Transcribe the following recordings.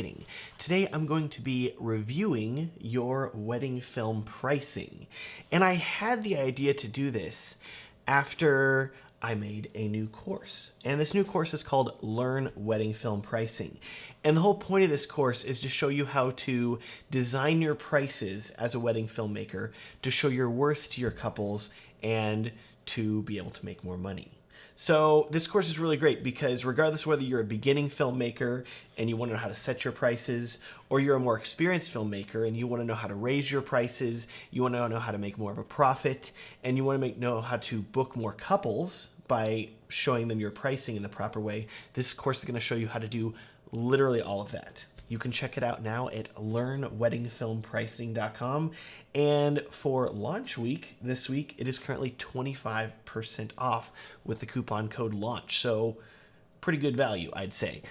exciting. Today I'm going to be reviewing your wedding film pricing. And I had the idea to do this after I made a new course. And this new course is called Learn Wedding Film Pricing. And the whole point of this course is to show you how to design your prices as a wedding filmmaker, to show your worth to your couples, and to be able to make more money. So this course is really great because regardless of whether you're a beginning filmmaker and you want to know how to set your prices, or you're a more experienced filmmaker and you want to know how to raise your prices, you want to know how to make more of a profit, and you want to know how to book more couples by showing them your pricing in the proper way, this course is going to show you how to do literally all of that. You can check it out now at learnweddingfilmpricing.com. And for launch week, this week, it is currently 25% off with the coupon code LAUNCH. So pretty good value, I'd say.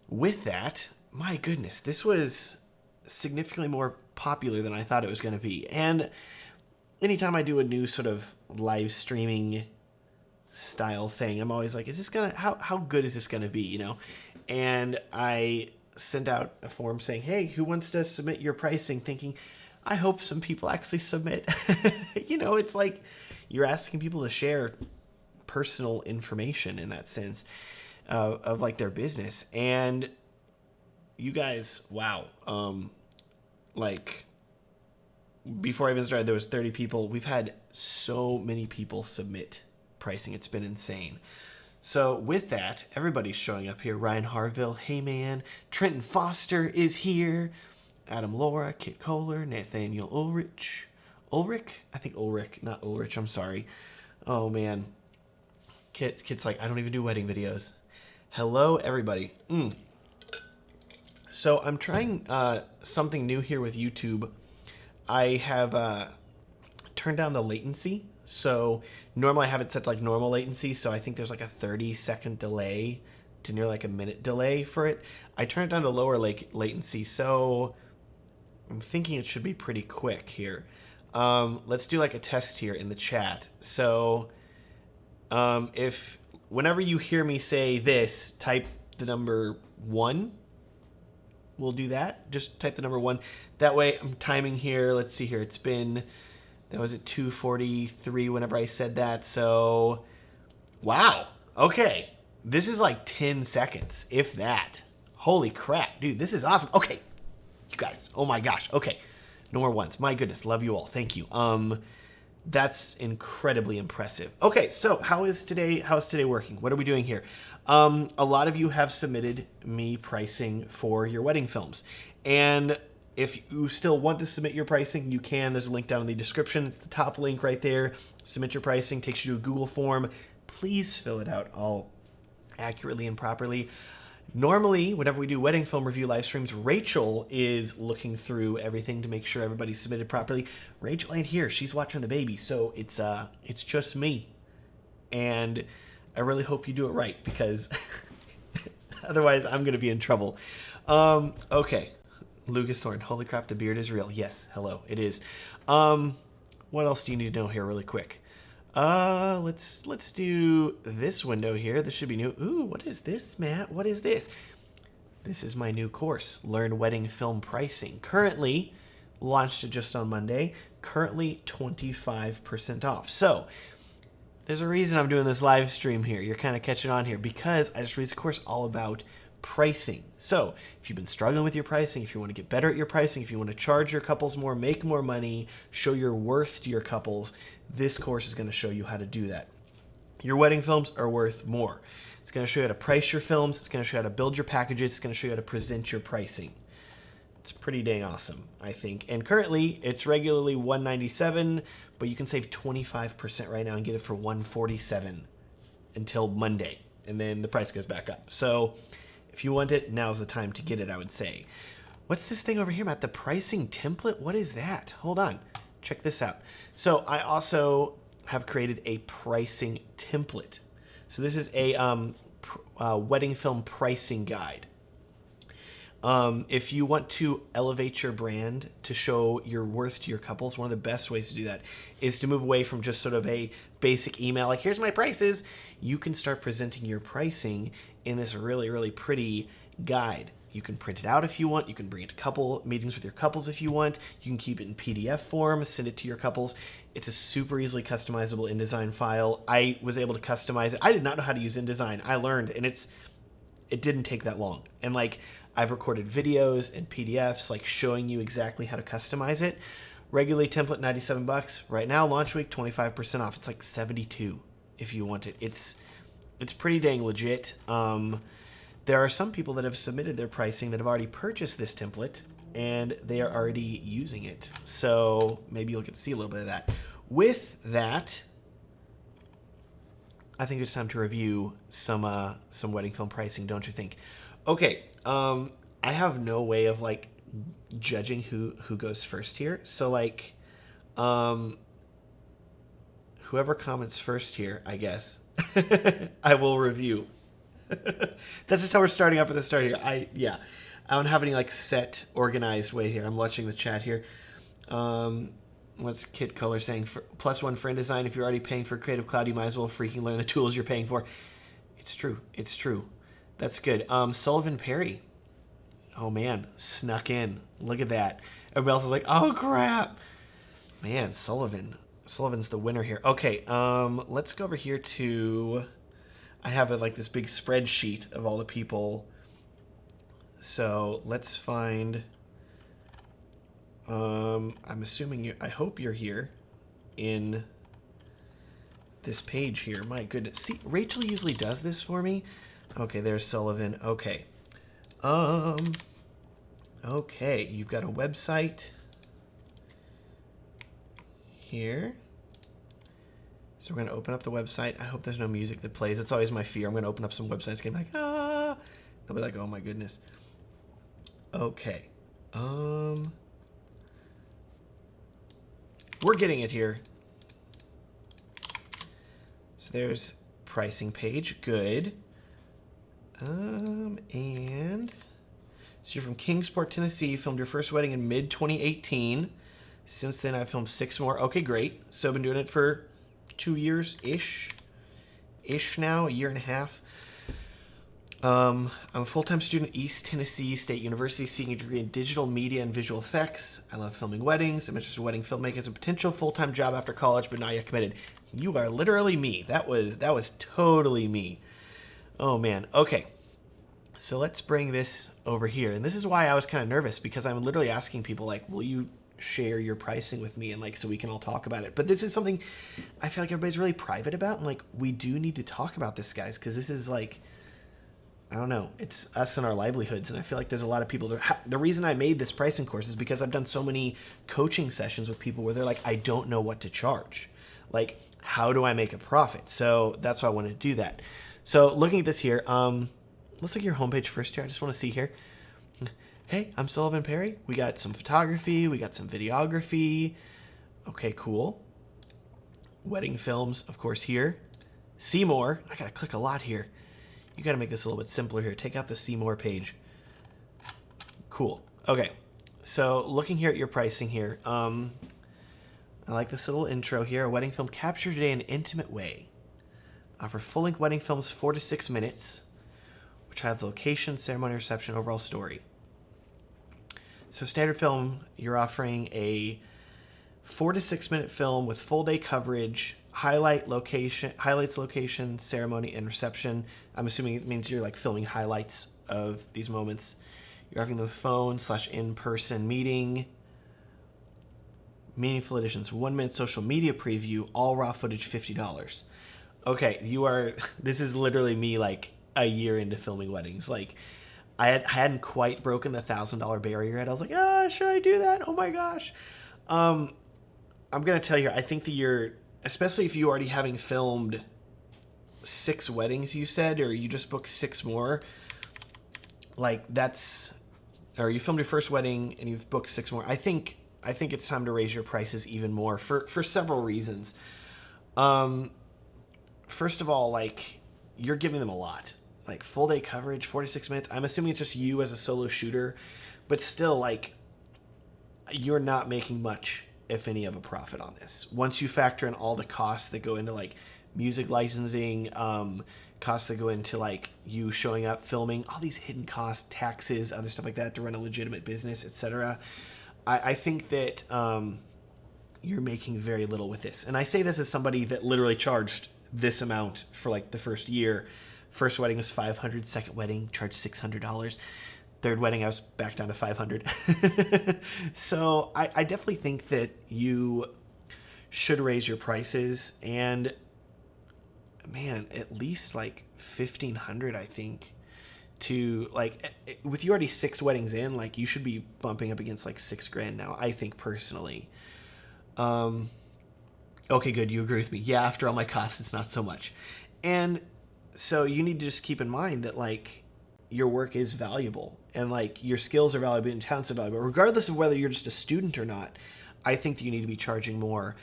With that, my goodness, this was significantly more popular than I thought it was going to be. And anytime I do a new sort of live streaming style thing, I'm always like, is this going to, how good is this going to be, you know? And I sent out a form saying, hey, who wants to submit your pricing, thinking, I hope some people actually submit. You know, it's like you're asking people to share personal information in that sense of like their business. And you guys, wow. Like before I even started, there was 30 people. We've had so many people submit pricing. It's been insane. So with that, everybody's showing up here. Ryan Harville, hey man. Trenton Foster is here. Adam Laura, Kit Kohler, Nathaniel Ulrich. Ulrich? I think Ulrich, not Ulrich, I'm sorry. Oh man. Kit's like, I don't even do wedding videos. Hello, everybody. So I'm trying something new here with YouTube. I have turned down the latency. So normally I have it set to like normal latency, so I think there's like a 30-second delay to near like a minute delay for it. I turned it down to lower latency, so I'm thinking it should be pretty quick here. Let's do like a test here in the chat. So if whenever you hear me say this, type the number 1. We'll do that. Just type the number 1. That way I'm timing here. Let's see here. It's been... That was at 2:43 whenever I said that. So, wow. Okay. This is like 10 seconds, if that. Holy crap. Dude, this is awesome. Okay. You guys. Oh my gosh. Okay. No more ones. My goodness. Love you all. Thank you. That's incredibly impressive. Okay. So how's today working? What are we doing here? A lot of you have submitted me pricing for your wedding films. And if you still want to submit your pricing, you can. There's a link down in the description. It's the top link right there. Submit your pricing. Takes you to a Google form. Please fill it out all accurately and properly. Normally, whenever we do wedding film review live streams, Rachel is looking through everything to make sure everybody's submitted properly. Rachel ain't here. She's watching the baby, so it's just me. And I really hope you do it right because otherwise I'm going to be in trouble. Okay. Lucas Thorne, holy crap, the beard is real. Yes, hello, it is. What else do you need to know here really quick? Let's do this window here. This should be new. Ooh, what is this, Matt? What is this? This is my new course, Learn Wedding Film Pricing. Currently, launched it just on Monday, currently 25% off. So, there's a reason I'm doing this live stream here. You're kind of catching on here because I just released a course all about pricing. So if you've been struggling with your pricing, if you want to get better at your pricing, if you want to charge your couples more, make more money, show your worth to your couples, this course is going to show you how to do that. Your wedding films are worth more. It's going to show you how to price your films. It's going to show you how to build your packages. It's going to show you how to present your pricing. It's pretty dang awesome, I think. And currently it's regularly $197, but you can save 25% right now and get it for $147 until Monday. And then the price goes back up. So if you want it, now's the time to get it, I would say. What's this thing over here, Matt? The pricing template? What is that? Hold on. Check this out. So I also have created a pricing template. So this is a wedding film pricing guide. If you want to elevate your brand to show your worth to your couples, one of the best ways to do that is to move away from just sort of a basic email like, here's my prices. You can start presenting your pricing in this really, really pretty guide. You can print it out if you want. You can bring it to couple meetings with your couples if you want. You can keep it in PDF form, send it to your couples. It's a super easily customizable InDesign file. I was able to customize it. I did not know how to use InDesign. I learned, and it didn't take that long. And like, I've recorded videos and PDFs like showing you exactly how to customize it. Regularly template $97. Right now, launch week 25% off. It's like $72 if you want it. It's pretty dang legit. There are some people that have submitted their pricing that have already purchased this template, and they are already using it. So maybe you'll get to see a little bit of that. With that, I think it's time to review some wedding film pricing, don't you think? Okay, I have no way of like judging who goes first here. So like, whoever comments first here, I guess, I will review. That's just how we're starting up at the start here. I don't have any like set organized way here. I'm watching the chat here. What's Kit Color saying? +1 for InDesign. If you're already paying for Creative Cloud, you might as well freaking learn the tools you're paying for. It's true. It's true. That's good. Sullivan Perry. Oh man, snuck in. Look at that. Everybody else is like, oh crap. Man, Sullivan's the winner here. Okay, let's go over here to, I have like this big spreadsheet of all the people. So let's find, I'm assuming I hope you're here in this page here. My goodness. See, Rachel usually does this for me. Okay, there's Sullivan. Okay. Okay, you've got a website here. So we're going to open up the website. I hope there's no music that plays. It's always my fear. I'm going to open up some websites and be like, ah. They'll be like, oh my goodness. Okay. We're getting it here. So there's pricing page. Good. And so you're from Kingsport, Tennessee. You filmed your first wedding in mid-2018. Since then, I've filmed 6 more. Okay, great. So I've been doing it for 2 years-ish. Ish now, a year and a half. I'm a full-time student at East Tennessee State University, seeking a degree in digital media and visual effects. I love filming weddings. I'm interested in wedding filmmaking as a potential full-time job after college, but not yet committed. You are literally me. That was totally me. Oh man. Okay. So let's bring this over here. And this is why I was kind of nervous, because I'm literally asking people like, will you share your pricing with me, and like, so we can all talk about it. But this is something I feel like everybody's really private about, and like, we do need to talk about this, guys, because this is like, I don't know, it's us and our livelihoods. And I feel like there's a lot of people that, the reason I made this pricing course is because I've done so many coaching sessions with people where they're like, I don't know what to charge. Like, how do I make a profit? So that's why I want to do that. So looking at this here, let's look at your homepage first here. I just want to see here. Hey, I'm Sullivan Perry. We got some photography. We got some videography. Okay, cool. Wedding films, of course, here. See more. I got to click a lot here. You got to make this a little bit simpler here. Take out the see more page. Cool. Okay. So looking here at your pricing here, I like this little intro here. A wedding film captured today in an intimate way. For full-length wedding films, 4 to 6 minutes, which have the location, ceremony, reception, overall story. So standard film, you're offering a 4 to 6 minute film with full day coverage, highlights location, ceremony, and reception. I'm assuming it means you're like filming highlights of these moments. You're having the phone/in-person meeting. Meaningful editions, 1 minute social media preview, all raw footage, $50. Okay, this is literally me like a year into filming weddings. Like, I hadn't quite broken the $1,000 barrier yet. I was like, should I do that? Oh my gosh. I'm going to tell you, I think that especially if you already having filmed 6 weddings, you said, or you just booked 6 more, like or you filmed your first wedding and you've booked 6 more. I think it's time to raise your prices even more for several reasons. First of all, like, you're giving them a lot. Like, full day coverage, 46 minutes. I'm assuming it's just you as a solo shooter, but still, like, you're not making much, if any, of a profit on this. Once you factor in all the costs that go into like music licensing, costs that go into like you showing up, filming, all these hidden costs, taxes, other stuff like that to run a legitimate business, etc. I think that you're making very little with this. And I say this as somebody that literally charged this amount for like the first year. First wedding was $500, second wedding charged $600. Third wedding, I was back down to $500. So I definitely think that you should raise your prices, and man, at least like $1,500, I think, to like, with you already 6 weddings in, like you should be bumping up against like $6,000 now, I think personally. Okay, good. You agree with me. Yeah. After all my costs, it's not so much. And so you need to just keep in mind that like your work is valuable, and like your skills are valuable and talents are valuable, regardless of whether you're just a student or not. I think that you need to be charging more.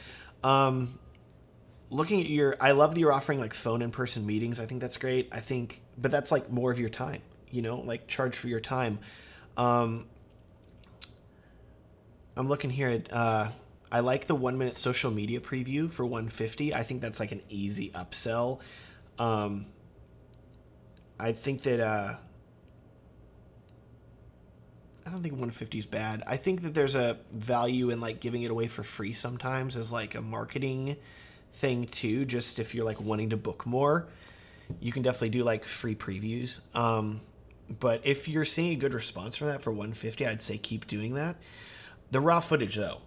Looking at I love that you're offering like phone in-person meetings. I think that's great. But that's like more of your time, like charge for your time. I'm looking here at, I like the 1-minute social media preview for $150. I think that's like an easy upsell. I think that, I don't think 150 is bad. I think that there's a value in like giving it away for free sometimes as like a marketing thing too. Just if you're like wanting to book more, you can definitely do like free previews. But if you're seeing a good response from that for 150, I'd say keep doing that. The raw footage though,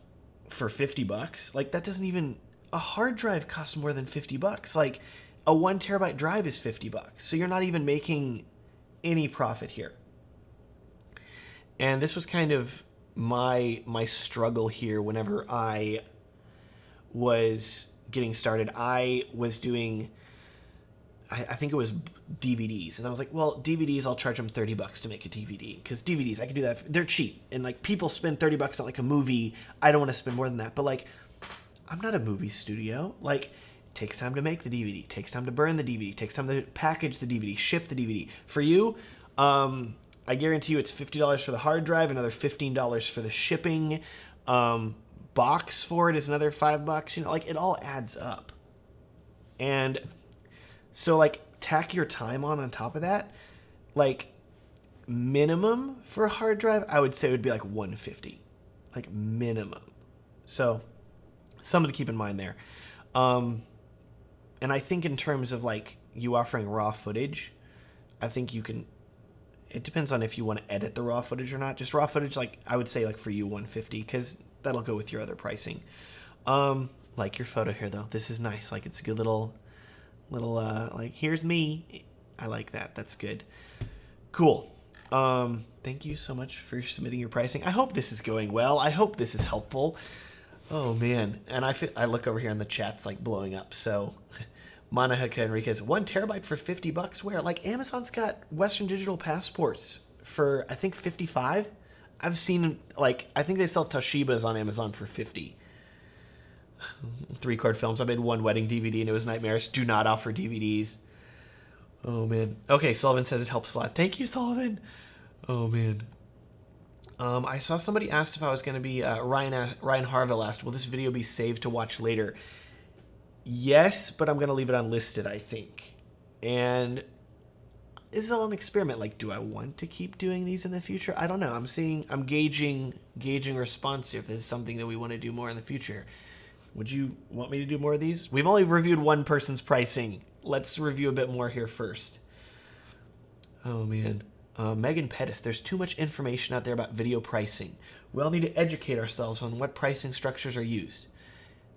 for $50, like that doesn't even, a hard drive costs more than $50. Like a 1 terabyte drive is $50. So you're not even making any profit here. And this was kind of my struggle here whenever I was getting started. I was doing, I think it was DVDs. And I was like, well, DVDs, I'll charge them $30 to make a DVD. Because DVDs, I can do that. They're cheap. And like people spend $30 on like a movie. I don't want to spend more than that. But like, I'm not a movie studio. Like, it takes time to make the DVD. It takes time to burn the DVD. It takes time to package the DVD, ship the DVD. For you, I guarantee you it's $50 for the hard drive, another $15 for the shipping. Box for it is another $5. Like it all adds up. And so like tack your time on top of that. Like minimum for a hard drive, I would say it would be like $150. Like minimum. So something to keep in mind there. And I think in terms of like you offering raw footage, I think you can, it depends on if you want to edit the raw footage or not. Just raw footage, like I would say like for you $150, because that'll go with your other pricing. Like your photo here though, this is nice. Like it's a good little like here's me. I like that. That's good. Cool. Thank you so much for submitting your pricing. I hope this is going well. I hope this is helpful. Oh man, and I look over here and the chat's like blowing up. So Monica Enriquez, 1 terabyte for $50. Where? Like Amazon's got Western Digital passports for I think $55. I've seen like I think they sell Toshibas on Amazon for $50. 3-chord films. I made one wedding DVD and it was nightmarish. Do not offer DVDs. Oh man. Okay, Sullivan says it helps a lot. Thank you, Sullivan. Oh man. I saw somebody asked if I was going to be Ryan Harville asked, will this video be saved to watch later? Yes, but I'm going to leave it unlisted, I think. And this is all an experiment. Like, do I want to keep doing these in the future? I don't know. I'm gauging response here if this is something that we want to do more in the future. Would you want me to do more of these? We've only reviewed one person's pricing. Let's review a bit more here first. Oh, man. Megan Pettis, there's too much information out there about video pricing. We all need to educate ourselves on what pricing structures are used.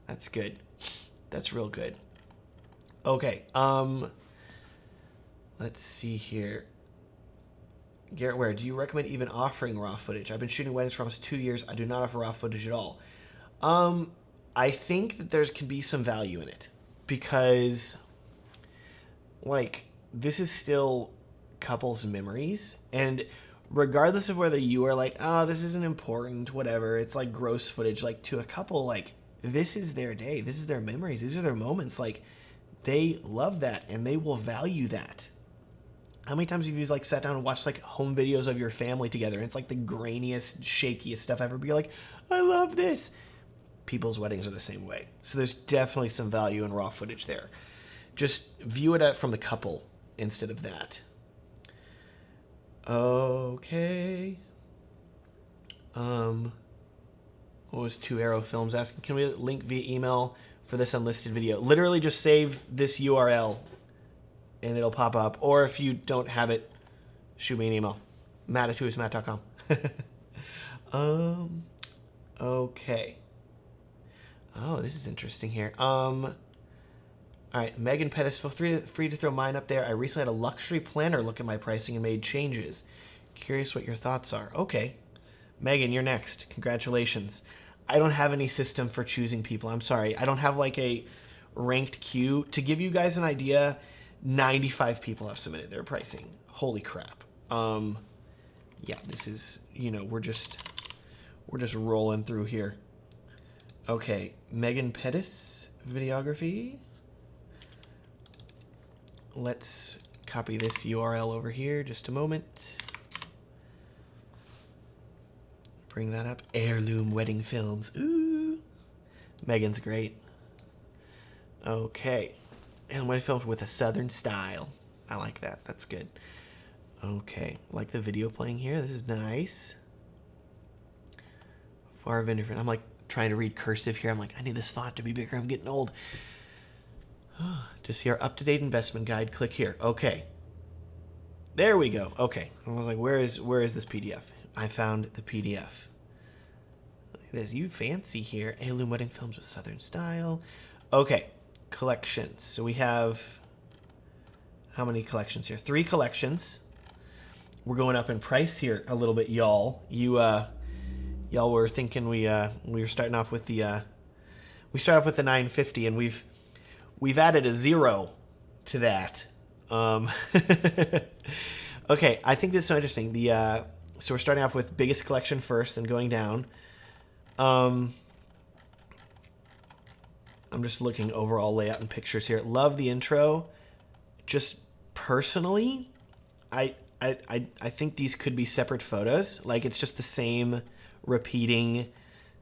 That's good. That's real good. Okay. Let's see here. Garrett Ware, do you recommend even offering raw footage? I've been shooting weddings for almost 2 years. I do not offer raw footage at all. I think that there can be some value in it because, like, this is still couples' memories, and regardless of whether you are like, oh, this isn't important, whatever, it's like gross footage, like to a couple, like this is their day, this is their memories, these are their moments, like they love that and they will value that. How many times have you like sat down and watched like home videos of your family together and it's like the grainiest, shakiest stuff ever, but you're like, I love this. People's weddings are the same way. So there's definitely some value in raw footage there. Just view it from the couple instead of that. Okay. What was Two Arrow Films asking? Can we link via email for this unlisted video? Literally just save this URL and it'll pop up. Or if you don't have it, shoot me an email. Matt@WhoisMatt.com. Okay. Oh, this is interesting here. All right, Megan Pettis, feel free to throw mine up there. I recently had a luxury planner look at my pricing and made changes. Curious what your thoughts are. Okay. Megan, you're next. Congratulations. I don't have any system for choosing people. I'm sorry. I don't have like a ranked queue. To give you guys an idea, 95 people have submitted their pricing. Holy crap. Yeah, this is, you know, we're just rolling through here. Okay, Megan Pettis, videography. Let's copy this URL over here. Just a moment. Bring that up. Heirloom wedding films. Ooh. Megan's great. Okay. And wedding films with a southern style. I like that. That's good. Okay. Like the video playing here. This is nice. Far vendor friend. I'm like trying to read cursive here. I'm like, I need this font to be bigger. I'm getting old. To see our up-to-date investment guide, click here. Okay. There we go. Okay. I was like, where is this PDF? I found the PDF. Look at this. You fancy here. Heirloom wedding films with southern style. Okay. Collections. So we have how many collections here? 3 collections. We're going up in price here a little bit, y'all. Y'all were thinking we were starting off with the we start off with the 950 and we've added a 0 to that. Okay, I think this is so interesting. So we're starting off with biggest collection first, then going down. I'm just looking overall layout and pictures here. Love the intro. Just personally, I think these could be separate photos. Like it's just the same repeating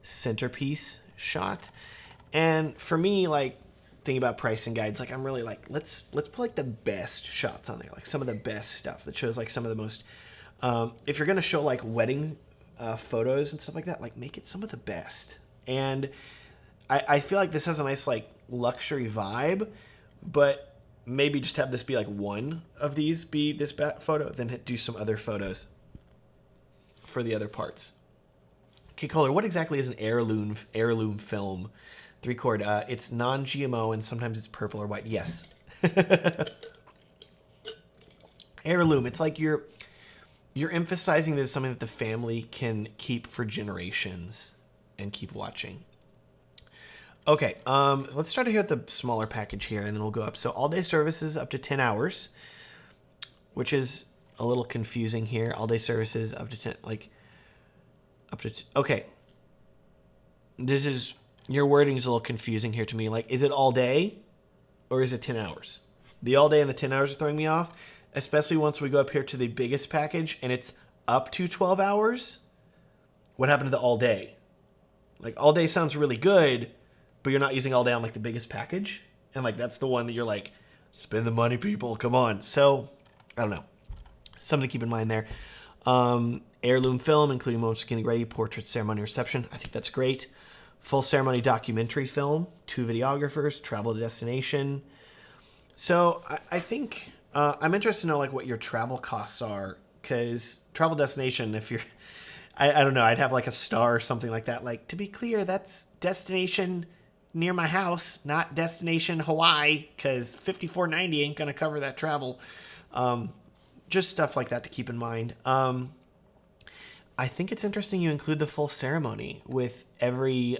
centerpiece shot. And for me, like thinking about pricing guides, like I'm really like let's put like the best shots on there, like some of the best stuff that shows like some of the most. If you're gonna show like wedding photos and stuff like that, like make it some of the best. And I feel like this has a nice like luxury vibe, but maybe just have this be like one of these be this photo, then do some other photos for the other parts. Okay, Kohler, what exactly is an heirloom film? 3-chord. It's non-GMO and sometimes it's purple or white. Yes. Heirloom. It's like you're emphasizing this is something that the family can keep for generations and keep watching. Okay, let's start here at the smaller package here, and then we'll go up. So all-day services up to 10 hours, which is a little confusing here. All-day services up to 10, like, up to, okay. This is, your wording is a little confusing here to me. Like, is it all day, or is it 10 hours? The all day and the 10 hours are throwing me off, especially once we go up here to the biggest package, and it's up to 12 hours. What happened to the all day? Like, all day sounds really good, but you're not using all day on like the biggest package. And like, that's the one that you're like, spend the money, people, come on. So I don't know, something to keep in mind there. Heirloom film, including moments of getting ready, portrait, ceremony, reception. I think that's great. Full ceremony documentary film, 2 videographers, travel to destination. So I think I'm interested to know like what your travel costs are, because travel destination, if you're, I don't know, I'd have like a star or something like that. Like, to be clear, that's destination near my house, not destination Hawaii, because $54.90 ain't gonna cover that travel. Just stuff like that to keep in mind. I think it's interesting you include the full ceremony with every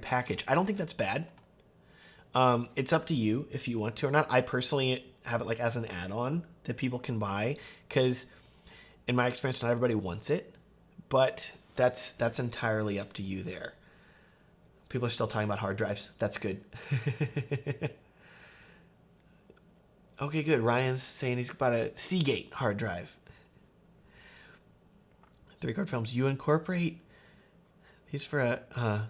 package. I don't think that's bad. It's up to you if you want to or not. I personally have it like as an add-on that people can buy, because in my experience, not everybody wants it, but that's entirely up to you there. People are still talking about hard drives. That's good. Okay, good. Ryan's saying he's about a Seagate hard drive. 3-chord films. You incorporate these for a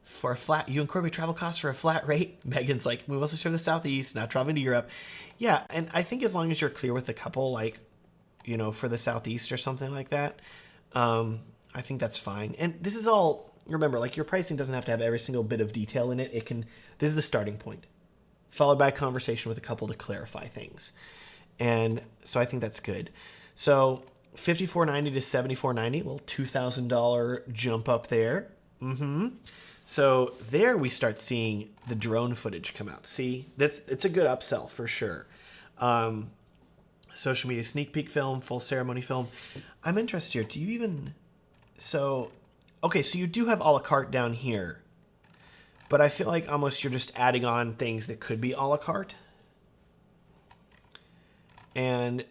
for a flat, you incorporate travel costs for a flat rate. Megan's like, we mostly serve the Southeast, not traveling to Europe. Yeah, and I think as long as you're clear with the couple, like, you know, for the Southeast or something like that, I think that's fine. And this is all, remember, like, your pricing doesn't have to have every single bit of detail in it. It can, this is the starting point, followed by a conversation with a couple to clarify things. And so I think that's good. So $54.90 to $74.90, little $2,000 jump up there. So there we start seeing the drone footage come out. See, it's a good upsell for sure. Social media sneak peek film, full ceremony film. I'm interested here. Do you even... So, okay, so you do have a la carte down here. But I feel like almost you're just adding on things that could be a la carte. And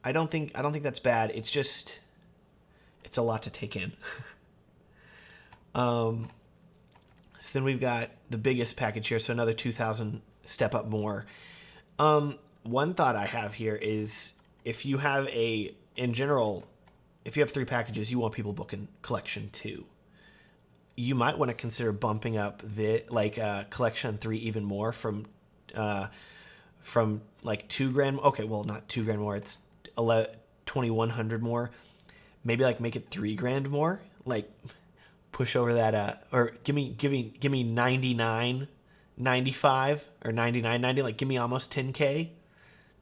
I don't think that's bad. It's just... It's a lot to take in. So then we've got the biggest package here, so another 2,000 step up more. One thought I have here is if you have in general, if you have 3 packages, you want people booking collection 2. You might want to consider bumping up the collection 3 even more from like $2,000. Okay, well, not $2,000 more. It's 2,100 more. Maybe like make it $3,000 more. Like push over that or give me 99.95 or 99.90. Like give me almost 10K.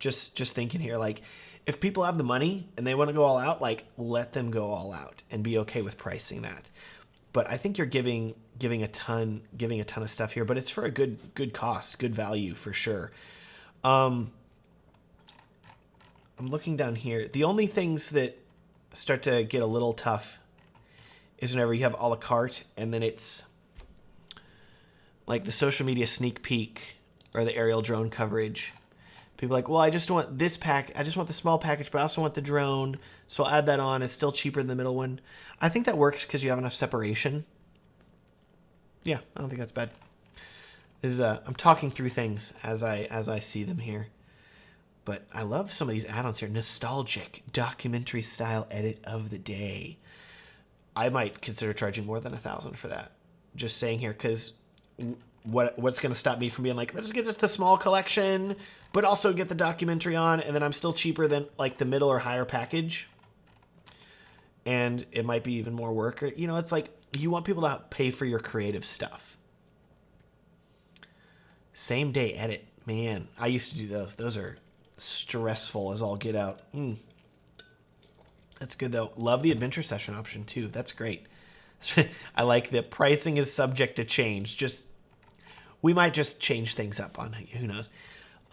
Just thinking here, like if people have the money and they want to go all out, like let them go all out and be okay with pricing that. But I think you're giving a ton of stuff here, but it's for a good cost, good value for sure. I'm looking down here. The only things that start to get a little tough is whenever you have a la carte and then it's like the social media sneak peek or the aerial drone coverage. People are like, well, I just want this pack. I just want the small package, but I also want the drone. So I'll add that on. It's still cheaper than the middle one. I think that works because you have enough separation. Yeah, I don't think that's bad. This is I'm talking through things as I see them here. But I love some of these add-ons here. Nostalgic documentary style edit of the day. I might consider charging more than $1,000 for that. Just saying here, because what's going to stop me from being like, let's get just the small collection, but also get the documentary on, and then I'm still cheaper than like the middle or higher package. And it might be even more work. Or, you know, it's like you want people to pay for your creative stuff. Same day edit. Man, I used to do those. Those are stressful as all get out. That's good though. Love the adventure session option too. That's great. I like that pricing is subject to change. We might just change things up on who knows.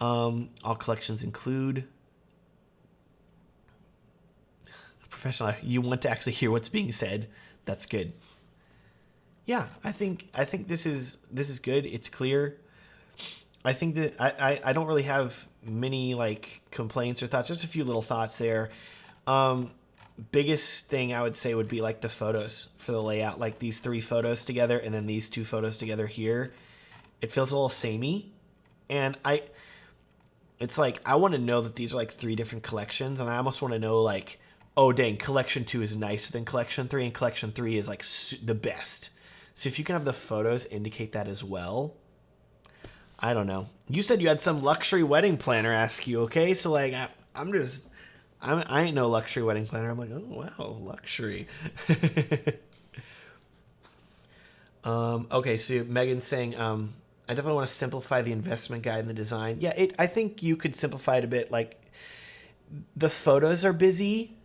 All collections include professional. You want to actually hear what's being said. That's good. Yeah, I think this is good. It's clear. I think that I don't really have many like complaints or thoughts. Just a few little thoughts there. Biggest thing I would say would be like the photos for the layout, like these 3 photos together and then these 2 photos together here. It feels a little samey, and it's like I want to know that these are like 3 different collections, and I almost want to know like, oh dang, collection 2 is nicer than collection 3, and collection 3 is like the best. So if you can have the photos indicate that as well. I don't know. You said you had some luxury wedding planner ask you, okay? So like I ain't no luxury wedding planner. I'm like, oh wow, luxury. Okay, so Megan's saying, I definitely want to simplify the investment guide and the design. Yeah, I think you could simplify it a bit. Like the photos are busy,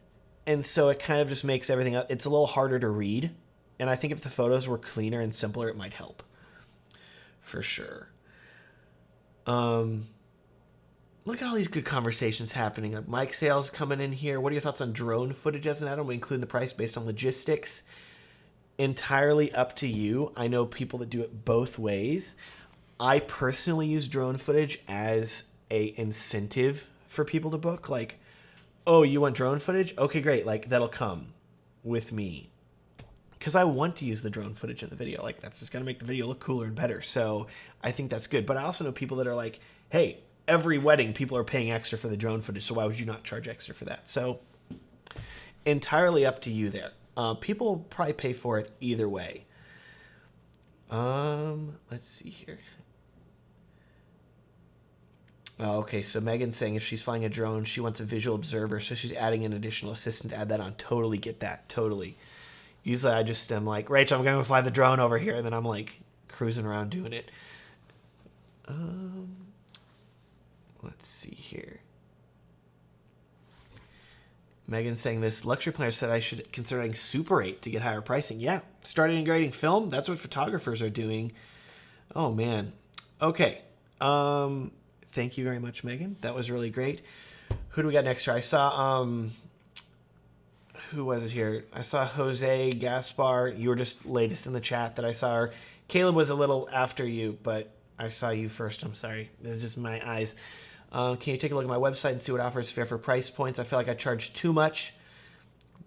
and so it kind of just makes everything. It's a little harder to read, and I think if the photos were cleaner and simpler, it might help. For sure. Look at all these good conversations happening. Like Mike Sales coming in here. What are your thoughts on drone footage as an add-on? We include the price based on logistics. Entirely up to you. I know people that do it both ways. I personally use drone footage as a incentive for people to book. Like, oh, you want drone footage? Okay, great. Like that'll come with me. Because I want to use the drone footage in the video. Like that's just going to make the video look cooler and better. So I think that's good. But I also know people that are like, hey, every wedding people are paying extra for the drone footage. So why would you not charge extra for that? So entirely up to you there. People will probably pay for it either way. Let's see here. Oh, okay, so Megan's saying if she's flying a drone, she wants a visual observer, so she's adding an additional assistant to add that on. Totally get that, totally. Usually I just am like, Rachel, I'm going to fly the drone over here, and then I'm like cruising around doing it. Let's see here. Megan's saying this luxury planner said I should consider adding Super 8 to get higher pricing. Yeah, starting integrating film, that's what photographers are doing. Oh, man. Okay. Thank you very much, Megan. That was really great. Who do we got next here? I saw, who was it here? I saw Jose Gaspar. You were just latest in the chat that I saw her. Caleb was a little after you, but I saw you first. I'm sorry. This is just my eyes. Can you take a look at my website and see what offers fair for price points? I feel like I charge too much,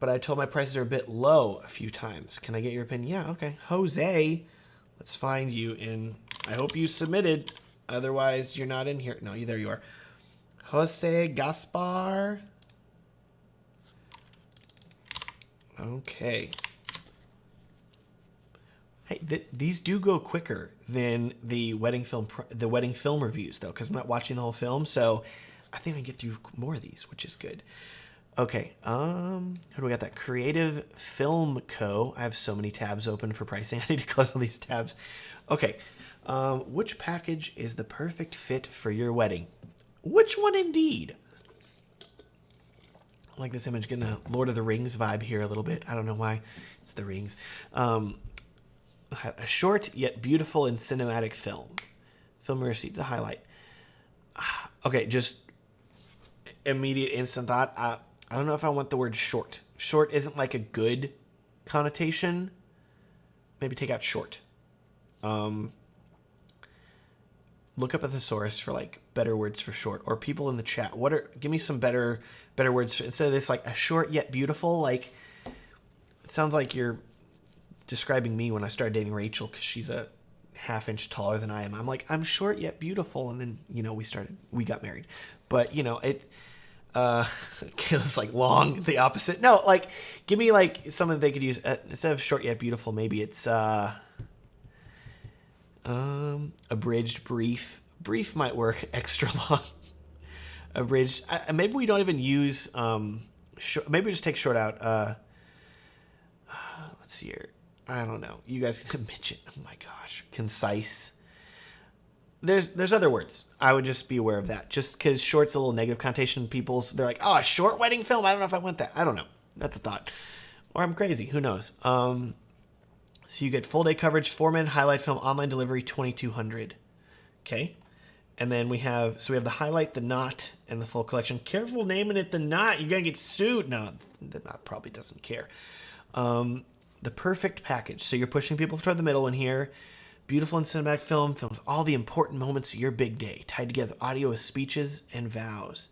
but I told my prices are a bit low a few times. Can I get your opinion? Yeah, okay. Jose, let's find you in. I hope you submitted. Otherwise, you're not in here. No, there you are. Jose Gaspar. Okay. Hey, these do go quicker than the wedding film reviews, though, because I'm not watching the whole film, so I think I can get through more of these, which is good. Okay, who do we got? That Creative Film Co. I have so many tabs open for pricing. I need to close all these tabs. Okay, which package is the perfect fit for your wedding? Which one, indeed? I like this image, getting a Lord of the Rings vibe here a little bit. I don't know why. It's the rings. A short yet beautiful and cinematic film. Film received the highlight. Okay, just immediate instant thought. I don't know if I want the word short. Short isn't like a good connotation. Maybe take out short. Look up a thesaurus for like better words for short, or people in the chat. Give me some better words instead of this like a short yet beautiful. Like it sounds like you're describing me when I started dating Rachel because she's a half-inch taller than I am. I'm like, I'm short yet beautiful, and then we got married. But Caleb's like long, the opposite. No, like give me like something they could use instead of short yet beautiful. Maybe it's abridged, brief. Brief might work. Extra long. Abridged. Maybe we don't even use maybe we just take short out. Let's see here. I don't know. You guys can mention. Oh my gosh. Concise. There's other words. I would just be aware of that. Just because short's a little negative connotation. They're like, oh, a short wedding film? I don't know if I want that. I don't know. That's a thought. Or I'm crazy. Who knows? So you get full day coverage, 4-minute highlight film, online delivery, $2,200. Okay. And then we have the highlight, the knot, and the full collection. Careful naming it the knot. You're going to get sued. No, the knot probably doesn't care. The perfect package. So you're pushing people toward the middle in here. Beautiful and cinematic film with all the important moments of your big day, tied together audio with speeches and vows.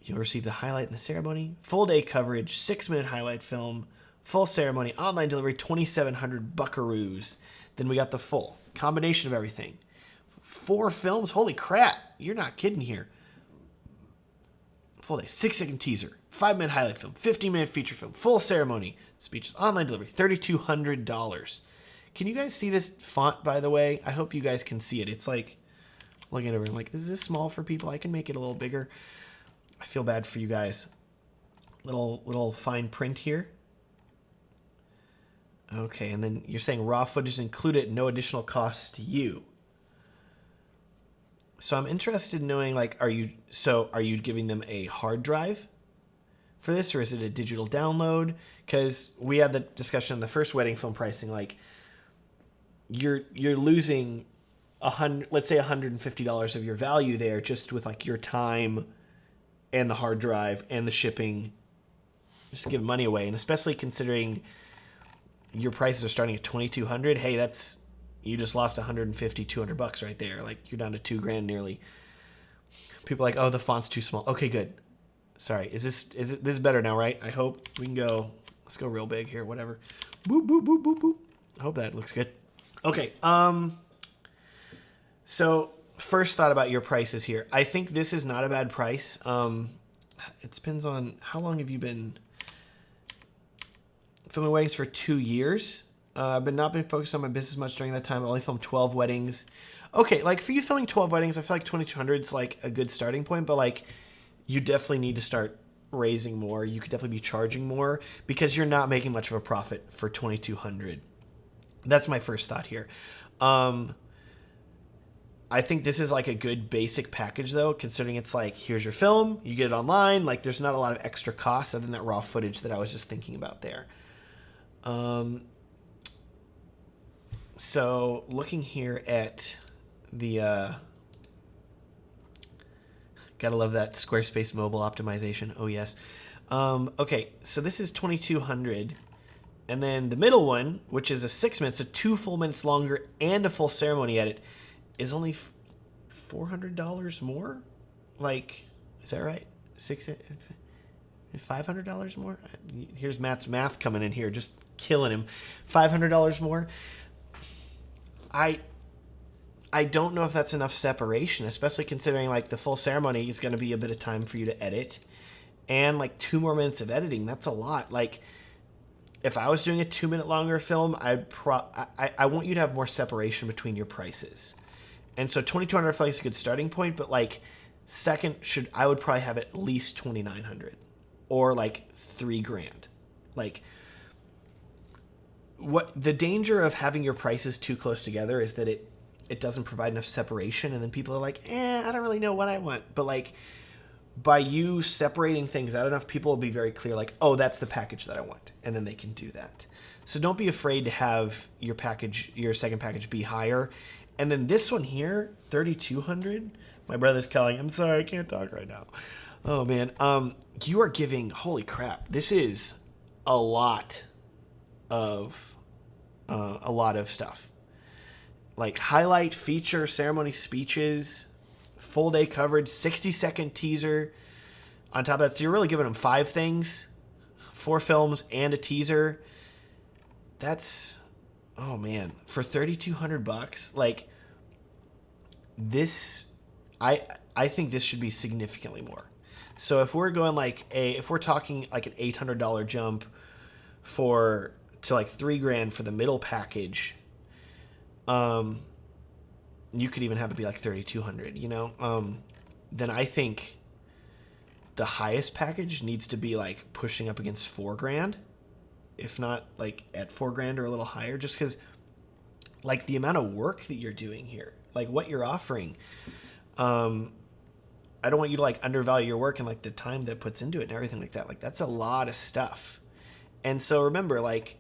You'll receive the highlight in the ceremony, full day coverage, 6-minute highlight film, full ceremony, online delivery, 2,700 buckaroos. Then we got the full combination of everything. 4 films. Holy crap. You're not kidding here. Full day, 6-second teaser, 5-minute highlight film, 15-minute feature film, full ceremony, speeches, online delivery, $3,200. Can you guys see this font, by the way? I hope you guys can see it. It's like, looking over, I'm like, is this small for people? I can make it a little bigger. I feel bad for you guys. Little fine print here. Okay, and then you're saying raw footage included, no additional cost to you. So I'm interested in knowing, like, are you giving them a hard drive for this, or is it a digital download? Because we had the discussion on the first wedding film pricing, like you're losing let's say $150 of your value there just with like your time and the hard drive and the shipping, just give money away. And especially considering your prices are starting at $2,200, hey, you just lost $150-200 right there. Like you're down to $2,000 nearly. People are like, oh, the font's too small. Okay, good. Sorry, this is better now, right? I hope we can go. Let's go real big here. Whatever. Boop boop boop boop boop. I hope that looks good. Okay. So first thought about your prices here. I think this is not a bad price. It depends on how long have you been filming weddings for 2 years. But not been focused on my business much during that time. I only filmed 12 weddings. Okay, like for you filming 12 weddings, I feel like 2,200 is like a good starting point, but like you definitely need to start raising more. You could definitely be charging more because you're not making much of a profit for 2,200. That's my first thought here. I think this is like a good basic package though, considering it's like, here's your film, you get it online. Like there's not a lot of extra costs other than that raw footage that I was just thinking about there. So looking here at the, gotta love that Squarespace mobile optimization. Oh yes. Okay, so this is 2,200. And then the middle one, which is a 6 minutes, so 2 full minutes longer and a full ceremony edit, is only $400 more? Like, is that right? $500 more? Here's Matt's math coming in here, just killing him. $500 more? I don't know if that's enough separation, especially considering like the full ceremony is going to be a bit of time for you to edit, and like 2 more minutes of editing. That's a lot. Like, if I was doing a 2-minute longer film, I want you to have more separation between your prices. And so 2,200 I feel like is a good starting point, but like second I would probably have at least 2,900 or like $3,000. Like, what the danger of having your prices too close together is that it doesn't provide enough separation, and then people are like, I don't really know what I want. But like, by you separating things out enough, people will be very clear, like, oh, that's the package that I want, and then they can do that. So don't be afraid to have your package, your second package, be higher. And then this one here, 3,200. My brother's calling. I'm sorry, I can't talk right now. Oh man, you are giving. Holy crap! This is a lot of stuff. Like highlight, feature, ceremony, speeches, full day coverage, 60-second teaser. On top of that, so you're really giving them 5 things, 4 films and a teaser. That's, oh man, for $3,200, like this, I think this should be significantly more. So if we're going like if we're talking like an $800 jump to like $3,000 for the middle package, you could even have it be like 3,200, you know? Then I think the highest package needs to be like pushing up against $4,000, if not like at $4,000 or a little higher, just because like the amount of work that you're doing here, like what you're offering. I don't want you to like undervalue your work and like the time that it puts into it and everything like that. Like that's a lot of stuff. And so remember, like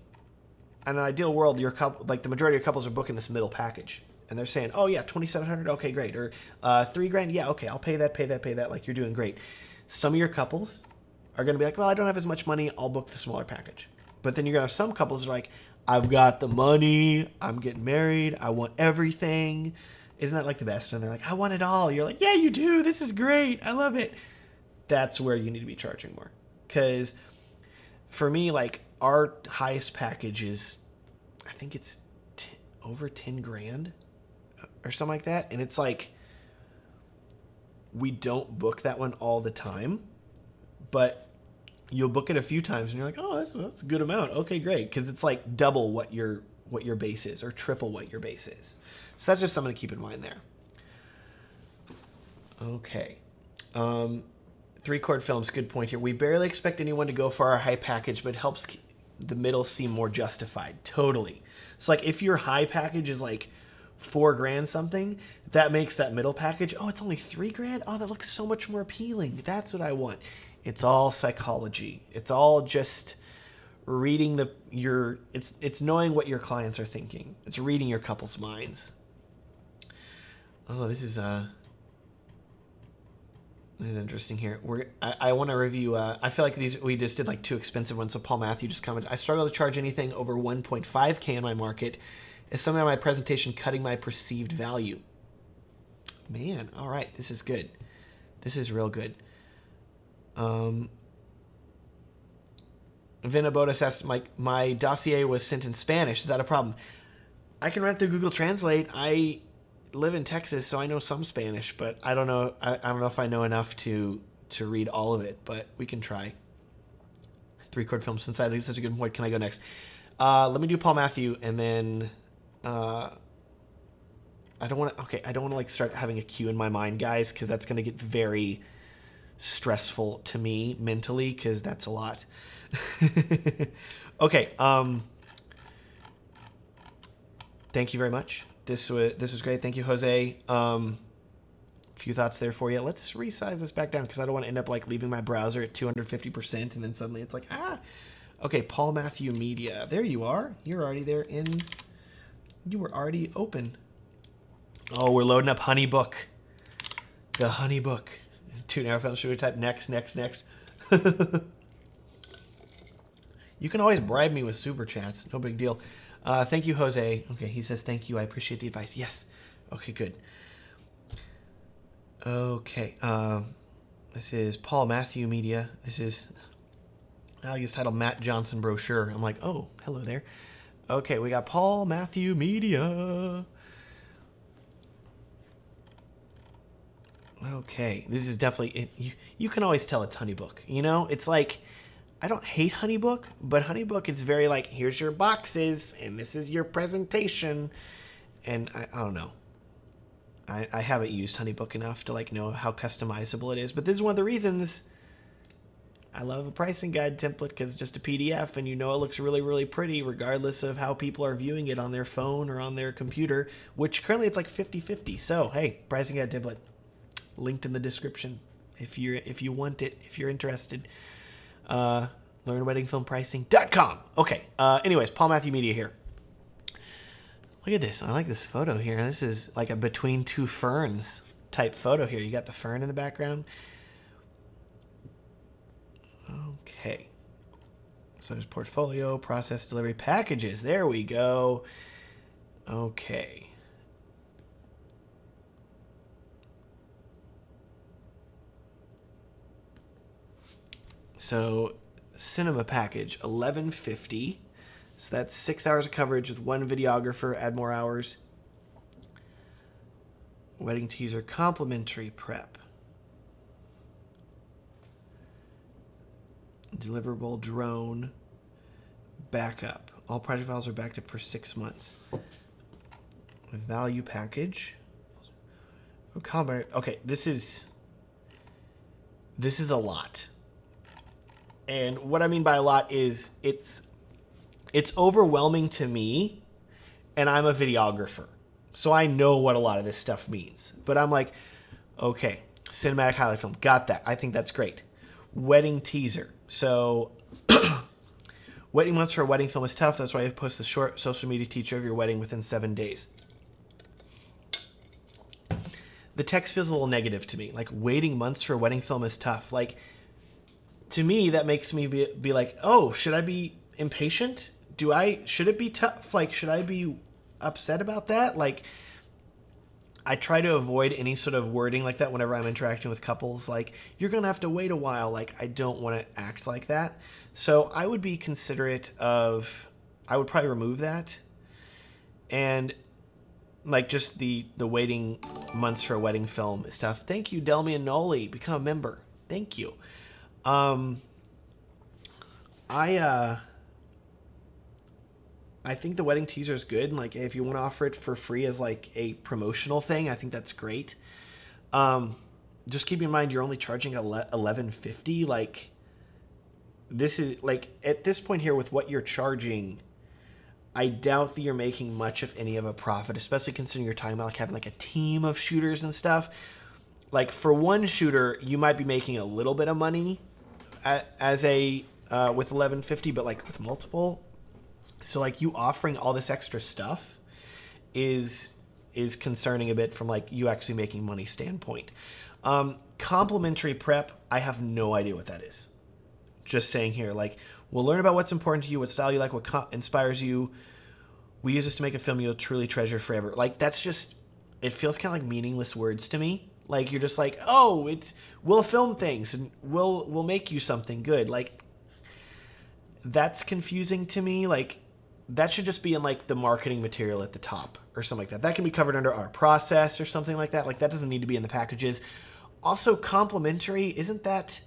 in an ideal world, your couple, like the majority of couples are booking this middle package. And they're saying, oh yeah, 2,700, okay, great. Or $3,000, yeah, okay, I'll pay that. Like, you're doing great. Some of your couples are going to be like, well, I don't have as much money, I'll book the smaller package. But then you're going to have some couples that are like, I've got the money, I'm getting married, I want everything. Isn't that like the best? And they're like, I want it all. You're like, yeah, you do. This is great. I love it. That's where you need to be charging more. Because for me, like, our highest package is, I think it's over $10,000 or something like that. And it's like, we don't book that one all the time, but you'll book it a few times and you're like, oh, that's a good amount. Okay, great. Because it's like double what your base is, or triple what your base is. So that's just something to keep in mind there. Okay. 3-chord films, good point here. We barely expect anyone to go for our high package, but it helps the middle seem more justified. Totally. So like if your high package is like $4,000 something, that makes that middle package, oh, it's only $3,000? Oh, that looks so much more appealing. That's what I want. It's all psychology. It's all just reading it's knowing what your clients are thinking. It's reading your couple's minds. Oh, this is interesting here. I want to review. I feel like we just did like 2 expensive ones. So Paul Matthew just commented, I struggle to charge anything over 1.5K in my market. Is something on my presentation cutting my perceived value? Man, all right, this is good. This is real good. Vinabotis asks, my dossier was sent in Spanish. Is that a problem? I can run through Google Translate. I live in Texas, so I know some Spanish, but I don't know. I don't know if I know enough to read all of it, but we can try. 3-chord film, since that is such a good point, can I go next? Let me do Paul Matthew, and then I don't want to. Okay, I don't want to like start having a queue in my mind, guys, because that's going to get very stressful to me mentally, because that's a lot. Okay. Thank you very much. This was great. Thank you, Jose. Few thoughts there for you. Let's resize this back down because I don't want to end up like leaving my browser at 250% and then suddenly it's like, ah. Okay, Paul Matthew Media. There you are. You're already there you were already open. Oh, we're loading up Honeybook. The Honeybook. Two narrow film. Should we type next? You can always bribe me with super chats. No big deal. Thank you, Jose. Okay, he says thank you. I appreciate the advice. Yes. Okay, good. Okay. This is Paul Matthew Media. This is, I like his title, Matt Johnson Brochure. I'm like, oh, hello there. Okay, we got Paul Matthew Media. Okay, this is definitely, you can always tell it's Honeybook. You know, it's like, I don't hate Honeybook, but Honeybook is very like, here's your boxes, and this is your presentation. And I don't know. I haven't used Honeybook enough to like know how customizable it is, but this is one of the reasons I love a pricing guide template, because it's just a PDF and you know it looks really, really pretty regardless of how people are viewing it on their phone or on their computer, which currently it's like 50-50. So, hey, pricing guide template linked in the description if you want it, if you're interested. LearnWeddingFilmPricing.com. Okay. Anyways, Paul Matthew Media here. Look at this. I like this photo here. This is like a between two ferns type photo here. You got the fern in the background. Okay. So there's portfolio, process, delivery, packages. There we go. Okay. So cinema package, $11.50. So that's 6 hours of coverage with one videographer, add more hours. Wedding teaser, complimentary prep. Deliverable drone, backup. All project files are backed up for 6 months. Value package. Okay, this is a lot. And what I mean by a lot is it's overwhelming to me, and I'm a videographer. So I know what a lot of this stuff means. But I'm like, okay, cinematic highlight film, got that. I think that's great. Wedding teaser. So waiting months for a wedding film is tough. That's why I post the short social media teaser of your wedding within 7 days. The text feels a little negative to me. Like, waiting months for a wedding film is tough. Like, to me, that makes me be like, oh, should I be impatient? Should it be tough? Like, should I be upset about that? Like, I try to avoid any sort of wording like that whenever I'm interacting with couples. Like, you're going to have to wait a while. Like, I don't want to act like that. So I would be considerate of, I would probably remove that. And like just the waiting months for a wedding film is tough. Thank you, Delmy and Noli. Become a member. Thank you. I think the wedding teaser is good, and like if you want to offer it for free as like a promotional thing, I think that's great. Just keep in mind you're only charging $11.50. Like, this is like, at this point here with what you're charging, I doubt that you're making much if any of a profit, especially considering you're talking about like having like a team of shooters and stuff. Like, for one shooter, you might be making a little bit of money as a with $11.50, but like with multiple. So like you offering all this extra stuff is concerning a bit from like you actually making money standpoint. Complimentary prep, I have no idea what that is. Just saying here, like, we'll learn about what's important to you, what style you like, what inspires you. We use this to make a film you'll truly treasure forever. Like, that's just, it feels kind of like meaningless words to me. Like, you're just like, oh, we'll film things and we'll make you something good. Like, that's confusing to me. Like, that should just be in like the marketing material at the top or something like that. That can be covered under our process or something like that. Like, that doesn't need to be in the packages. Also, complimentary, isn't that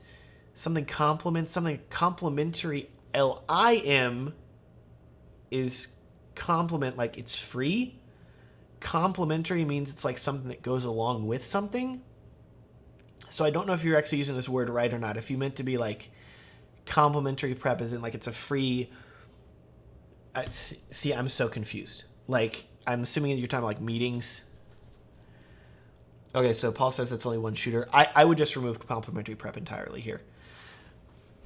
something complementary? LIM is compliment, like it's free. Complimentary means it's like something that goes along with something. So I don't know if you're actually using this word right or not. If you meant to be like complimentary prep as in like it's a free... see, I'm so confused. Like, I'm assuming you're talking about like meetings. Okay, so Paul says that's only one shooter. I would just remove complimentary prep entirely here.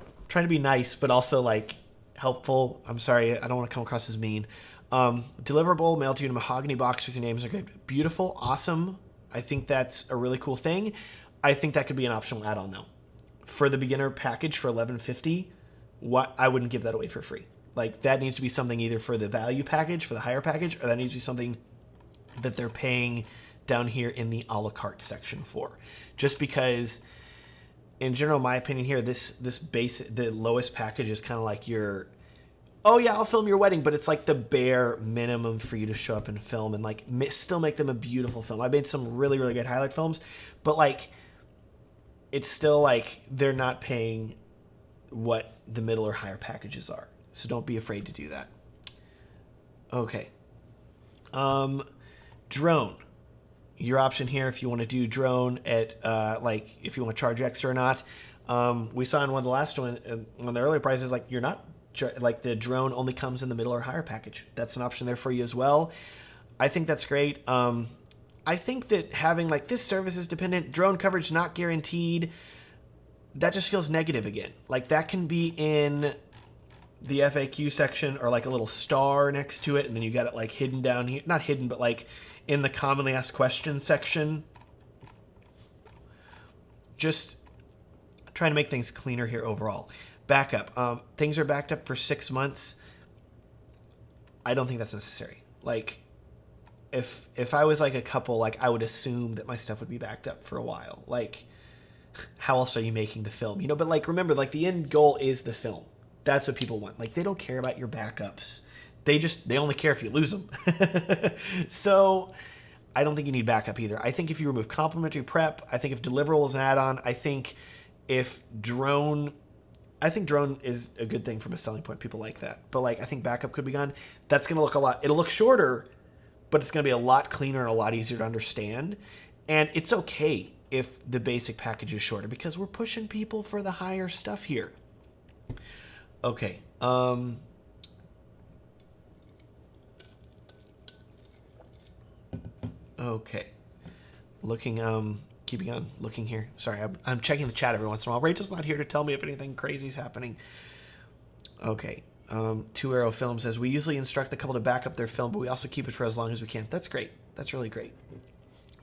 I'm trying to be nice, but also like helpful. I'm sorry, I don't want to come across as mean. Deliverable, mailed to you in a mahogany box with your names. Okay, beautiful, awesome. I think that's a really cool thing. I think that could be an optional add-on though. For the beginner package for $11.50, I wouldn't give that away for free. Like, that needs to be something either for the value package, for the higher package, or that needs to be something that they're paying down here in the a la carte section for. Just because, in general, my opinion here, the lowest package is kind of like your, oh yeah, I'll film your wedding, but it's like the bare minimum for you to show up and film and like still make them a beautiful film. I made some really, really good highlight films, but like, it's still like they're not paying what the middle or higher packages are. So don't be afraid to do that. Okay. Drone. Your option here if you want to do drone at like if you want to charge extra or not. We saw in one of the last one on the earlier prices, like you're not like the drone only comes in the middle or higher package. That's an option there for you as well. I think that's great. I think that having like this service is dependent, drone coverage not guaranteed, that just feels negative again. Like that can be in the FAQ section or like a little star next to it, and then you got it like hidden down here. Not hidden, but like in the commonly asked questions section. Just trying to make things cleaner here overall. Backup. Things are backed up for 6 months. I don't think that's necessary. Like, if I was like a couple, like I would assume that my stuff would be backed up for a while. Like, how else are you making the film? You know, but like remember, like the end goal is the film. That's what people want. Like they don't care about your backups. They only care if you lose them. So I don't think you need backup either. I think if you remove complimentary prep, I think if deliverable is an add-on, I think drone is a good thing from a selling point. People like that. But like I think backup could be gone. That's going to look it'll look shorter, but it's going to be a lot cleaner and a lot easier to understand. And it's okay if the basic package is shorter because we're pushing people for the higher stuff here. Okay. Okay. Keeping on looking here. Sorry, I'm checking the chat every once in a while. Rachel's not here to tell me if anything crazy is happening. Okay. Two Arrow Film says, we usually instruct the couple to back up their film, but we also keep it for as long as we can. That's great. That's really great.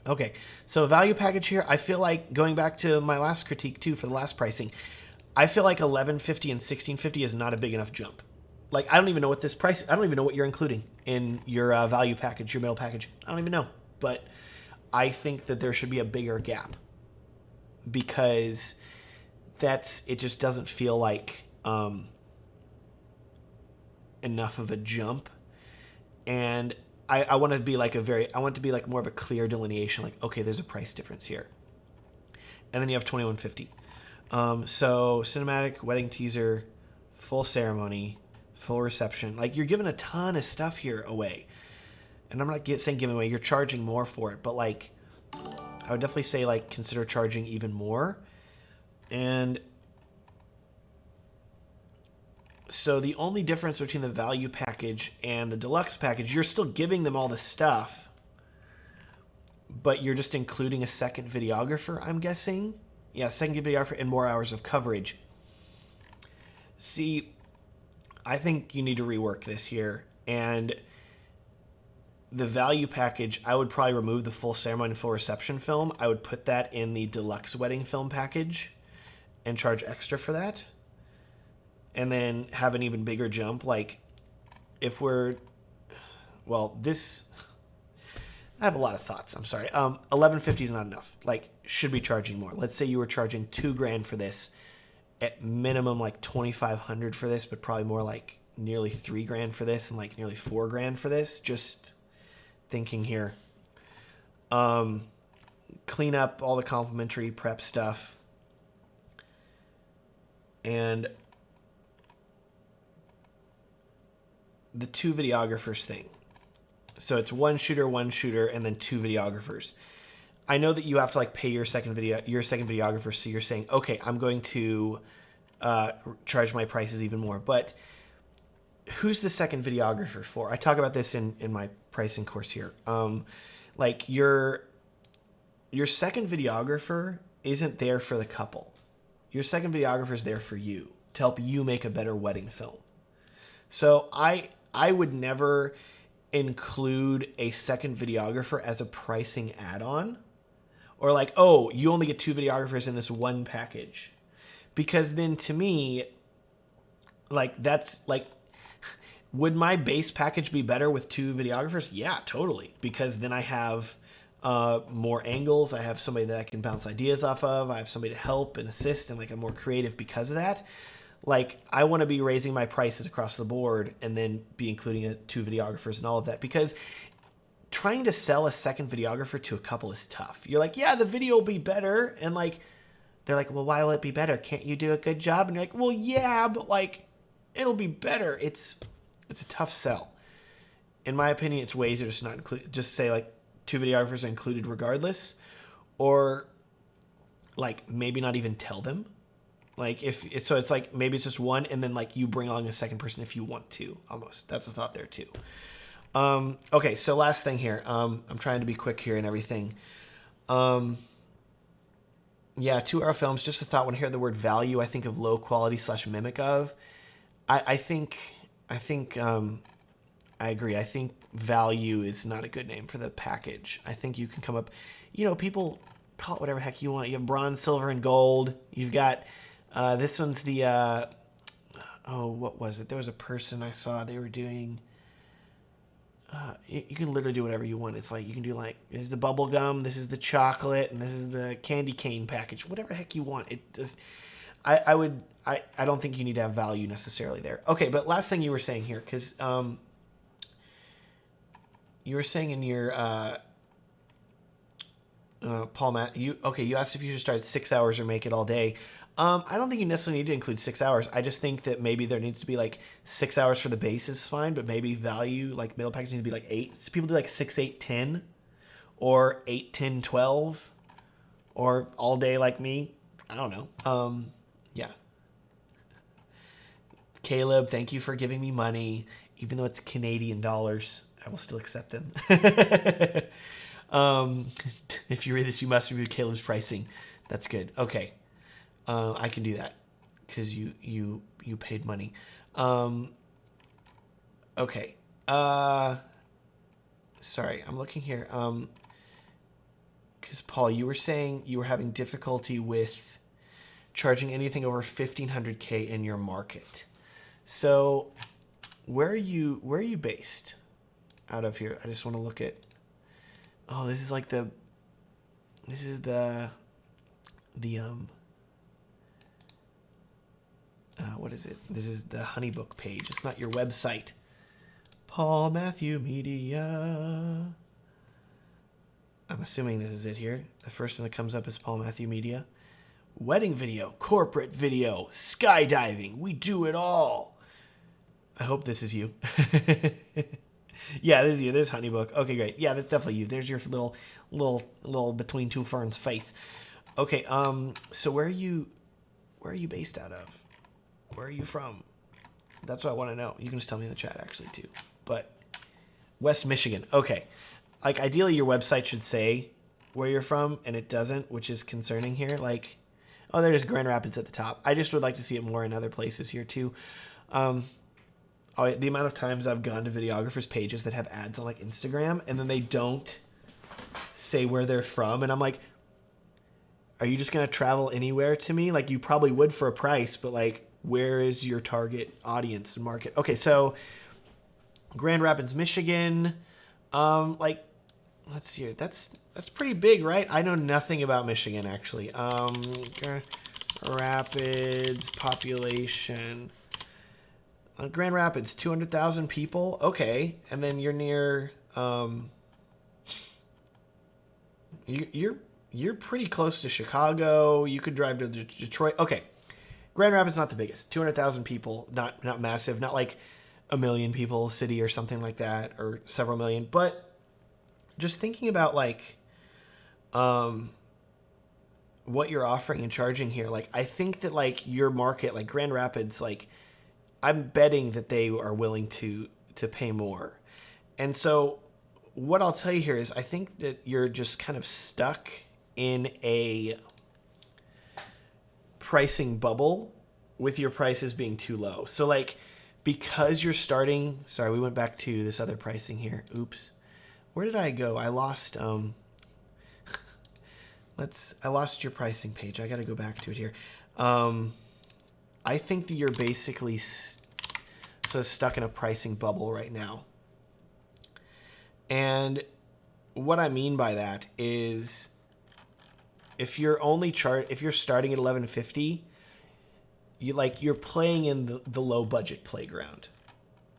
Okay. So value package here, I feel like going back to my last critique too for the last pricing, I feel like $11.50 and $16.50 is not a big enough jump. Like, I don't even know what this price, I don't even know what you're including in your value package, your middle package. I don't even know. But I think that there should be a bigger gap because it just doesn't feel like enough of a jump. And I want to be like more of a clear delineation. Like, okay, there's a price difference here. And then you have $21.50. So cinematic, wedding teaser, full ceremony, full reception. Like you're giving a ton of stuff here away. And I'm not saying giving away, you're charging more for it, but like, I would definitely say like consider charging even more. And so the only difference between the value package and the deluxe package, you're still giving them all the stuff, but you're just including a second videographer, I'm guessing. Yeah, second videographer and more hours of coverage. See, I think you need to rework this here. And the value package, I would probably remove the full ceremony and full reception film. I would put that in the deluxe wedding film package and charge extra for that. And then have an even bigger jump. Like if I have a lot of thoughts. I'm sorry. $11.50 is not enough. Like, should be charging more. Let's say you were charging $2,000 for this, at minimum like $2,500 for this, but probably more like nearly $3,000 for this and like nearly $4,000 for this. Just thinking here. Clean up all the complimentary prep stuff, and the two videographers thing. So it's one shooter, and then two videographers. I know that you have to like pay your second videographer. So you're saying, okay, I'm going to charge my prices even more. But who's the second videographer for? I talk about this in my pricing course here. Like your second videographer isn't there for the couple. Your second videographer is there for you to help you make a better wedding film. So I would never include a second videographer as a pricing add-on, or like, oh, you only get two videographers in this one package, because then to me, like, that's like, would my base package be better with two videographers? Yeah, totally, because then I have more angles. I have somebody that I can bounce ideas off of. I have somebody to help and assist, and like I'm more creative because of that. Like, I want to be raising my prices across the board and then be including two videographers and all of that, because trying to sell a second videographer to a couple is tough. You're like, yeah, the video will be better. And like, they're like, well, why will it be better? Can't you do a good job? And you're like, well, yeah, but like, it'll be better. It's a tough sell. In my opinion, it's way easier to just not include, just say like two videographers are included regardless, or like maybe not even tell them. Like so it's like maybe it's just one, and then like you bring along a second person if you want to. Almost, that's a thought there too. Okay, so last thing here. I'm trying to be quick here and everything. Yeah, 2-hour films. Just a thought. When I hear the word value, I think of low quality / mimic of. I think I agree. I think value is not a good name for the package. I think you can come up. People call it whatever heck you want. You have bronze, silver, and gold. You've got. This one's the, what was it? There was a person I saw, they were doing, you can literally do whatever you want. It's like, you can do like, this is the bubble gum, this is the chocolate, and this is the candy cane package, whatever heck you want. It does. I don't think you need to have value necessarily there. Okay. But last thing you were saying here, cause, you were saying in your, Paul Matt, you asked if you should start at 6 hours or make it all day. I don't think you necessarily need to include 6 hours. I just think that maybe there needs to be like 6 hours for the base is fine, but maybe value, like middle package needs to be like 8. So people do like 6, 8, 10, or 8, 10, 12, or all day like me. I don't know. Yeah. Caleb, thank you for giving me money. Even though it's Canadian dollars, I will still accept them. If you read this, you must review Caleb's pricing. That's good. Okay. I can do that because you paid money. Okay. Sorry, I'm looking here. Because Paul, you were saying you were having difficulty with charging anything over 1,500K in your market. So, where are you based out of here? I just want to look at. Oh, this is like the what is it? This is the Honeybook page. It's not your website. Paul Matthew Media. I'm assuming this is it here. The first one that comes up is Paul Matthew Media. Wedding video, corporate video, skydiving. We do it all. I hope this is you. Yeah, this is you. There's Honeybook. Okay, great. Yeah, that's definitely you. There's your little between two ferns face. Okay, so where are you based out of? Where are you from? That's what I want to know. You can just tell me in the chat actually too. But West Michigan. Okay. Like ideally your website should say where you're from, and it doesn't, which is concerning here. Like, oh, there's Grand Rapids at the top. I just would like to see it more in other places here too. The amount of times I've gone to videographers' pages that have ads on like Instagram, and then they don't say where they're from, and I'm like, are you just gonna travel anywhere to me? Like, you probably would for a price, but like, where is your target audience and market? Okay, so Grand Rapids, Michigan. Like, let's see here. That's pretty big, right? I know nothing about Michigan actually. Rapids population. Grand Rapids, 200,000 people. Okay, and then you're near. You're pretty close to Chicago. You could drive to Detroit. Okay, Grand Rapids not the biggest. 200,000 people, not massive. Not like a million people city or something like that, or several million. But just thinking about like what you're offering and charging here, like I think that like your market, like Grand Rapids, like I'm betting that they are willing to pay more. And so what I'll tell you here is I think that you're just kind of stuck in a pricing bubble with your prices being too low. So like, because you're starting, sorry, we went back to this other pricing here. Oops. Where did I go? I lost, I lost your pricing page. I got to go back to it here. I think that you're basically sort of stuck in a pricing bubble right now. And what I mean by that is if you're if you're starting at 1150, you're playing in the low budget playground.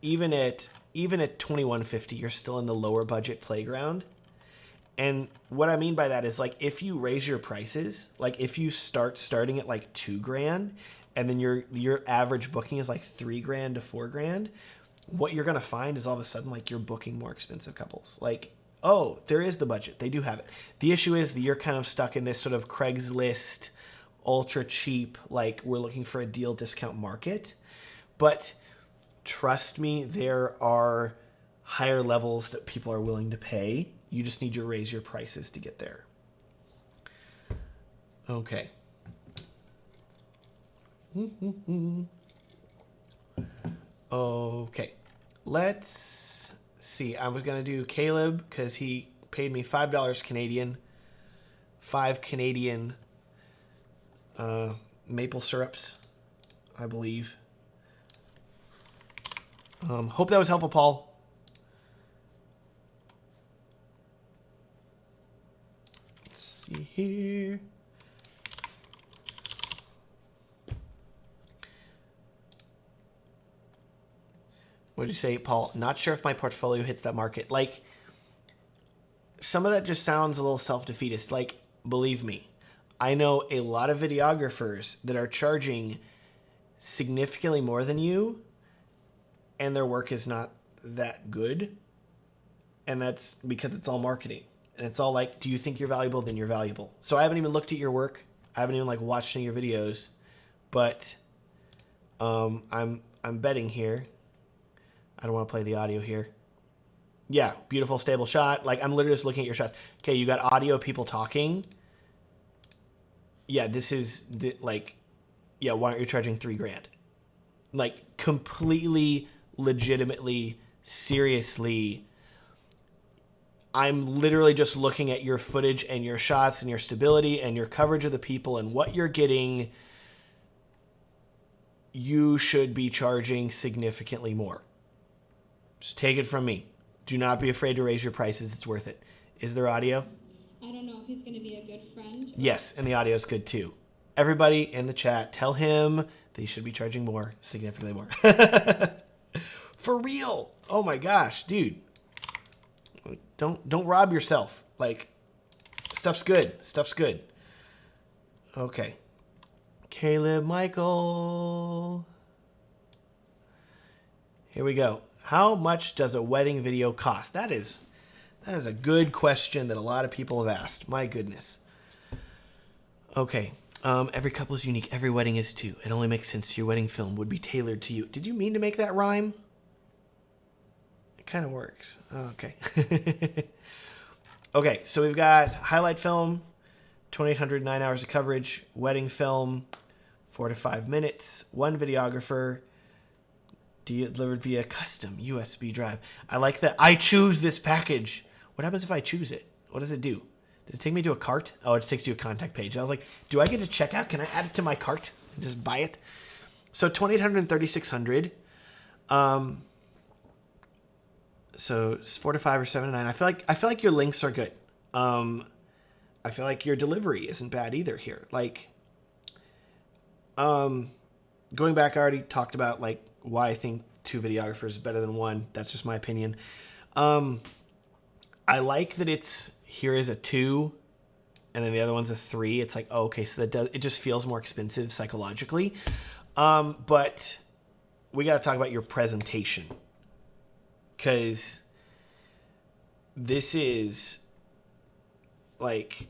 Even at 2150, you're still in the lower budget playground. And what I mean by that is like if you raise your prices, like if you starting at like $2,000 and then your average booking is like $3,000 to $4,000, what you're gonna find is all of a sudden like you're booking more expensive couples. Like, oh, there is the budget. They do have it. The issue is that you're kind of stuck in this sort of Craigslist ultra cheap, like we're looking for a deal discount market. But trust me, there are higher levels that people are willing to pay. You just need to raise your prices to get there. Okay. Okay. Let's see. I was going to do Caleb because he paid me $5 Canadian, 5 Canadian maple syrups, I believe. Hope that was helpful, Paul. Let's see here. What did you say, Paul? Not sure if my portfolio hits that market. Like, some of that just sounds a little self-defeatist. Like, believe me, I know a lot of videographers that are charging significantly more than you, and their work is not that good. And that's because it's all marketing. And it's all like, do you think you're valuable? Then you're valuable. So I haven't even looked at your work. I haven't even like watched any of your videos. But I'm betting here. I don't want to play the audio here. Yeah, beautiful, stable shot. Like, I'm literally just looking at your shots. Okay, you got audio, people talking. Yeah, this is, like, yeah, why aren't you charging $3,000? Like, completely, legitimately, seriously, I'm literally just looking at your footage and your shots and your stability and your coverage of the people and what you're getting. You should be charging significantly more. Just take it from me. Do not be afraid to raise your prices. It's worth it. Is there audio? I don't know if he's going to be a good friend. Yes, and the audio is good too. Everybody in the chat, tell him that he should be charging more, significantly more. For real. Oh my gosh, dude. Don't rob yourself. Like, stuff's good. Stuff's good. Okay. Caleb Michael. Here we go. How much does a wedding video cost? That is a good question that a lot of people have asked. My goodness. Okay. Every couple is unique. Every wedding is too. It only makes sense your wedding film would be tailored to you. Did you mean to make that rhyme? It kind of works. Oh, okay. Okay, so we've got highlight film, 2,800, 9 hours of coverage, wedding film, 4 to 5 minutes, one videographer, delivered via custom USB drive. I like that. I choose this package. What happens if I choose it? What does it do? Does it take me to a cart? Oh, it just takes you to a contact page. I was like, do I get to check out? Can I add it to my cart and just buy it? So 2,800 and 3,600. So it's 4 to 5 or 7 to 9. I feel like your links are good. I feel like your delivery isn't bad either here. Like, going back, I already talked about like why I think 2 videographers is better than 1. That's just my opinion. I like that it's here is a 2 and then the other one's a 3. It's like, oh, okay, so it just feels more expensive psychologically. But we got to talk about your presentation. because this is like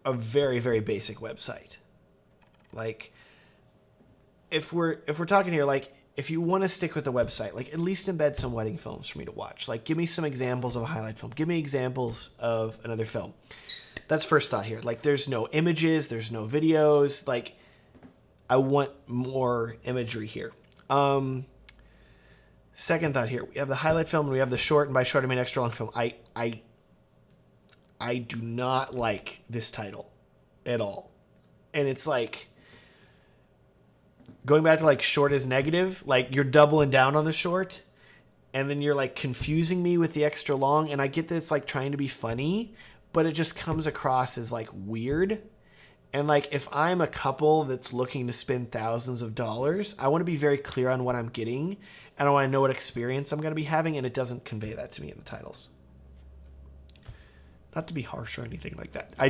a very, very basic website. Like, if we're talking here, like, if you want to stick with the website, like, at least embed some wedding films for me to watch. Like, give me some examples of a highlight film. Give me examples of another film. That's first thought here. Like, there's no images, there's no videos. Like, I want more imagery here. Second thought here. We have the highlight film and we have the short, and by short I mean extra long film. I do not like this title at all. And it's like, going back to like short is negative, like you're doubling down on the short and then you're like confusing me with the extra long. And I get that it's like trying to be funny, but it just comes across as like weird. And like, if I'm a couple that's looking to spend thousands of dollars, I want to be very clear on what I'm getting and I want to know what experience I'm going to be having. And it doesn't convey that to me in the titles. Not to be harsh or anything like that. I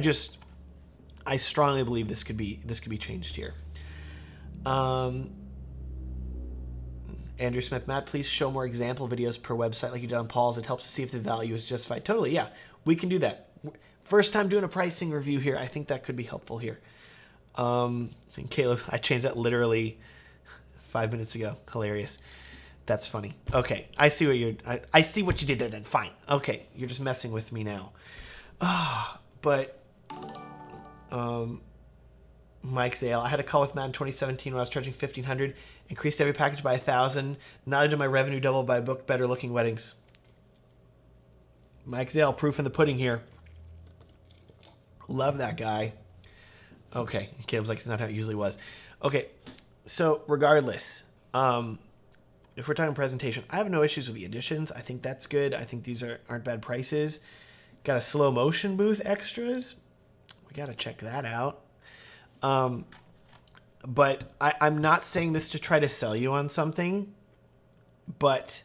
strongly believe this could be changed here. Andrew Smith, Matt, please show more example videos per website like you did on Paul's. It helps to see if the value is justified. Totally, yeah. We can do that. First time doing a pricing review here. I think that could be helpful here. And Caleb, I changed that literally 5 minutes ago. Hilarious. That's funny. Okay, I see what I see what you did there then. Fine. Okay, you're just messing with me now. But Mike Zale, I had a call with Matt in 2017 when I was charging $1,500, increased every package by $1,000. Not only did my revenue double, but I booked better looking weddings. Mike Zale, proof in the pudding here. Love that guy. Okay, Caleb's like, it's not how it usually was. Okay, so regardless, if we're talking presentation, I have no issues with the additions. I think that's good. I think these aren't bad prices. Got a slow motion booth extras. We got to check that out. But I'm not saying this to try to sell you on something, but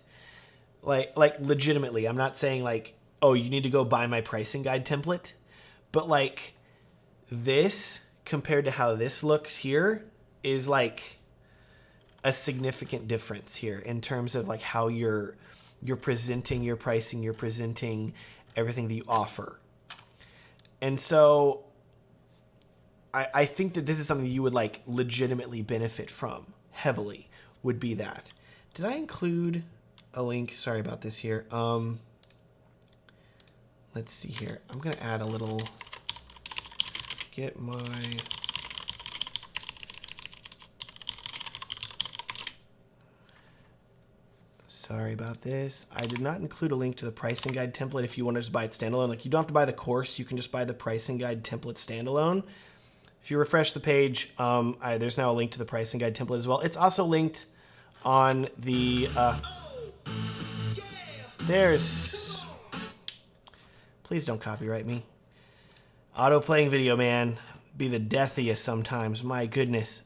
like legitimately, I'm not saying like, oh, you need to go buy my pricing guide template, but like this compared to how this looks here is like a significant difference here in terms of like how you're presenting your pricing, you're presenting everything that you offer. And so I think that this is something you would like legitimately benefit from heavily, would be that. Did I include a link? Sorry about this here. Let's see here. I'm going to add a little, get my, sorry about this. I did not include a link to the pricing guide template if you want to just buy it standalone. Like, you don't have to buy the course. You can just buy the pricing guide template standalone. If you refresh the page, there's now a link to the pricing guide template as well. It's also linked on the, please don't copyright me. Auto playing video, man, be the death of you sometimes. My goodness.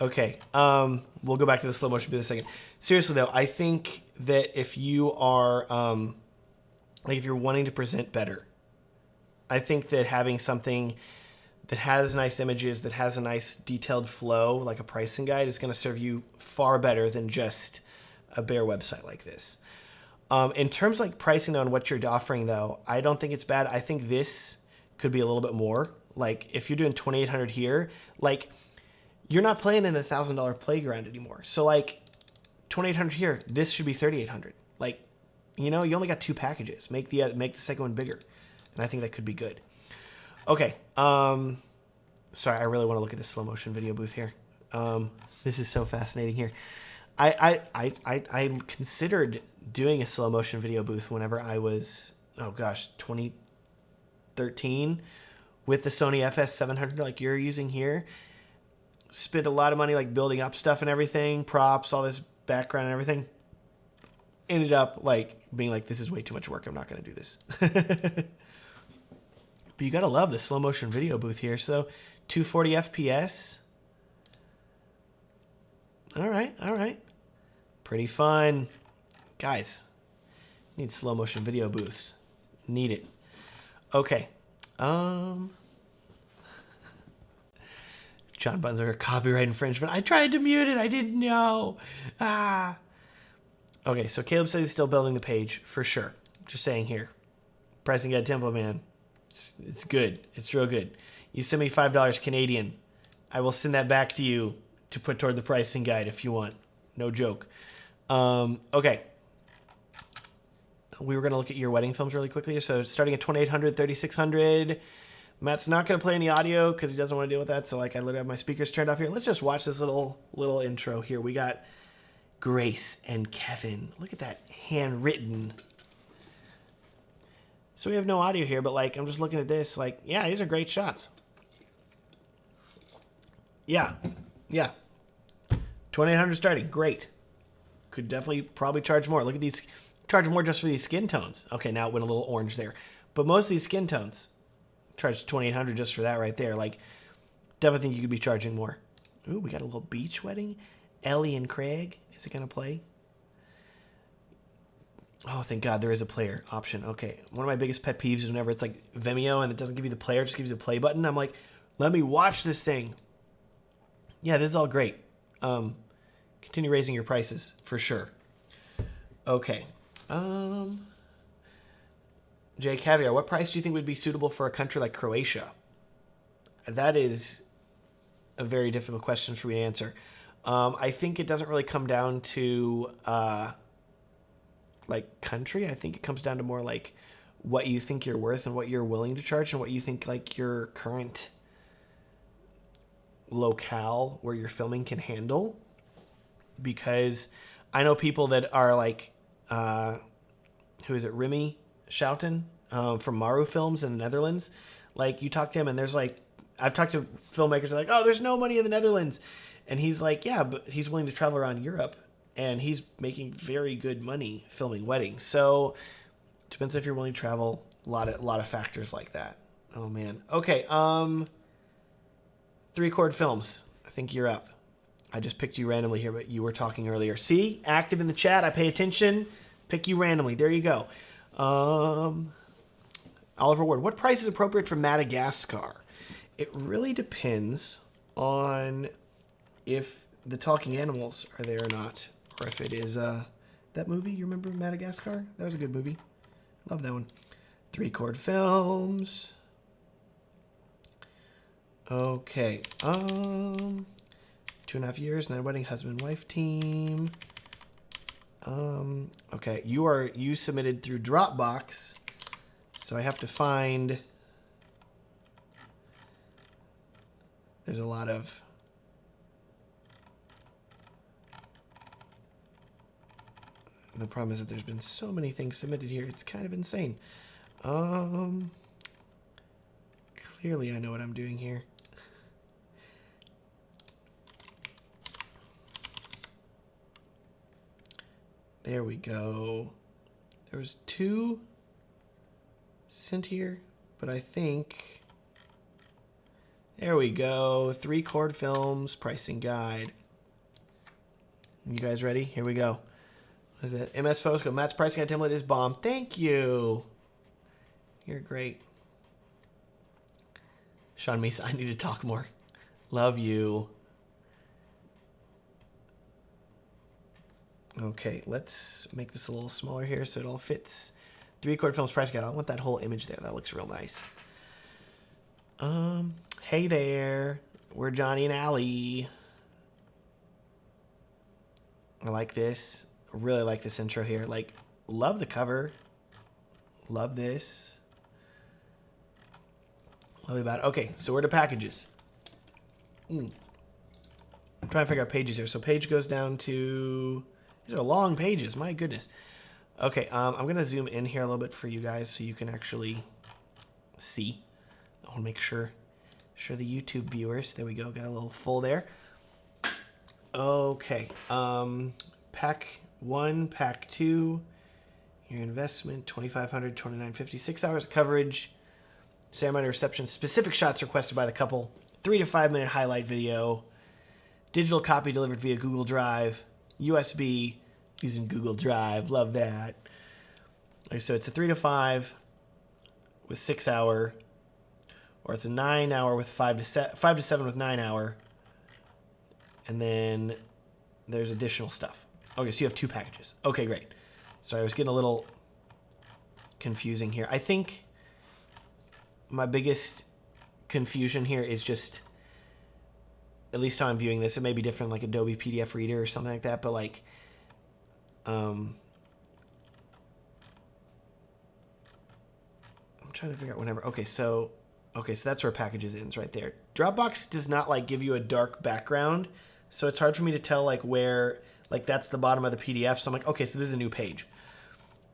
Okay, we'll go back to the slow motion booth in a second. Seriously though, I think that if you are, like if you're wanting to present better, I think that having something that has nice images, that has a nice detailed flow, like a pricing guide, is going to serve you far better than just a bare website like this. In terms of like pricing on what you're offering though, I don't think it's bad. I think this could be a little bit more. Like if you're doing $2,800 here, like you're not playing in the $1,000 playground anymore. So like $2,800 here, this should be $3,800. Like, you know, you only got 2 packages. Make the second one bigger. And I think that could be good. Okay. Sorry, I really want to look at this slow motion video booth here. This is so fascinating here. I considered doing a slow motion video booth whenever I was, 2013 with the Sony FS700 like you're using here. Spent a lot of money like building up stuff and everything, props, all this background and everything. Ended up like being like, this is way too much work. I'm not going to do this. But you got to love the slow motion video booth here. So 240 FPS. All right. Pretty fun. Guys, need slow motion video booths. Need it. Okay. John Bunzer, copyright infringement. I tried to mute it. I didn't know. Okay, so Caleb says he's still building the page for sure. Just saying here. Pricing guide template, man. It's good. It's real good. You send me $5 Canadian. I will send that back to you to put toward the pricing guide if you want. No joke. Okay. We were going to look at your wedding films really quickly. So starting at 2800, 3600. Matt's not going to play any audio because he doesn't want to deal with that. So like I literally have my speakers turned off here. Let's just watch this little intro here. We got Grace and Kevin. Look at that handwritten. So we have no audio here, but like I'm just looking at this. Like, yeah, these are great shots. Yeah. 2800 starting. Great. Could definitely probably charge more. Look at these. Charge more just for these skin tones. Okay, now it went a little orange there. But most of these skin tones charge 2800 just for that right there. Like, definitely think you could be charging more. Ooh, we got a little beach wedding. Ellie and Craig. Is it going to play? Oh, thank God there is a player option. Okay, one of my biggest pet peeves is whenever it's like Vimeo and it doesn't give you the player, it just gives you the play button. I'm like, let me watch this thing. Yeah, this is all great. Continue raising your prices for sure. Okay. Jay Caviar, what price do you think would be suitable for a country like Croatia? That is a very difficult question for me to answer. I think it doesn't really come down to like country. I think it comes down to more like what you think you're worth and what you're willing to charge and what you think like your current locale where you're filming can handle. Because I know people that are like, who is it, Remy Schouten from Maru Films in the Netherlands. Like you talk to him and there's like, I've talked to filmmakers that are like, oh, there's no money in the Netherlands. And he's like, yeah, but he's willing to travel around Europe and he's making very good money filming weddings. So depends if you're willing to travel. A lot of factors like that. Oh man. Okay. 3-chord films. I think you're up. I just picked you randomly here, but you were talking earlier. See, active in the chat. I pay attention. Pick you randomly. There you go. Oliver Ward. What price is appropriate for Madagascar? It really depends on if the talking animals are there or not, or if it is that movie. You remember Madagascar? That was a good movie. Love that one. 3-chord films. Okay. 2.5 years, 9 wedding, husband, wife team. Okay, you submitted through Dropbox, so I have to find. There's a lot of. The problem is that there's been so many things submitted here. It's kind of insane. Clearly, I know what I'm doing here. There we go. There was 2 sent here, but I think... There we go. 3-chord films, pricing guide. You guys ready? Here we go. What is it? MS Photos. Matt's pricing guide template is bomb. Thank you. You're great. Sean Meese, I need to talk more. Love you. Okay, let's make this a little smaller here so it all fits. 3-chord films price guide. I want that whole image there. That looks real nice. Hey there. We're Johnny and Allie. I like this. I really like this intro here. Like, love the cover. Love this. Love about it. Okay, so we're to packages. I'm trying to figure out pages here. So page goes down to... These are long pages. My goodness. Okay, I'm going to zoom in here a little bit for you guys so you can actually see. I want to make sure the YouTube viewers. There we go. Got a little full there. Okay. Pack 1, pack 2. Your investment, $2,500, $2,950. 6 hours of coverage. Ceremony reception. Specific shots requested by the couple. 3 to 5 minute highlight video. Digital copy delivered via Google Drive. USB using Google Drive. Love that. Okay, so it's a 3 to 5 with 6 hour, or it's a 9 hour with 5 to 7 with 9 hour, and then there's additional stuff. Okay, so you have 2 packages. Okay, great. Sorry, I was getting a little confusing here. I think my biggest confusion here is just, at least how I'm viewing this, it may be different like Adobe PDF Reader or something like that, but like, I'm trying to figure out whenever. Okay, so that's where packages ends right there. Dropbox does not like give you a dark background, so it's hard for me to tell like where, like that's the bottom of the PDF. So I'm like, okay, so this is a new page.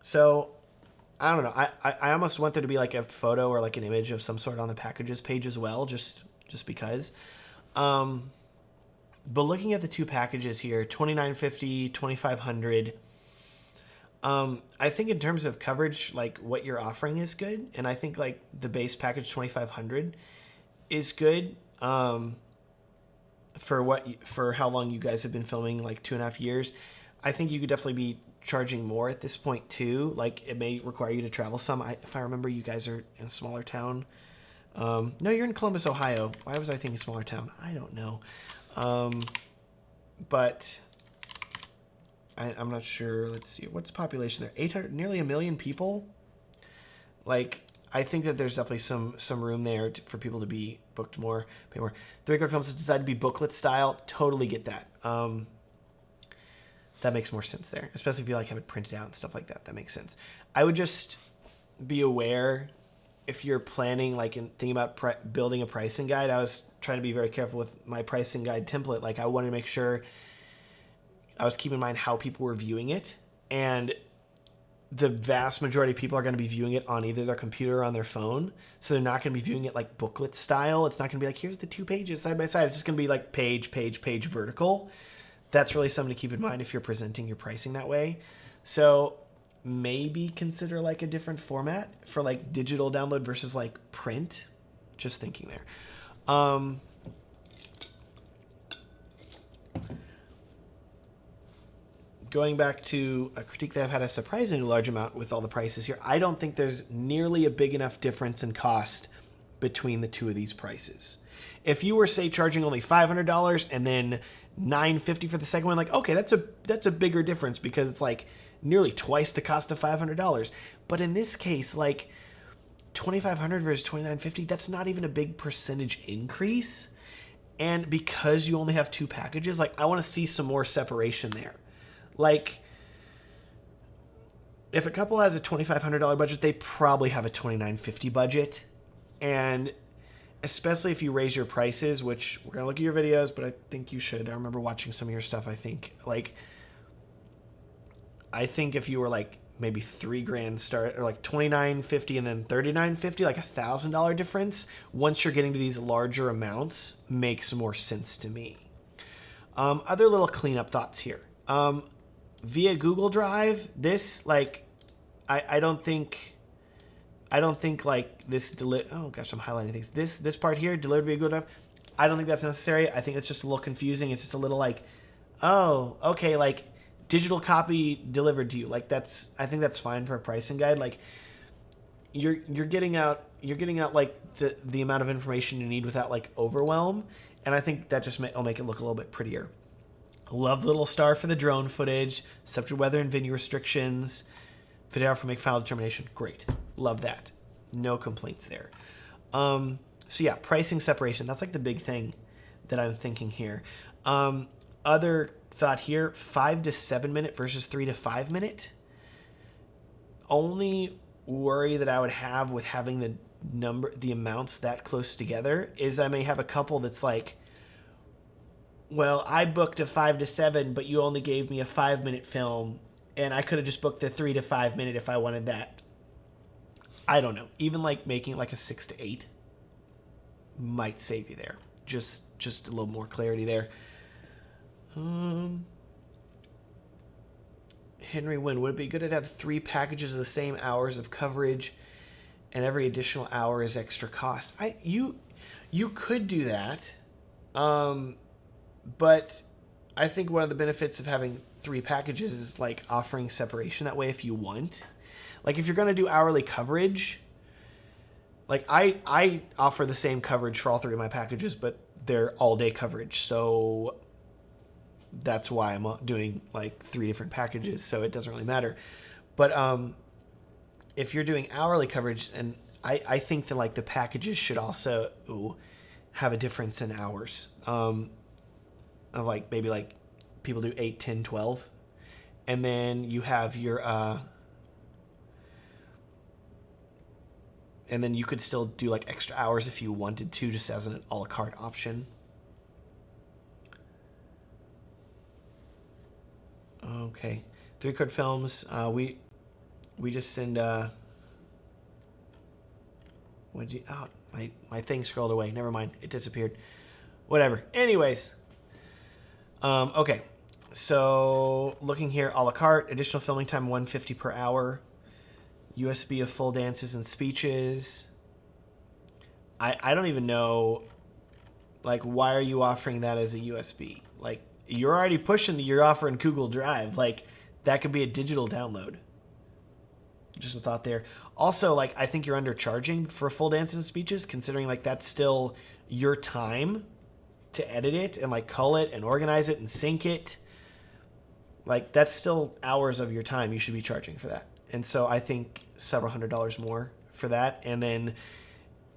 So I don't know. I almost want there to be like a photo or like an image of some sort on the packages page as well, just because. But looking at the 2 packages here, $29.50, $2,500. I think in terms of coverage, like what you're offering is good, and I think like the base package $2,500 is good. For how long you guys have been filming, like 2.5 years, I think you could definitely be charging more at this point too. Like it may require you to travel some. If I remember, you guys are in a smaller town. No, you're in Columbus, Ohio. Why was I thinking smaller town? I don't know. But I'm not sure. Let's see. What's the population there? 800, nearly 1 million people. Like, I think that there's definitely some room there for people to be booked more, pay more. 3-Record Films has decided to be booklet style. Totally get that. That makes more sense there, especially if you like have it printed out and stuff like that. That makes sense. I would just be aware if you're planning, like, and thinking about building a pricing guide. I was trying to be very careful with my pricing guide template. Like, I wanted to make sure I was keeping in mind how people were viewing it, and the vast majority of people are going to be viewing it on either their computer or on their phone. So they're not going to be viewing it like booklet style. It's not going to be like, here's the 2 pages side by side. It's just going to be like page, page, page vertical. That's really something to keep in mind if you're presenting your pricing that way. So maybe consider like a different format for like digital download versus like print. Just thinking there. Going back to a critique that I've had a surprisingly large amount with all the prices here, I don't think there's nearly a big enough difference in cost between the 2 of these prices. If you were, say, charging only $500 and then $950 for the second one, like, okay, that's a bigger difference because it's like nearly twice the cost of $500. But in this case, like $2,500 versus $2,950, that's not even a big percentage increase. And because you only have 2 packages, like I want to see some more separation there. Like, if a couple has a $2,500 budget, they probably have a $2,950 budget. And especially if you raise your prices, which we're going to look at your videos, but I think you should. I remember watching some of your stuff, I think. Like, I think if you were like maybe $3,000 start, or like $2,950 and then $3,950, like $1,000 difference, once you're getting to these larger amounts, makes more sense to me. Other little cleanup thoughts here. Via Google Drive, this, like, I don't think like this oh gosh, I'm highlighting things. This part here, delivered via Google Drive, I don't think that's necessary. I think it's just a little confusing. It's just a little like, oh, okay, like digital copy delivered to you. Like I think that's fine for a pricing guide. Like you're getting out like the amount of information you need without like overwhelm. And I think that just will make it look a little bit prettier. Love the little star for the drone footage, subject weather and venue restrictions, video for make file determination. Great. Love that. No complaints there. So yeah, pricing separation. That's like the big thing that I'm thinking here. Other thought here, 5 to 7 minute versus 3 to 5 minute. Only worry that I would have with having the amounts that close together is I may have a couple that's like, well, I booked a 5 to 7, but you only gave me a 5-minute film, and I could have just booked the 3 to 5 minute if I wanted that. I don't know. Even like making like a 6 to 8 might save you there. Just a little more clarity there. Henry Wynn, would it be good to have 3 packages of the same hours of coverage, and every additional hour is extra cost? You could do that. But I think one of the benefits of having 3 packages is like offering separation that way if you want. Like if you're going to do hourly coverage, like I offer the same coverage for all 3 of my packages, but they're all day coverage. So that's why I'm doing like 3 different packages, so it doesn't really matter. But if you're doing hourly coverage, and I think that like the packages should also have a difference in hours. Of like maybe like people do 8, 10, 12. And then you have your and then you could still do like extra hours if you wanted to, just as an a la carte option. Okay, 3-card films. We just send. What'd you? Oh, my thing scrolled away. Never mind, it disappeared. Whatever. Anyways. Okay, so looking here, a la carte, additional filming time $150 per hour. USB of full dances and speeches. I don't even know, like, why are you offering that as a USB? Like, you're already pushing you're offering Google Drive. Like, that could be a digital download. Just a thought there. Also, like, I think you're undercharging for full dances and speeches, considering, like, that's still your time to edit it and, like, cull it and organize it and sync it. Like, that's still hours of your time you should be charging for that. And so I think several $100s more for that. And then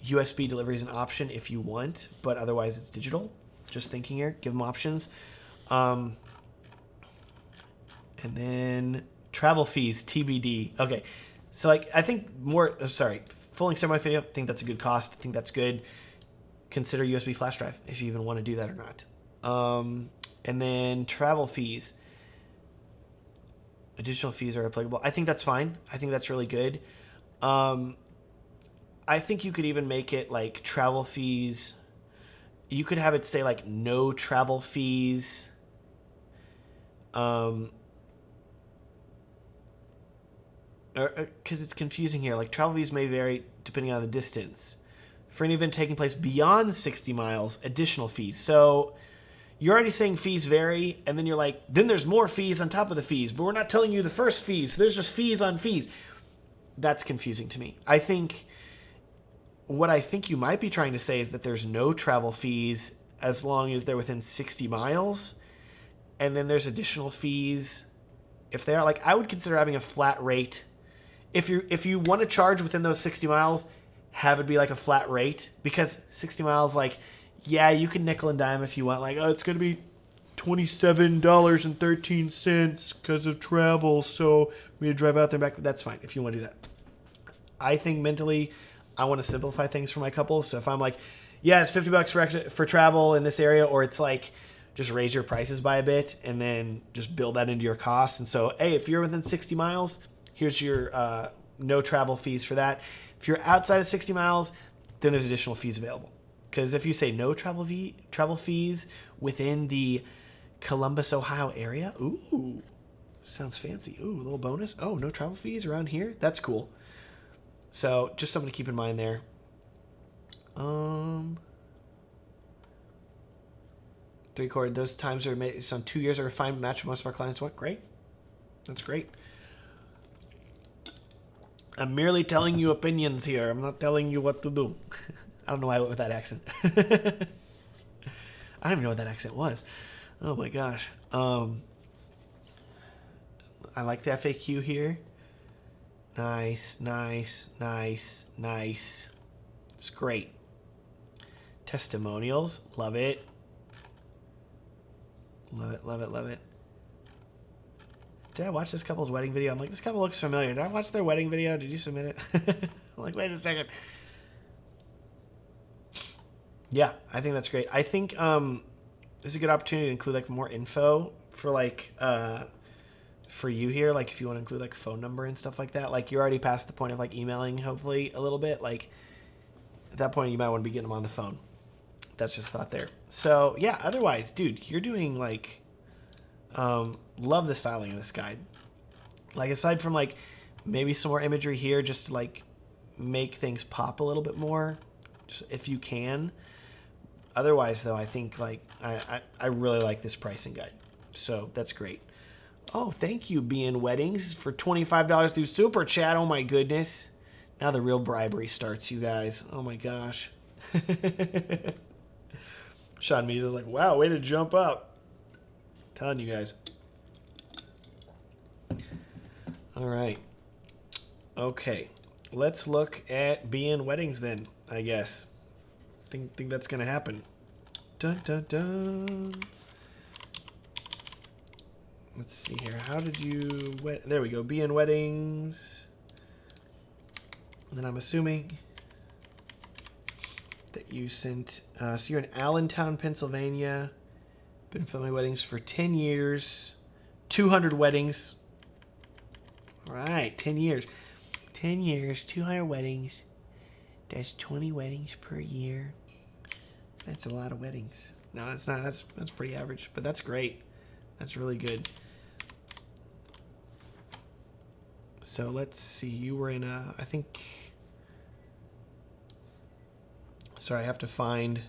USB delivery is an option if you want, but otherwise it's digital. Just thinking here, give them options. And then travel fees, TBD. Okay, so like I think full length semi video, I think that's a good cost. I think that's good. Consider USB flash drive if you even want to do that or not. And then travel fees. Additional fees are applicable. I think that's fine. I think that's really good. I think you could even make it like travel fees. You could have it say like no travel fees. Because it's confusing here. Like travel fees may vary depending on the distance. For any event taking place beyond 60 miles, additional fees. So you're already saying fees vary, and then you're like, then there's more fees on top of the fees, but we're not telling you the first fees. So there's just fees on fees. That's confusing to me. What I think you might be trying to say is that there's no travel fees as long as they're within 60 miles, and then there's additional fees if they are. Like, I would consider having a flat rate. If you want to charge within those 60 miles, have it be like a flat rate, because 60 miles, like, yeah, you can nickel and dime if you want. Like, oh, it's going to be $27.13 because of travel, so we had to drive out there and back. That's fine if you want to do that. I think mentally, I want to simplify things for my couple. So if I'm like, yeah, it's $50 for travel in this area, or it's like, just raise your prices by a bit and then just build that into your costs. And so, hey, if you're within 60 miles, here's your no travel fees for that. If you're outside of 60 miles, then there's additional fees available. Because if you say no travel fees within the Columbus, Ohio area, ooh, sounds fancy. Ooh, a little bonus. Oh, no travel fees around here? That's cool. So just something to keep in mind there. 3-chord, those times are made, so 2 years are a fine match for most of our clients. What? Great. That's great. I'm merely telling you opinions here. I'm not telling you what to do. I don't know why I went with that accent. I don't even know what that accent was. Oh my gosh. I like the FAQ here. Nice, nice, nice, nice. It's great. Testimonials. Love it. Love it, love it, love it. Did I watch this couple's wedding video? I'm like, this couple looks familiar. Did I watch their wedding video? Did you submit it? I'm like, wait a second. Yeah, I think that's great. I think this is a good opportunity to include like more info for like for you here. Like if you want to include like phone number and stuff like that. Like you're already past the point of like emailing, hopefully a little bit. Like at that point, you might want to be getting them on the phone. That's just a thought there. So yeah, otherwise, dude, you're doing like love the styling of this guide. Like aside from like maybe some more imagery here, just to like make things pop a little bit more, just if you can. Otherwise, though, I think like I really like this pricing guide, so that's great. Oh, thank you, BN Weddings, for $25 through Super Chat. Oh my goodness, now the real bribery starts, you guys. Oh my gosh. Sean Mees is like, wow, way to jump up. Telling you guys. All right. Okay. Let's look at being weddings then, I guess. Think that's gonna happen. Dun dun dun. Let's see here. How did you there we go. Being weddings. And then I'm assuming that you sent so you're in Allentown, Pennsylvania. Been filming weddings for 10 years. 200 weddings. All right, 10 years. 10 years, 200 weddings. That's 20 weddings per year. That's a lot of weddings. No, it's not. That's pretty average, but that's great. That's really good. So let's see. You were in I think. Sorry, I have to find.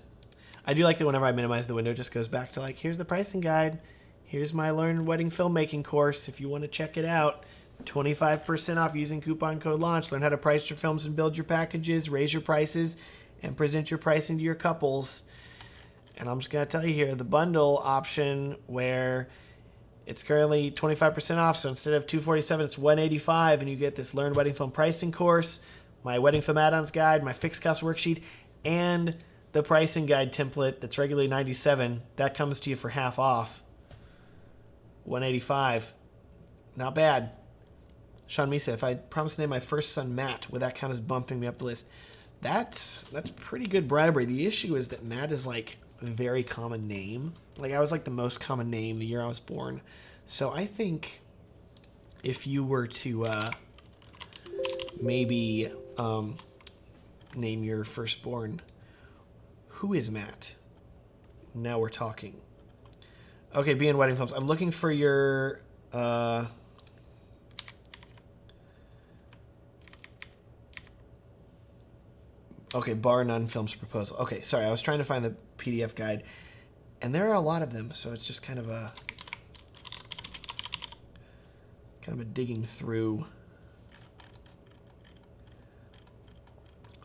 I do like that whenever I minimize the window, it just goes back to like, here's the pricing guide. Here's my Learn Wedding Filmmaking course. If you want to check it out, 25% off using coupon code LAUNCH. Learn how to price your films and build your packages, raise your prices, and present your pricing to your couples. And I'm just going to tell you here, the bundle option where it's currently 25% off. So instead of $247, it's $185, and you get this Learn Wedding Film Pricing course, my Wedding Film Add-ons guide, my fixed cost worksheet, and the pricing guide template that's regularly $97. That comes to you for half off. $185. Not bad. Sean Misa, if I promise to name my first son Matt, would that count as bumping me up the list? That's pretty good bribery. The issue is that Matt is like a very common name. Like I was like the most common name the year I was born. So I think if you were to maybe name your firstborn WhoisMatt. Now we're talking. Okay, being wedding films. I'm looking for your okay, bar none films proposal. Okay, sorry, I was trying to find the PDF guide, and there are a lot of them, so it's just kind of a digging through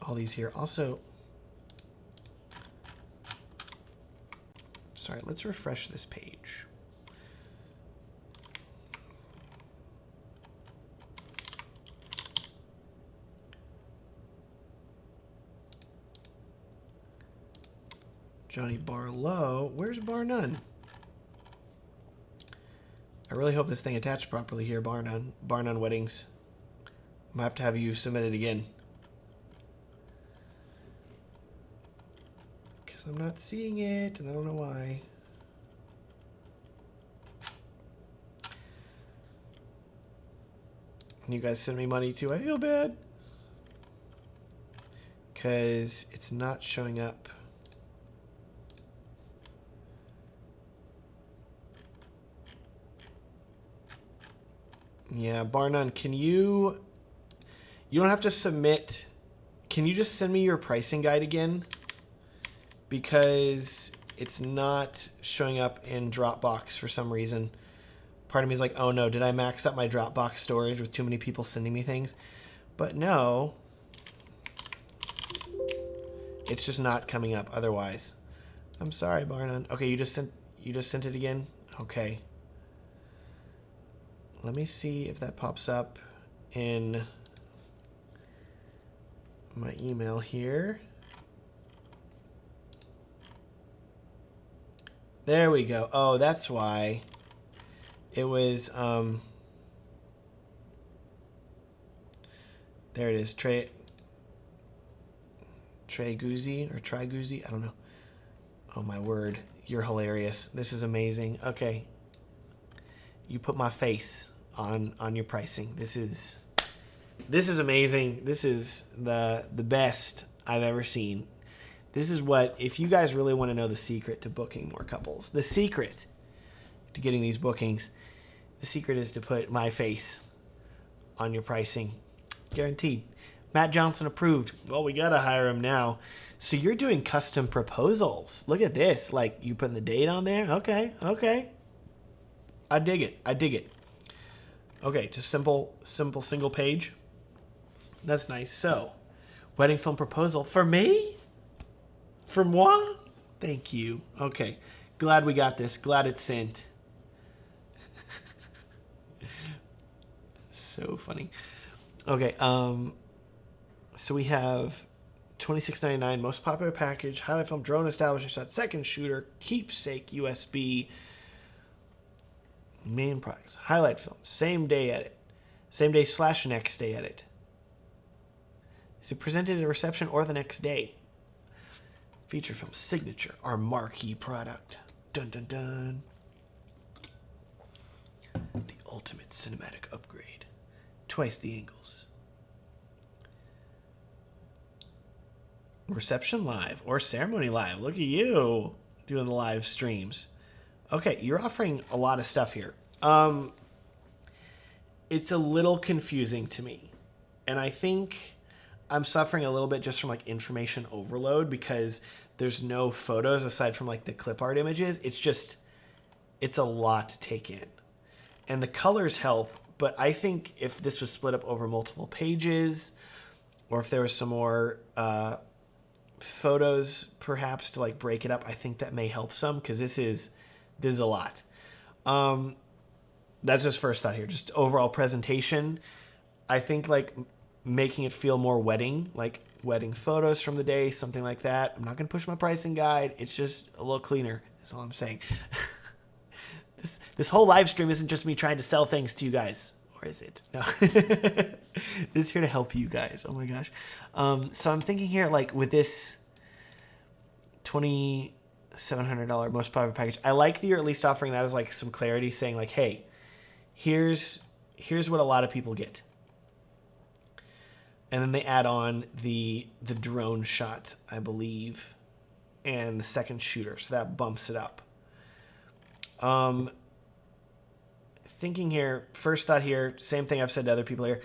all these here. Also, sorry, let's refresh this page. Johnny Barlow. Where's bar none? I really hope this thing attached properly here, bar none. Bar none weddings. I'm gonna have to have you submit it again. Because I'm not seeing it, and I don't know why. And you guys send me money too. I feel bad. Because it's not showing up. Yeah, bar none. Can you don't have to submit. Can you just send me your pricing guide again? Because it's not showing up in Dropbox for some reason. Part of me is like, oh no, did I max up my Dropbox storage with too many people sending me things? But no. It's just not coming up otherwise. I'm sorry, bar none. Okay, you just sent it again? Okay. Let me see if that pops up in my email here. There we go. Oh, that's why. It was, there it is. Trey Guzzi or Try Guzzi? I don't know. Oh my word. You're hilarious. This is amazing. Okay. You put my face on your pricing. This is amazing. This is the best I've ever seen. This is what, if you guys really want to know the secret to booking more couples, the secret to getting these bookings, the secret is to put my face on your pricing. Guaranteed. Matt Johnson approved. Well, we gotta hire him now. So you're doing custom proposals. Look at this. Like, you putting the date on there? Okay. I dig it. Okay, just simple single page. That's nice. So, wedding film proposal for me? For moi? Thank you. Okay. Glad we got this. Glad it's sent. So funny. Okay, so we have $26.99 most popular package, highlight film, drone establishing shot, second shooter, keepsake USB, main products, highlight film, same day edit, same day / next day edit. Is it presented at a reception or the next day? Feature film, signature, our marquee product. Dun dun dun. The ultimate cinematic upgrade. Twice the angles. Reception live or ceremony live. Look at you doing the live streams. Okay, you're offering a lot of stuff here. It's a little confusing to me. And I think I'm suffering a little bit just from like information overload because there's no photos aside from like the clip art images. It's a lot to take in. And the colors help, but I think if this was split up over multiple pages or if there was some more photos perhaps to like break it up, I think that may help some because this is a lot. That's just first thought here. Just overall presentation. I think like making it feel more wedding, like wedding photos from the day, something like that. I'm not going to push my pricing guide. It's just a little cleaner. That's all I'm saying. This whole live stream isn't just me trying to sell things to you guys. Or is it? No. This is here to help you guys. Oh my gosh. So I'm thinking here, like with this $2,700 most popular package, I like that you're at least offering that as like some clarity, saying like, hey, here's what a lot of people get. And then they add on the drone shot, I believe, and the second shooter. So that bumps it up. Thinking here, first thought here, same thing I've said to other people here.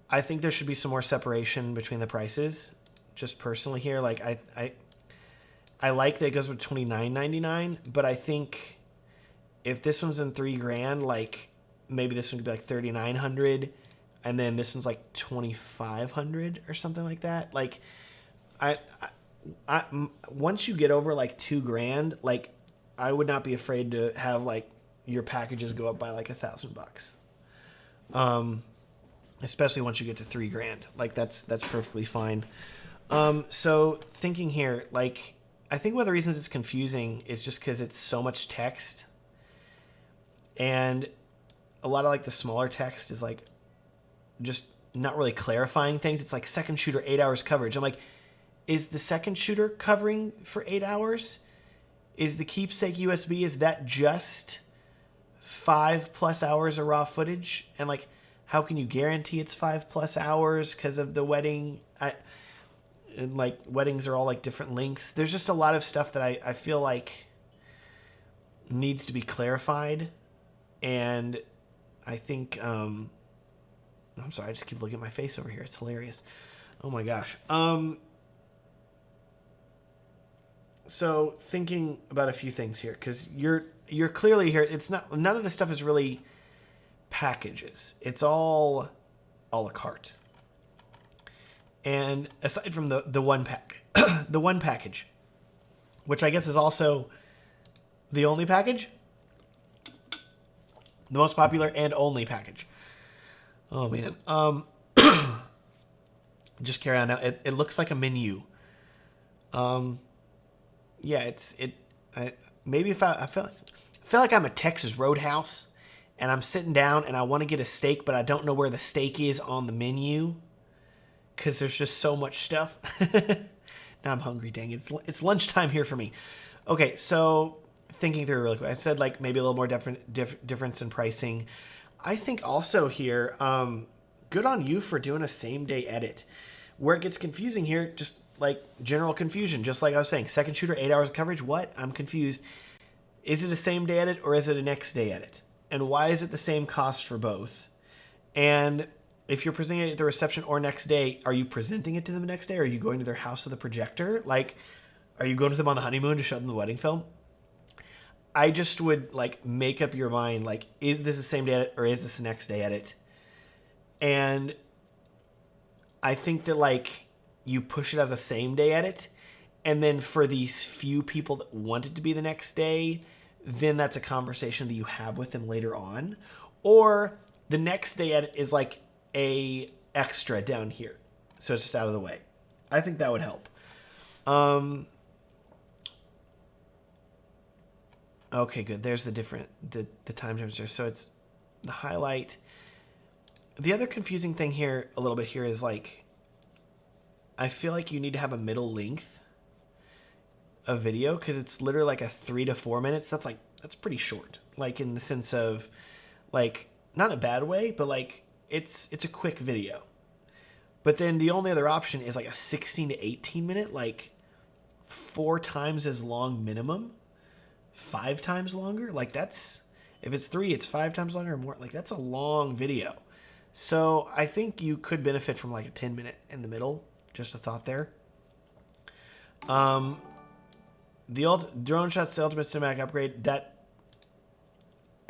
I think there should be some more separation between the prices. Just personally here, like I like that it goes with $29.99, but I think if this one's in $3,000, like maybe this one could be like $3,900, and then this one's like $2,500 or something like that. Like, I once you get over like $2,000, like I would not be afraid to have like your packages go up by like $1,000. Especially once you get to $3,000, like that's perfectly fine. So thinking here, like I think one of the reasons it's confusing is just because it's so much text, and a lot of like the smaller text is like just not really clarifying things. It's like second shooter 8 hours coverage. I'm like, is the second shooter covering for 8 hours? Is the keepsake USB, is that just 5+ hours of raw footage? And like, how can you guarantee it's 5+ hours because of the wedding? And like weddings are all like different lengths. There's just a lot of stuff that I feel like needs to be clarified. And I think, I'm sorry, I just keep looking at my face over here. It's hilarious. Oh my gosh. So thinking about a few things here, because you're clearly here. It's not, none of this stuff is really packages. It's all a la carte. And aside from the one pack, the one package, which I guess is also the only package, the most popular and only package. Oh man. Just carry on now. It looks like a menu. Yeah, maybe if I feel like I'm a Texas Roadhouse and I'm sitting down and I want to get a steak, but I don't know where the steak is on the menu because there's just so much stuff. Now I'm hungry, dang it. It's lunchtime here for me. Okay, so thinking through really quick, I said like maybe a little more difference in pricing. I think also here, good on you for doing a same day edit. Where it gets confusing here, just like general confusion, just like I was saying, second shooter, 8 hours of coverage. What? I'm confused. Is it a same day edit or is it a next day edit? And why is it the same cost for both? And if you're presenting it at the reception or next day, are you presenting it to them the next day? Or are you going to their house with a projector? Like, are you going to them on the honeymoon to show them the wedding film? I just would like make up your mind. Like, is this the same day edit or is this the next day edit? And I think that like you push it as a same day edit, and then for these few people that want it to be the next day, then that's a conversation that you have with them later on. Or The next day edit is like a extra down here. So it's just out of the way. I think that would help. Okay, good. There's the time temperature. So it's the highlight. The other confusing thing here a little bit here is like, I feel like you need to have a middle length of video because it's literally like a 3 to 4 minutes. That's pretty short. Like in the sense of like, not in a bad way, but like it's a quick video. But then the only other option is like a 16 to 18 minute, like 4 times as long minimum, 5 times longer. Like that's, if it's 3, it's 5 times longer or more. Like that's a long video. So I think you could benefit from like a 10 minute in the middle. Just a thought there. The drone shots, the ultimate cinematic upgrade, that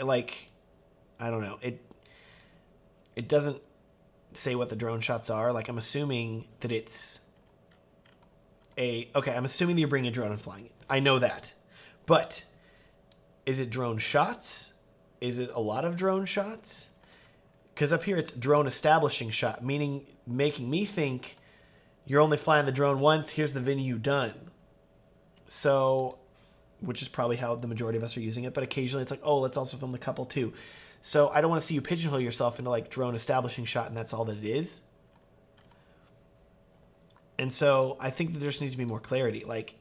like, I don't know. It doesn't say what the drone shots are. Like I'm assuming that it's I'm assuming that you're bringing a drone and flying it. I know that. But is it drone shots? Is it a lot of drone shots? Because up here it's drone establishing shot, meaning making me think you're only flying the drone once. Here's the venue done. So, which is probably how the majority of us are using it. But occasionally it's like, oh, let's also film the couple too. So I don't want to see you pigeonhole yourself into like drone establishing shot and that's all that it is. And so I think that there just needs to be more clarity. Like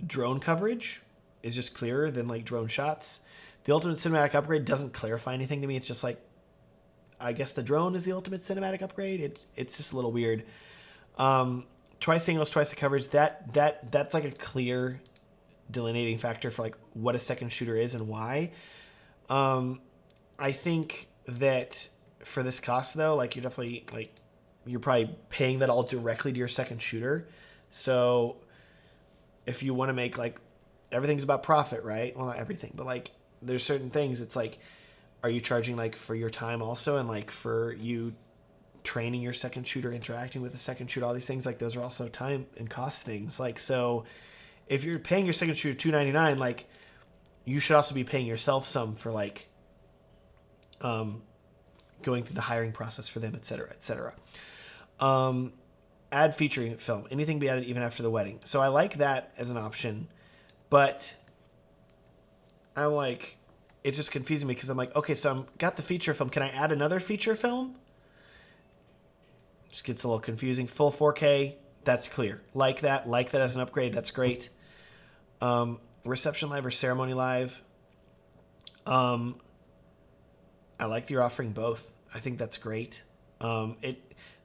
drone coverage is just clearer than like drone shots. The ultimate cinematic upgrade doesn't clarify anything to me. It's just like, I guess the drone is the ultimate cinematic upgrade. It's just a little weird. Twice angles, twice the coverage. That's like a clear delineating factor for like what a second shooter is and why. I think that for this cost though, like you're definitely like, you're probably paying that all directly to your second shooter. So if you want to make like, everything's about profit, right? Well, not everything, but like there's certain things. It's like, are you charging like for your time also? And like for you training your second shooter, interacting with the second shooter, all these things, like those are also time and cost things. Like, so if you're paying your second shooter $299, like you should also be paying yourself some for like, going through the hiring process for them, et cetera, et cetera. Add featuring film, anything be added even after the wedding. So I like that as an option, but I'm like, it's just confusing me because I'm like, okay, so I've got the feature film. Can I add another feature film? Just gets a little confusing. Full 4K, that's clear. Like that as an upgrade, that's great. Reception live or ceremony live. I like that you're offering both. I think that's great. The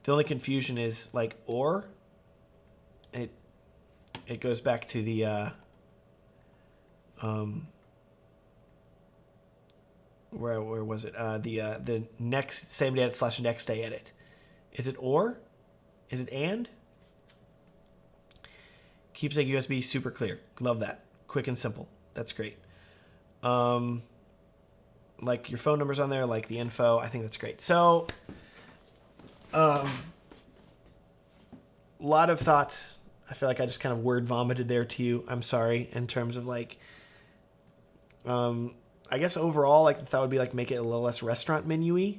only confusion is like, or it goes back to the where was it? The next same day edit / next day edit. Is it or? Is it and? Keepsake USB super clear. Love that. Quick and simple. That's great. Like your phone number's on there, like the info. I think that's great. So, a lot of thoughts. I feel like I just kind of word vomited there to you. I'm sorry in terms of like, I guess overall, like the thought would be like make it a little less restaurant menu-y.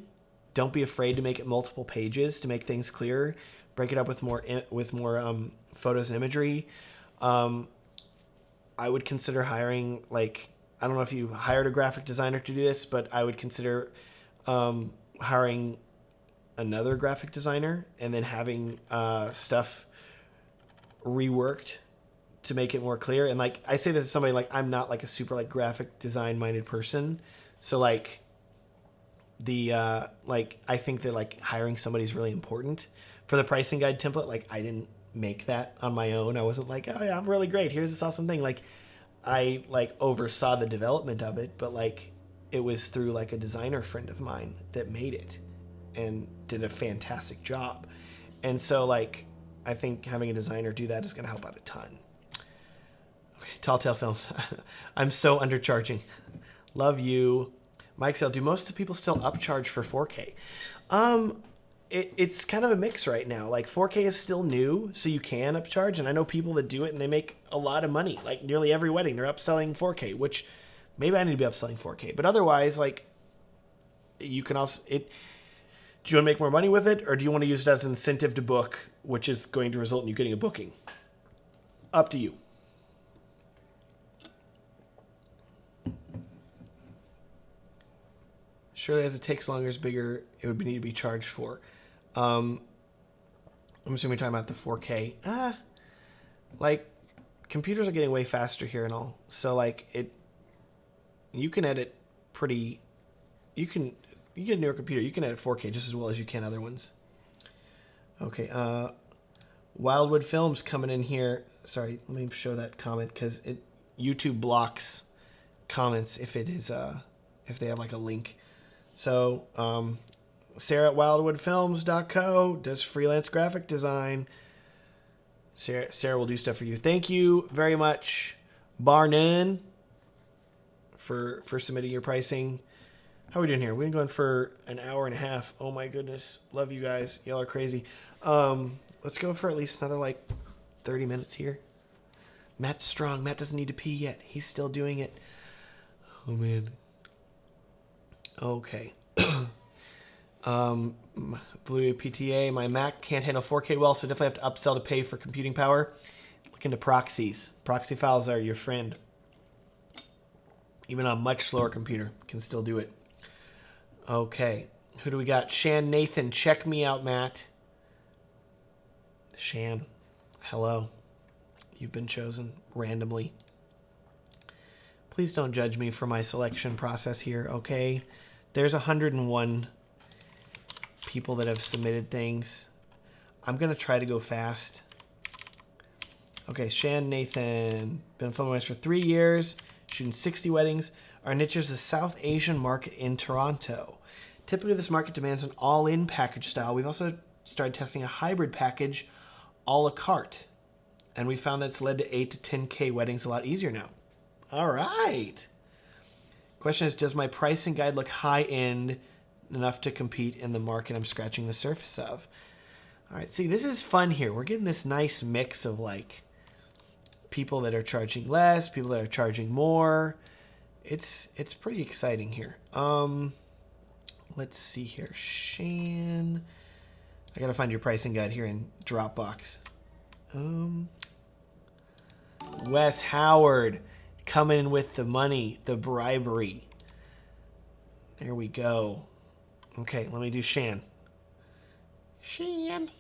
Don't be afraid to make it multiple pages to make things clearer. Break it up with more photos and imagery. I would consider hiring like, I don't know if you hired a graphic designer to do this, but I would consider hiring another graphic designer and then having stuff reworked to make it more clear. And like I say this as somebody like I'm not like a super like graphic design minded person, so like the like I think that like hiring somebody is really important. For the pricing guide template, like I didn't make that on my own. I wasn't like, oh yeah, I'm really great, here's this awesome thing. Like I like oversaw the development of it, but like it was through like a designer friend of mine that made it and did a fantastic job. And so like I think having a designer do that is going to help out a ton. Okay, Tall Tale Films. I'm so undercharging. Love you. Mike Sale, do most of the people still upcharge for 4K? It's kind of a mix right now. Like 4K is still new, so you can upcharge. And I know people that do it and they make a lot of money. Like nearly every wedding, they're upselling 4K, which maybe I need to be upselling 4K. But otherwise, like You can also it. Do you want to make more money with it, or do you want to use it as an incentive to book, which is going to result in you getting a booking? Up to you. Surely, as it takes longer, it's bigger. It would need to be charged for. I'm assuming you're talking about the 4K. Like computers are getting way faster here and all. So like you can edit pretty. You get a newer computer. You can edit 4K just as well as you can other ones. Okay. Wildwood Films coming in here. Sorry, let me show that comment because YouTube blocks comments if it is if they have like a link. So Sarah at wildwoodfilms.co does freelance graphic design. Sarah will do stuff for you. Thank you very much, bar none, for submitting your pricing. How are we doing here? We've been going for an hour and a half. Oh my goodness. Love you guys. Y'all are crazy. Let's go for at least another like 30 minutes here. Matt's strong. Matt doesn't need to pee yet. He's still doing it. Oh man. Okay. Blue PTA, my Mac can't handle 4K well, so definitely have to upsell to pay for computing power. Look into proxies. Proxy files are your friend. Even on a much slower computer, can still do it. Okay. Who do we got? Shan Nathan, check me out, Matt. Shan, hello. You've been chosen randomly. Please don't judge me for my selection process here, okay? There's 101 people that have submitted things. I'm going to try to go fast. Okay, Shan Nathan. Been filming weddings for 3 years, shooting 60 weddings. Our niche is the South Asian market in Toronto. Typically, this market demands an all-in package style. We've also started testing a hybrid package, a la carte. And we found that it's led to 8 to 10K weddings a lot easier now. All right. Question is, does my pricing guide look high-end enough to compete in the market I'm scratching the surface of? All right, see, this is fun here. We're getting this nice mix of like people that are charging less, people that are charging more. It's pretty exciting here. Let's see here. Shan. I gotta find your pricing guide here in Dropbox. Wes Howard coming in with the money, the bribery. There we go. Okay, let me do Shan. Shan.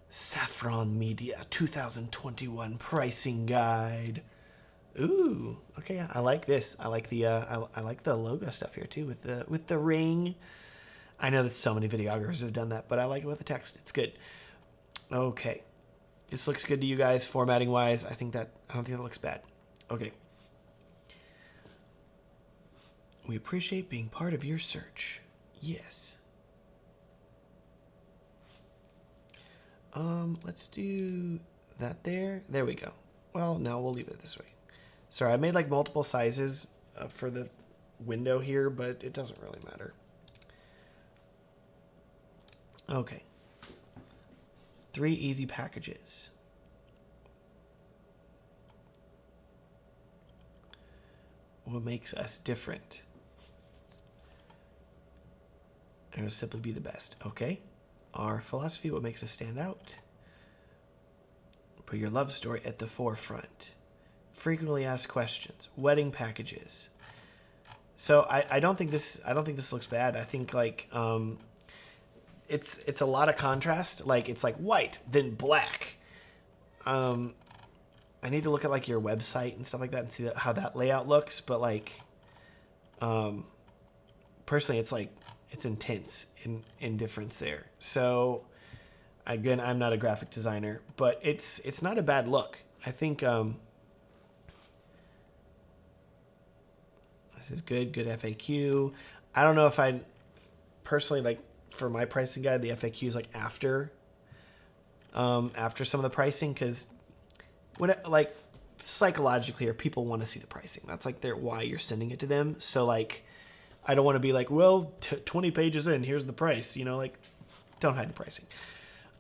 Saffron Media 2021 pricing guide. Ooh, okay, yeah, I like this. I like the I like the logo stuff here too with the ring. I know that so many videographers have done that, but I like it with the text. It's good. Okay. This looks good to you guys formatting wise. I don't think that looks bad. Okay. We appreciate being part of your search. Yes. Let's do that there. There we go. Well, no, we'll leave it this way. Sorry, I made like multiple sizes for the window here, but it doesn't really matter. Okay. 3 easy packages. What makes us different? It'll simply be the best. Okay. Our philosophy, what makes us stand out? Put your love story at the forefront. Frequently asked questions. Wedding packages. So I don't think this looks bad. I think like it's a lot of contrast. Like it's like white, then black. I need to look at like your website and stuff like that and see how that layout looks. But like, personally, it's like it's intense in difference there. So again, I'm not a graphic designer, but it's not a bad look. I think this is good FAQ. I don't know if I personally like for my pricing guide, the FAQ is like after some of the pricing, because when like psychologically, or people want to see the pricing. That's like why you're sending it to them. So like, I don't want to be like, well, 20 pages in, here's the price. You know, like, don't hide the pricing.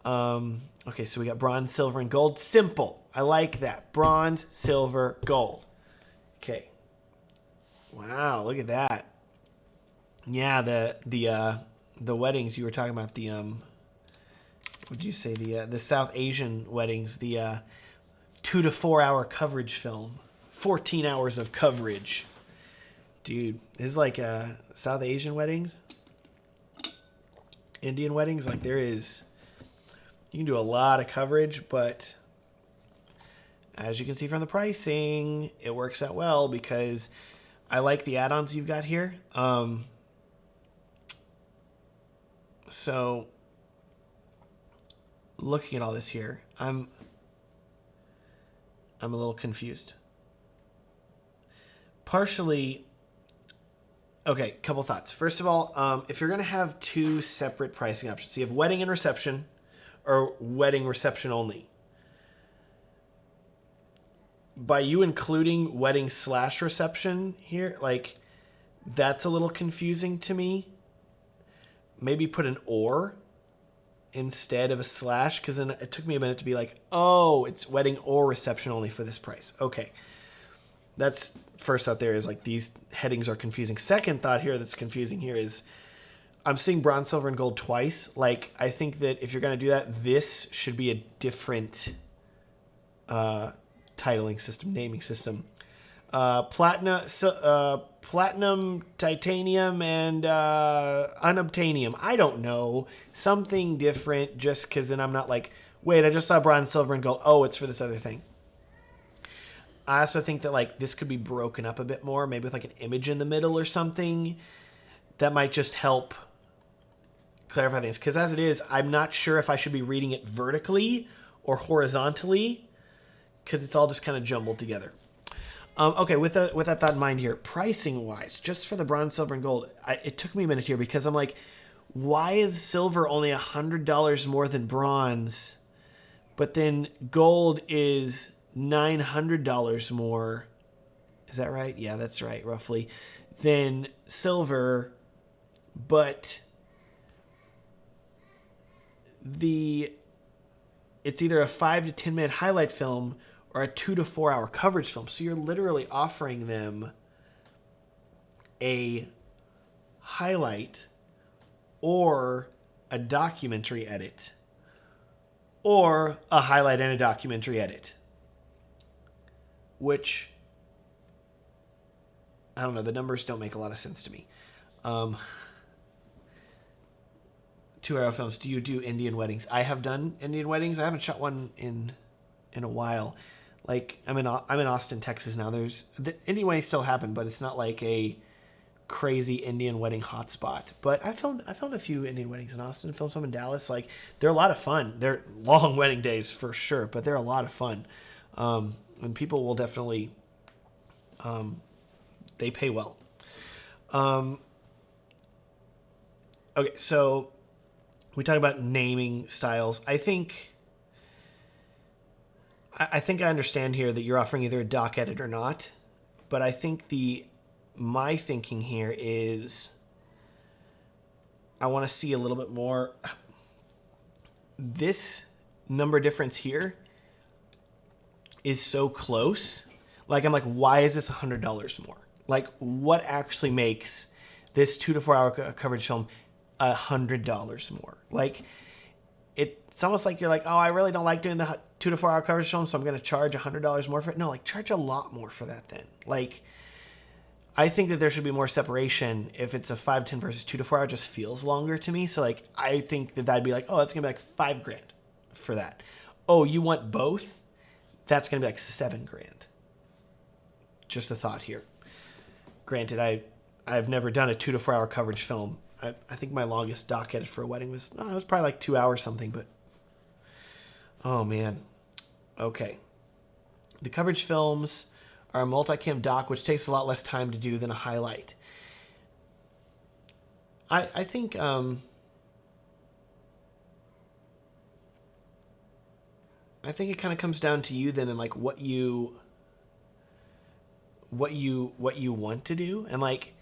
Okay, so we got bronze, silver, and gold. Simple. I like that. Bronze, silver, gold. Okay. Wow, look at that. Yeah, the weddings you were talking about, the would you say the South Asian weddings, the 2 to 4 hour coverage film, 14 hours of coverage. Dude, this is like South Asian weddings, Indian weddings. Like there is, you can do a lot of coverage, but as you can see from the pricing, it works out well because I like the add-ons you've got here. So looking at all this here, I'm a little confused. Partially, okay, couple thoughts. First of all, if you're going to have two separate pricing options, so you have wedding and reception or wedding reception only. By you including wedding / reception here, like that's a little confusing to me. Maybe put an or instead of a / because then it took me a minute to be like, oh, it's wedding or reception only for this price. Okay. That's first thought there is like these headings are confusing. Second thought here that's confusing here is I'm seeing bronze, silver, and gold twice. Like I think that if you're going to do that, this should be a different titling system, naming system. Platinum, titanium, and unobtainium. I don't know. Something different just because then I'm not like, wait, I just saw bronze, silver, and gold. Oh, it's for this other thing. I also think that like this could be broken up a bit more, maybe with like an image in the middle or something. That might just help clarify things. Because as it is, I'm not sure if I should be reading it vertically or horizontally because it's all just kind of jumbled together. Okay, with that thought in mind here, pricing-wise, just for the bronze, silver, and gold, it took me a minute here because I'm like, why is silver only $100 more than bronze, but then gold is $900 more? Is that right? Yeah, that's right, roughly. Than silver, but it's either a 5 to 10 minute highlight film or a 2 to 4 hour coverage film. So you're literally offering them a highlight or a documentary edit or a highlight and a documentary edit, which I don't know. The numbers don't make a lot of sense to me. 2 hour films. Do you do Indian weddings? I have done Indian weddings. I haven't shot one in a while. Like I'm in Austin, Texas now. There's the Indian weddings still happen, but it's not like a crazy Indian wedding hotspot. But I filmed a few Indian weddings in Austin. Filmed some in Dallas. Like they're a lot of fun. They're long wedding days for sure, but they're a lot of fun. And people will definitely they pay well. Okay, so we talk about naming styles. I think I understand here that you're offering either a doc edit or not, but I think my thinking here is I want to see a little bit more. This number difference here is so close. Like I'm like, why is this $100 more? Like what actually makes this 2 to 4 hour coverage film $100 more? Like it's almost like you're like, oh, I really don't like doing the 2 to 4 hour coverage film, so I'm going to charge $100 more for it. No, like charge a lot more for that then. Like I think that there should be more separation. If it's a 5, 10 versus 2 to 4 hour, it just feels longer to me. So like I think that that'd be like, oh, that's going to be like $5,000 for that. Oh, you want both? That's going to be like $7,000. Just a thought here. Granted, I've never done a 2 to 4 hour coverage film. I think my longest doc edit for a wedding was it was probably like 2 hours something, but oh man. Okay. The coverage films are a multicam doc, which takes a lot less time to do than a highlight. I think I think it kind of comes down to you then and like what you want to do. And like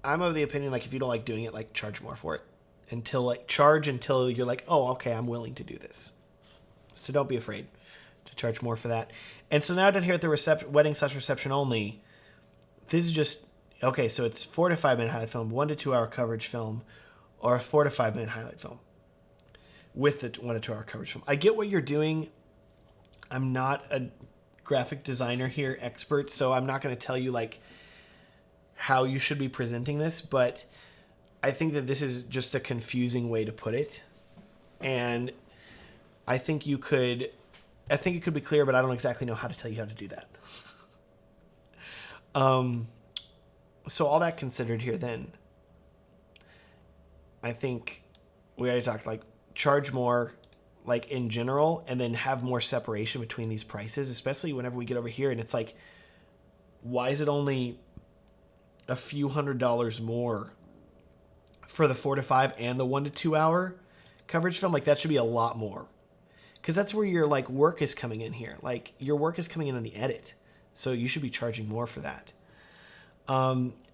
I'm of the opinion like if you don't like doing it, like charge more for it. Until you're like, oh, okay, I'm willing to do this. So don't be afraid to charge more for that. And so now down here at the wedding / reception only, this is just Okay, so it's 4 to 5 minute highlight film, 1 to 2 hour coverage film, or a 4 to 5 minute highlight film with the 1 to 2 hour coverage film. I get what you're doing. I'm not a graphic designer here, expert, so I'm not going to tell you like how you should be presenting this, but I think that this is just a confusing way to put it. And I think it could be clear, but I don't exactly know how to tell you how to do that. So all that considered here, then I think we already talked like charge more, like in general, and then have more separation between these prices, especially whenever we get over here and it's like, why is it only a few $100s more for the 4 to 5 and the 1 to 2 hour coverage film? Like that should be a lot more, because that's where your like work is coming in here. Like your work is coming in the edit, so you should be charging more for that.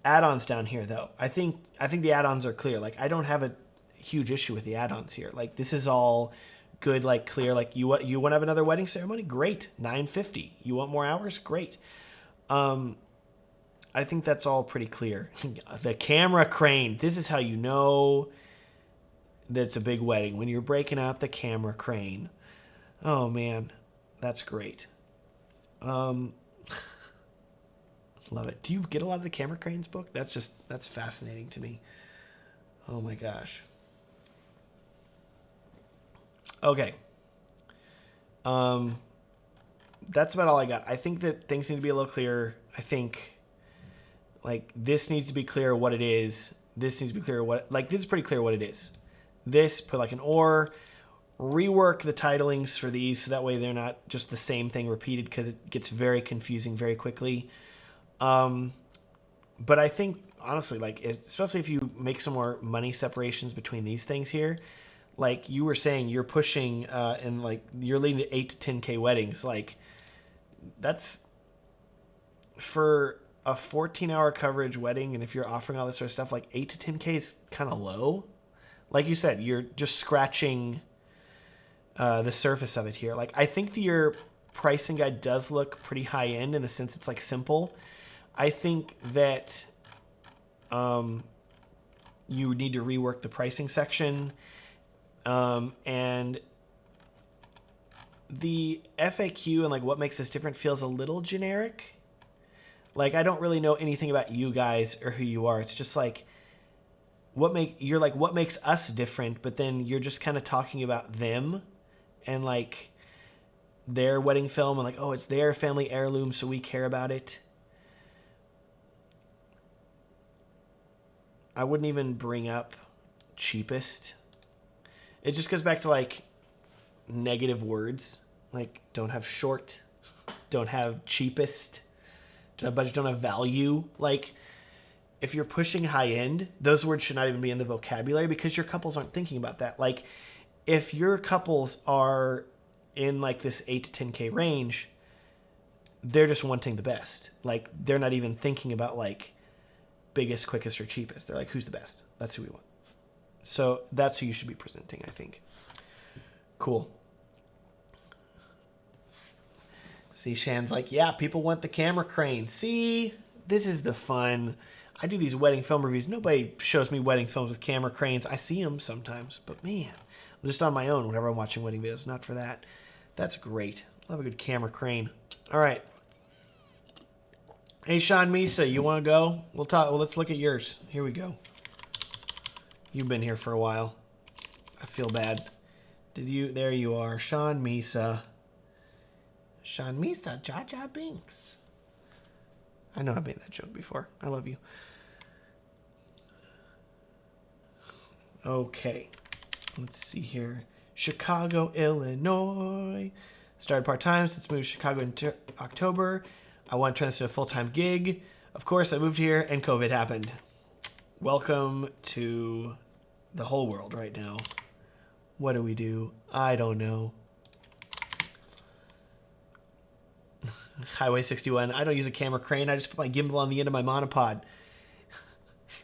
Add-ons down here though, I think the add-ons are clear. Like I don't have a huge issue with the add-ons here. Like this is all good, like clear. Like you want to have another wedding ceremony, great, $950. You want more hours, great. I think that's all pretty clear. The camera crane, this is how you know that's a big wedding, when you're breaking out the camera crane. Oh man, that's great. Love it. Do you get a lot of the camera cranes book? That's fascinating to me. Oh my gosh. Okay. That's about all I got. I think that things need to be a little clearer. I think like this needs to be clear what it is. This needs to be clear what, like this is pretty clear what it is. This, put like an or, rework the titlings for these so that way they're not just the same thing repeated, because it gets very confusing very quickly. But I think honestly, like especially if you make some more money separations between these things here, like you were saying, you're pushing and like you're leading to 8 to 10K weddings. Like that's for a 14-hour coverage wedding, and if you're offering all this sort of stuff, like 8 to 10K is kind of low. Like you said, you're just scratching the surface of it here. Like I think your pricing guide does look pretty high end in the sense it's like simple. I think that you need to rework the pricing section, and the FAQ and like what makes this different feels a little generic. Like I don't really know anything about you guys or who you are. It's just like what makes us different, but then you're just kind of talking about them and like their wedding film and like, oh, it's their family heirloom, so we care about it. I wouldn't even bring up cheapest. It just goes back to like negative words. Like don't have short, don't have cheapest, don't have budget, don't have value. Like if you're pushing high end, those words should not even be in the vocabulary, because your couples aren't thinking about that. Like if your couples are in like this 8 to 10K range, they're just wanting the best. Like they're not even thinking about like biggest, quickest, or cheapest. They're like, who's the best? That's who we want. So that's who you should be presenting, I think. Cool. See, Shan's like, yeah, people want the camera crane. See, this is the fun. I do these wedding film reviews. Nobody shows me wedding films with camera cranes. I see them sometimes, but man, I'm just on my own whenever I'm watching wedding videos. Not for that. That's great. Love a good camera crane. All right. Hey, Sean Misa, you want to go? We'll talk. Well, let's look at yours. Here we go. You've been here for a while. I feel bad. Did you? There you are, Sean Misa. Sean Misa, Jar Jar Binks. I know I made that joke before. I love you. Okay. Let's see here. Chicago, Illinois. Started part-time since moved to Chicago in October. I want to turn this into a full-time gig. Of course, I moved here and COVID happened. Welcome to the whole world right now. What do we do? I don't know. Highway 61. I don't use a camera crane. I just put my gimbal on the end of my monopod.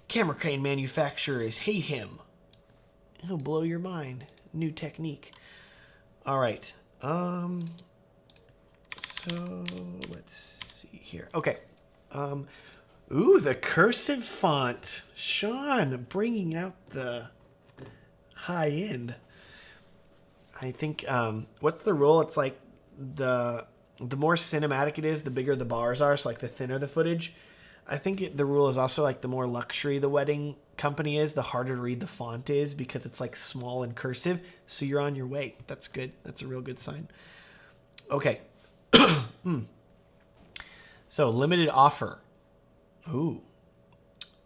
Camera crane manufacturers hate him. He'll blow your mind. New technique. All right. So let's see here. Okay. Ooh, the cursive font. Sean, bringing out the high end. I think, what's the rule? It's like the more cinematic it is, the bigger the bars are. So like the thinner the footage. I think the rule is also like the more luxury the wedding company is, the harder to read the font is because it's like small and cursive. So you're on your way. That's good. That's a real good sign. Okay. So limited offer. Ooh.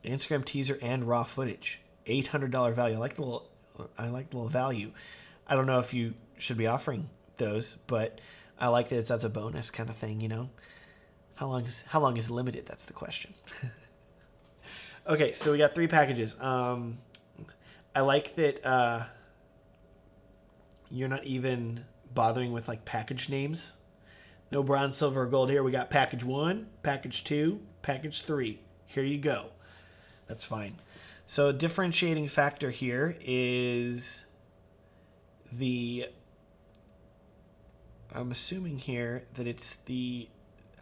Instagram teaser and raw footage. $800 value. I like the little value. I don't know if you should be offering those, but I like that that's a bonus kind of thing, you know? How long is limited? That's the question. Okay, so we got 3 packages. I like that you're not even bothering with like package names. No bronze, silver, or gold here. We got package 1, package 2, package 3. Here you go. That's fine. So a differentiating factor here is I'm assuming here that it's the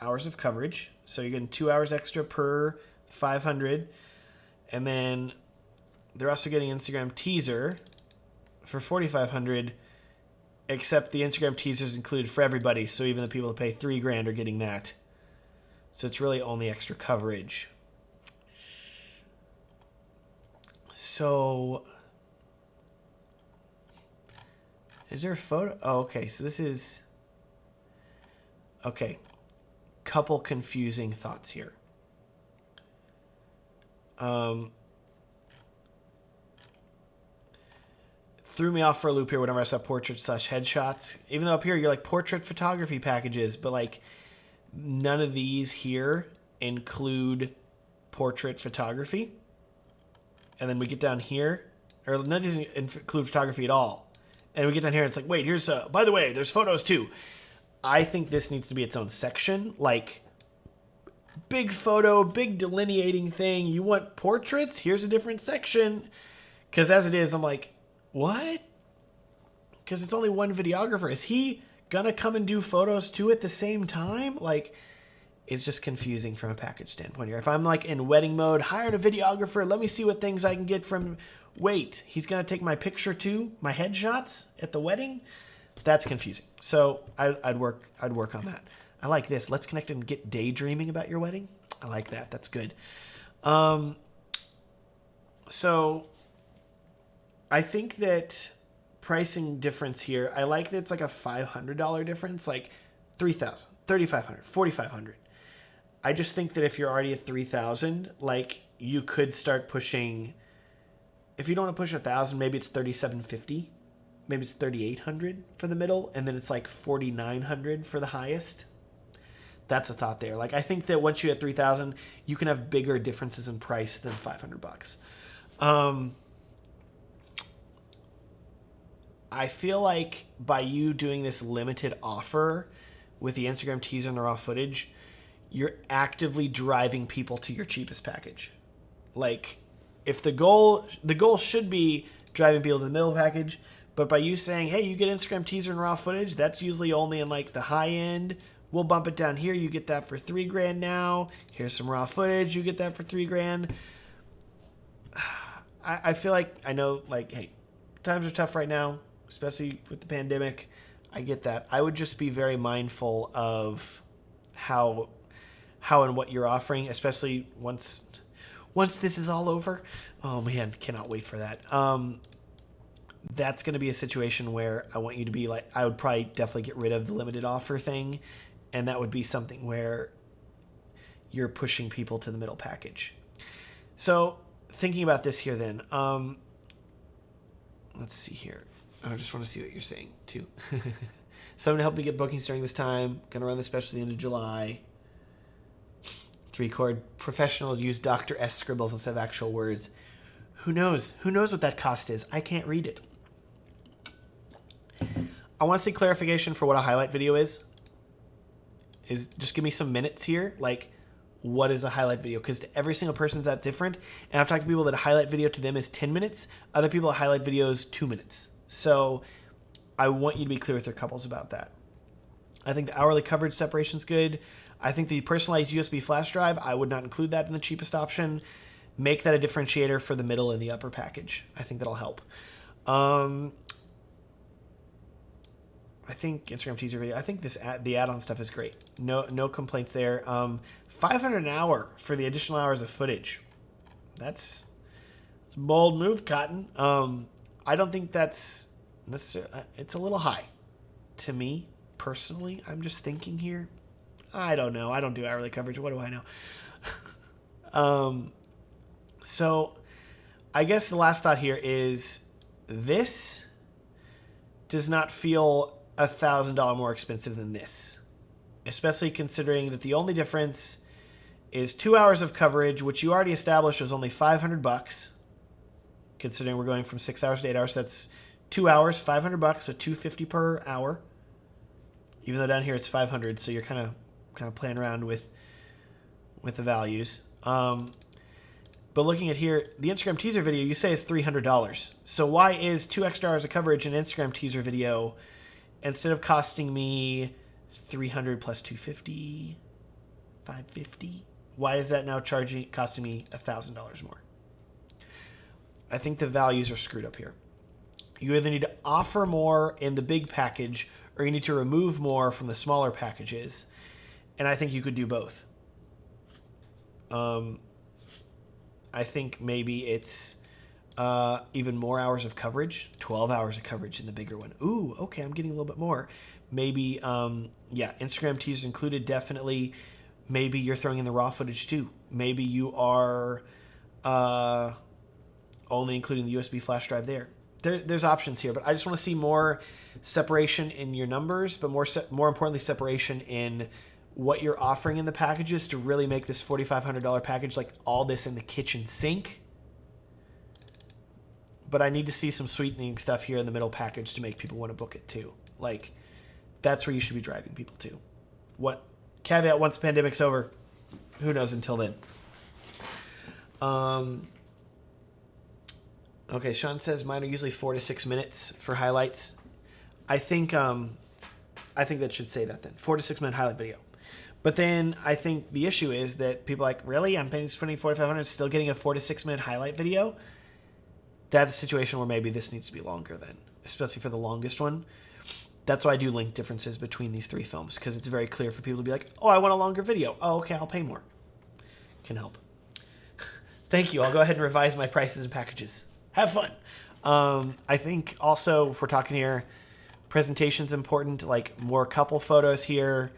hours of coverage. So you're getting 2 hours extra per 500. And then they're also getting Instagram teaser for 4,500, except the Instagram teaser is included for everybody. So even the people that pay $3,000 are getting that. So it's really only extra coverage. So is there a photo? Oh, okay. So this is, okay. Couple confusing thoughts here. Threw me off for a loop here whenever I saw portrait/headshots. Even though up here you're like portrait photography packages, but like none of these here include portrait photography. And then we get down here, or none of these include photography at all. And we get down here and it's like, wait, here's by the way, there's photos too. I think this needs to be its own section, like big photo, big delineating thing. You want portraits? Here's a different section. Because as it is, I'm like, what? Because it's only one videographer. Is he gonna come and do photos too at the same time? Like, it's just confusing from a package standpoint here. If I'm like in wedding mode, hired a videographer, let me see what things I can get from. Wait, he's gonna take my picture too, my headshots at the wedding. That's confusing. So I'd work on that. I like this. Let's connect and get daydreaming about your wedding. I like that. That's good. So I think that pricing difference here, I like that it's like a $500 difference, like $3,000, $3,500, $4,500. I just think that if you're already at $3,000, like you could start pushing. If you don't want to push $1,000, maybe it's $3,750. Maybe it's $3,800 for the middle, and then it's like $4,900 for the highest. That's a thought there. Like I think that once you hit $3,000, you can have bigger differences in price than $500. I feel like by you doing this limited offer with the Instagram teaser and the raw footage, you're actively driving people to your cheapest package. Like if the goal should be driving people to the middle package, but by you saying, hey, you get Instagram teaser and raw footage, that's usually only in like the high end. We'll bump it down here. You get that for $3,000 now. Here's some raw footage. You get that for $3,000. I feel like, I know, like, hey, times are tough right now, especially with the pandemic. I get that. I would just be very mindful of how and what you're offering, especially once this is all over. Oh man, cannot wait for that. That's going to be a situation where I want you to be like, I would probably definitely get rid of the limited offer thing. And that would be something where you're pushing people to the middle package. So thinking about this here then, let's see here. I just want to see what you're saying too. Someone to help me get bookings during this time. Going to run the special at the end of July. 3-chord professional use Dr. S scribbles instead of actual words. Who knows? Who knows what that cost is? I can't read it. I want to see clarification for what a highlight video is. Just give me some minutes here. Like, what is a highlight video? Because to every single person is that different. And I've talked to people that a highlight video to them is 10 minutes. Other people, a highlight video is 2 minutes. So I want you to be clear with your couples about that. I think the hourly coverage separation is good. I think the personalized USB flash drive, I would not include that in the cheapest option. Make that a differentiator for the middle and the upper package. I think that'll help. I think Instagram teaser video. I think the add-on stuff is great. No complaints there. 500 an hour for the additional hours of footage. It's a bold move, Cotton. I don't think that's necessarily. It's a little high to me personally. I'm just thinking here. I don't know. I don't do hourly coverage. What do I know? So I guess the last thought here is this does not feel $1,000 more expensive than this, especially considering that the only difference is 2 hours of coverage, which you already established was only $500. Considering we're going from 6 hours to 8 hours, that's 2 hours, $500, so $250 per hour. Even though down here it's 500, so you're kind of playing around with the values. But looking at here, the Instagram teaser video you say is $300. So why is 2 extra hours of coverage in Instagram teaser video instead of costing me $300 plus $250, $550? Why is that now costing me $1,000 more? I think the values are screwed up here. You either need to offer more in the big package or you need to remove more from the smaller packages. And I think you could do both. I think maybe it's even more hours of coverage, 12 hours of coverage in the bigger one. Ooh, okay, I'm getting a little bit more. Maybe, yeah, Instagram teasers included, definitely. Maybe you're throwing in the raw footage too. Maybe you are only including the USB flash drive there. There's options here, but I just want to see more separation in your numbers, but more importantly, separation in what you're offering in the packages to really make this $4,500 package like all this in the kitchen sink. But I need to see some sweetening stuff here in the middle package to make people want to book it too. Like, that's where you should be driving people to. What? Caveat, once the pandemic's over, who knows until then. Okay, Sean says mine are usually 4 to 6 minutes for highlights. I think that should say that then. 4 to 6 minute highlight video. But then I think the issue is that people are like, really? I'm spending $4,500 still getting a 4 to 6 minute highlight video? That's a situation where maybe this needs to be longer then, especially for the longest one. That's why I do link differences between these 3 films, because it's very clear for people to be like, oh, I want a longer video. Oh, okay, I'll pay more. Can help. Thank you. I'll go ahead and revise my prices and packages. Have fun. I think also, if we're talking here, presentation's important, like more couple photos here,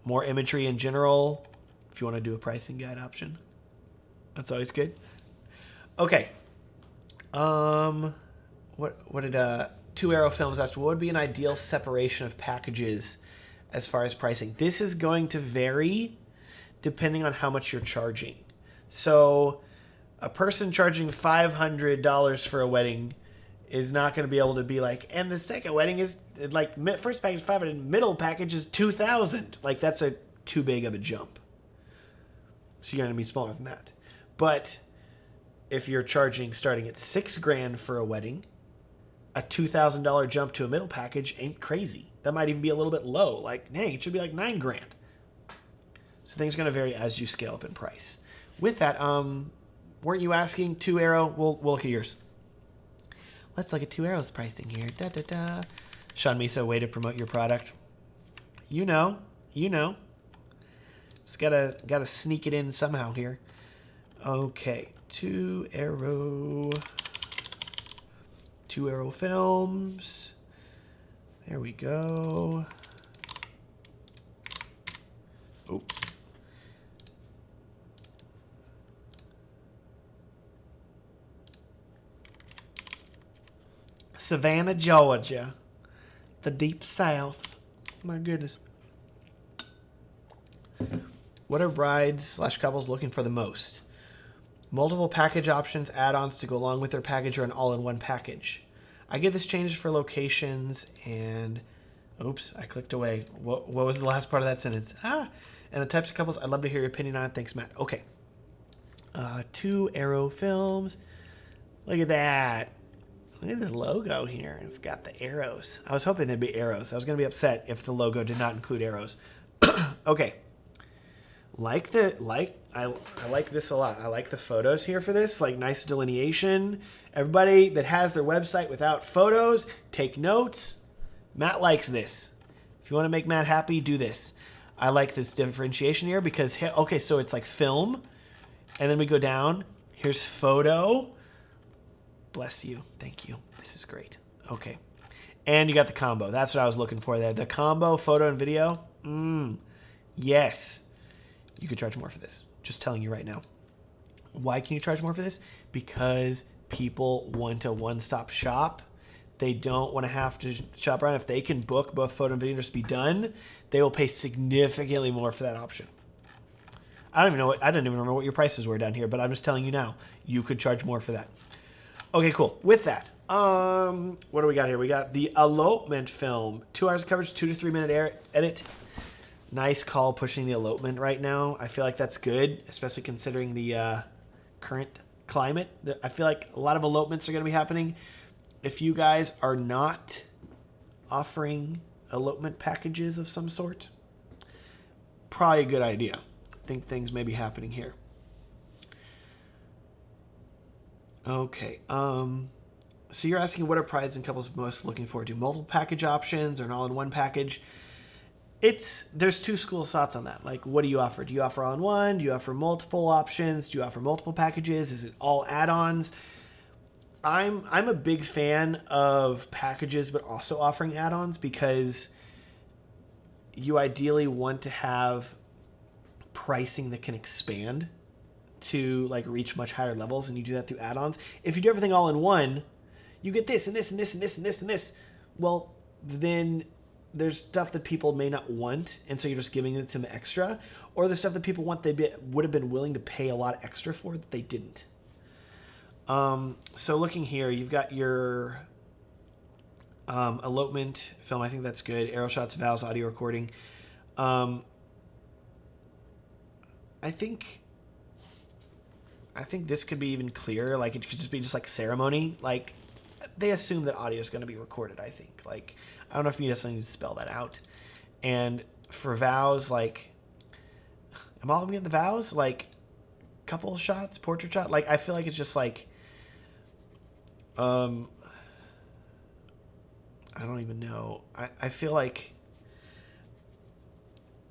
more imagery in general, if you want to do a pricing guide option. That's always good. Okay. What did 2 Arrow Films asked? What would be an ideal separation of packages as far as pricing? This is going to vary depending on how much you're charging. So a person charging $500 for a wedding is not going to be able to be like, and the second wedding is like first package $500, middle package is $2,000. Like, that's too big of a jump. So you're going to be smaller than that. But if you're charging starting at $6,000 for a wedding, a $2,000 jump to a middle package ain't crazy. That might even be a little bit low. Like, dang, it should be like $9,000. So things are going to vary as you scale up in price. With that, weren't you asking 2 Arrow? We'll look at yours. Let's look at 2 Arrows pricing here. Da da da. Sean Misa, way to promote your product. You know. Just gotta sneak it in somehow here. Okay, 2 Arrow Films. There we go. Oh. Savannah, Georgia. The deep south. My goodness. What are brides/couples looking for the most? Multiple package options, add-ons to go along with their package, or an all-in-one package. I get this changes for locations and... Oops, I clicked away. What was the last part of that sentence? And the types of couples, I'd love to hear your opinion on it. Thanks, Matt. Okay. 2 Arrow Films. Look at that. Look at this logo here. It's got the arrows. I was hoping there'd be arrows. I was going to be upset if the logo did not include arrows. Okay. I like this a lot. I like the photos here for this, like nice delineation. Everybody that has their website without photos, take notes. Matt likes this. If you want to make Matt happy, do this. I like this differentiation here because, okay, so it's like film, and then we go down. Here's photo. Bless you. Thank you. This is great. Okay. And you got the combo. That's what I was looking for there. The combo, photo and video. Yes. You could charge more for this. Just telling you right now. Why can you charge more for this? Because people want a one-stop shop. They don't want to have to shop around. If they can book both photo and video and just be done, they will pay significantly more for that option. I don't even remember what your prices were down here, but I'm just telling you now. You could charge more for that. Okay, cool. With that, what do we got here? We got the elopement film. 2 hours of coverage, 2 to 3 minute edit. Nice call pushing the elopement right now. I feel like that's good, especially considering the current climate. I feel like a lot of elopements are going to be happening. If you guys are not offering elopement packages of some sort, probably a good idea. I think things may be happening here. Okay. So you're asking what are brides and couples most looking forward to? Multiple package options or an all-in-one package? There's 2 school of thoughts on that. Like, what do you offer? Do you offer all-in-one? Do you offer multiple options? Do you offer multiple packages? Is it all add-ons? I'm a big fan of packages, but also offering add-ons because you ideally want to have pricing that can expand to like reach much higher levels, and you do that through add-ons. If you do everything all in one, you get this and this and this and this and this and this. Well, then there's stuff that people may not want, and so you're just giving it to them extra, or the stuff that people want would have been willing to pay a lot extra for that they didn't. So looking here, you've got your elopement film. I think that's good. Aerial shots, vows, audio recording. I think this could be even clearer. Like, it could just be just like ceremony. Like, they assume that audio is going to be recorded, I think. Like, I don't know if you necessarily need to spell that out. And for vows, like, am all of them getting the vows? Like, couple shots, portrait shot? Like, I feel like it's just like, I don't even know. I feel like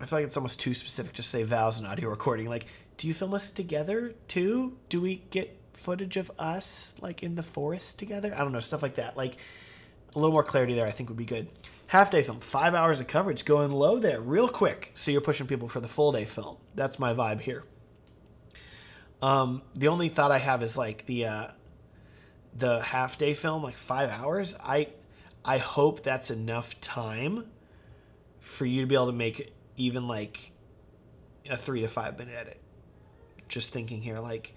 it's almost too specific to say vows and audio recording. Like, do you film us together too? Do we get footage of us like in the forest together? I don't know, stuff like that. Like, a little more clarity there I think would be good. Half day film, 5 hours of coverage, going low there real quick. So you're pushing people for the full day film. That's my vibe here. The only thought I have is like the half day film, like 5 hours. I hope that's enough time for you to be able to make even like a 3 to 5 minute edit. Just thinking here, like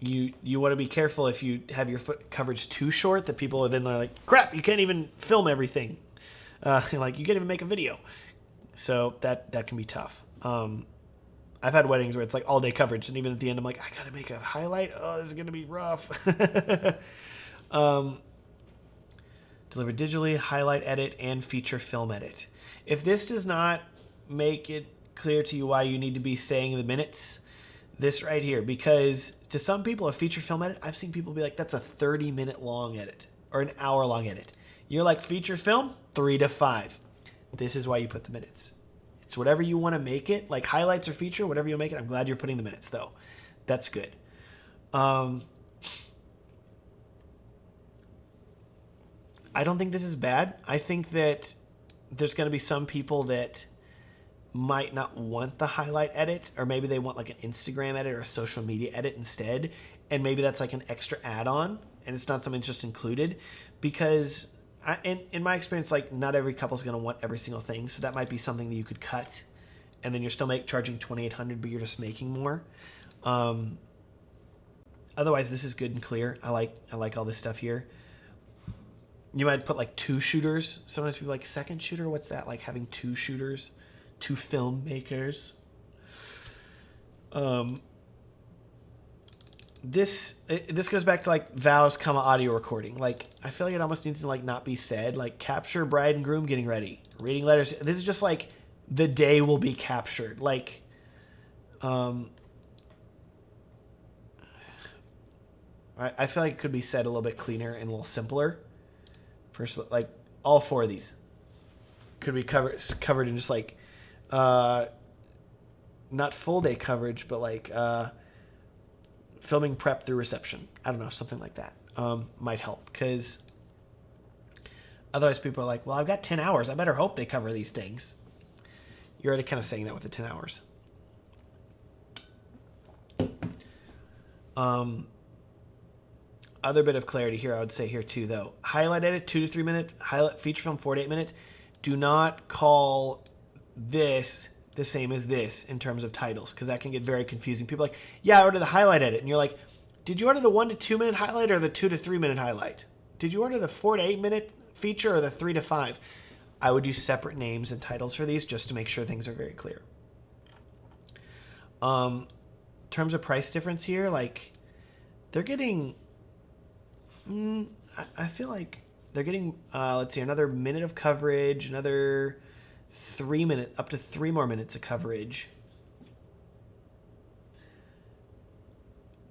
you want to be careful if you have your coverage too short that people are then like, crap, you can't even film everything. Like, you can't even make a video. So that can be tough. I've had weddings where it's like all day coverage, and even at the end I'm like, I gotta make a highlight. Oh, this is gonna be rough. Deliver digitally, highlight edit, and feature film edit. If this does not make it clear to you why you need to be saying the minutes, this right here, because to some people a feature film edit, I've seen people be like, that's a 30-minute long edit or an hour-long edit. You're like, feature film, 3 to 5. This is why you put the minutes. It's whatever you want to make it, like highlights or feature, whatever you make it. I'm glad you're putting the minutes, though. That's good. I don't think this is bad. I think that there's going to be some people that might not want the highlight edit, or maybe they want like an Instagram edit or a social media edit instead, and maybe that's like an extra add-on, and it's not something that's just included, because in my experience, like, not every couple's going to want every single thing, so that might be something that you could cut, and then you're still charging $2,800, but you're just making more. Otherwise, this is good and clear. I like all this stuff here. You might put like 2 shooters. Sometimes people like second shooter. What's that? Like having 2 shooters, 2 filmmakers. This goes back to like vows, audio recording. Like, I feel like it almost needs to like not be said. Like, capture bride and groom getting ready, reading letters. This is just like the day will be captured. Like, I feel like it could be said a little bit cleaner and a little simpler. First, like all 4 of these could be covered in just like not full day coverage, but like filming prep through reception. I don't know, something like that might help, because otherwise people are like, well, I've got 10 hours. I better hope they cover these things. You're already kind of saying that with the 10 hours. Other bit of clarity here I would say here too, though. Highlight edit, 2 to 3 minute. Highlight feature film, 4 to 8 minutes. Do not call this the same as this in terms of titles, because that can get very confusing. People are like, yeah, I ordered the highlight edit. And you're like, did you order the 1 to 2 minute highlight or the 2 to 3 minute highlight? Did you order the 4 to 8 minute feature or the 3 to 5? I would use separate names and titles for these just to make sure things are very clear. In terms of price difference here, like they're getting, I feel like they're getting, let's see, another minute of coverage, another 3 minutes, up to 3 more minutes of coverage.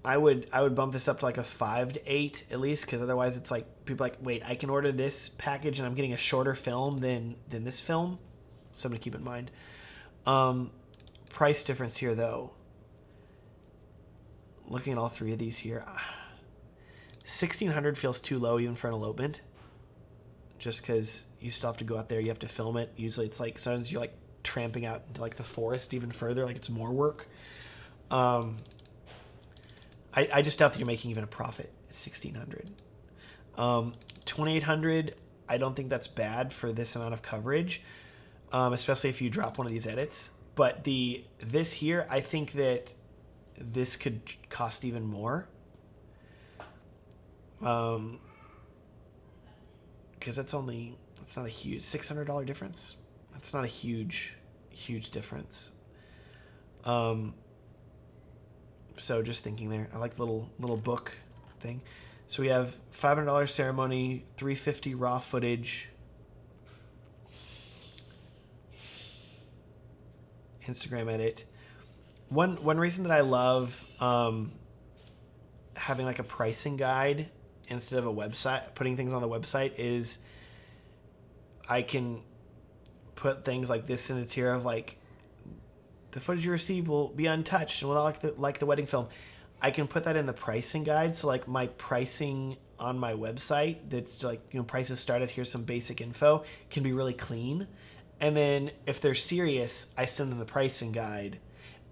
I would bump this up to like a 5 to 8 at least, because otherwise it's like people are like, wait, I can order this package and I'm getting a shorter film than this film. Something to keep in mind. Price difference here though. Looking at all 3 of these here, $1,600 feels too low even for an elopement. Just because you still have to go out there, you have to film it. Usually it's like sometimes you're like tramping out into like the forest even further, like it's more work. I just doubt that you're making even a profit at $1,600. $2,800, I don't think that's bad for this amount of coverage, especially if you drop one of these edits. But this here, I think that this could cost even more. Because that's not a huge $600 difference. That's not a huge difference. So just thinking there, I like the little book thing. So we have $500 ceremony, $350 raw footage, Instagram edit. One reason that I love having like a pricing guide instead of a website, putting things on the website, is I can put things like this in a tier of like, the footage you receive will be untouched and will not like the wedding film. I can put that in the pricing guide. So like my pricing on my website, that's like, prices start at, here's some basic info, can be really clean. And then if they're serious, I send them the pricing guide,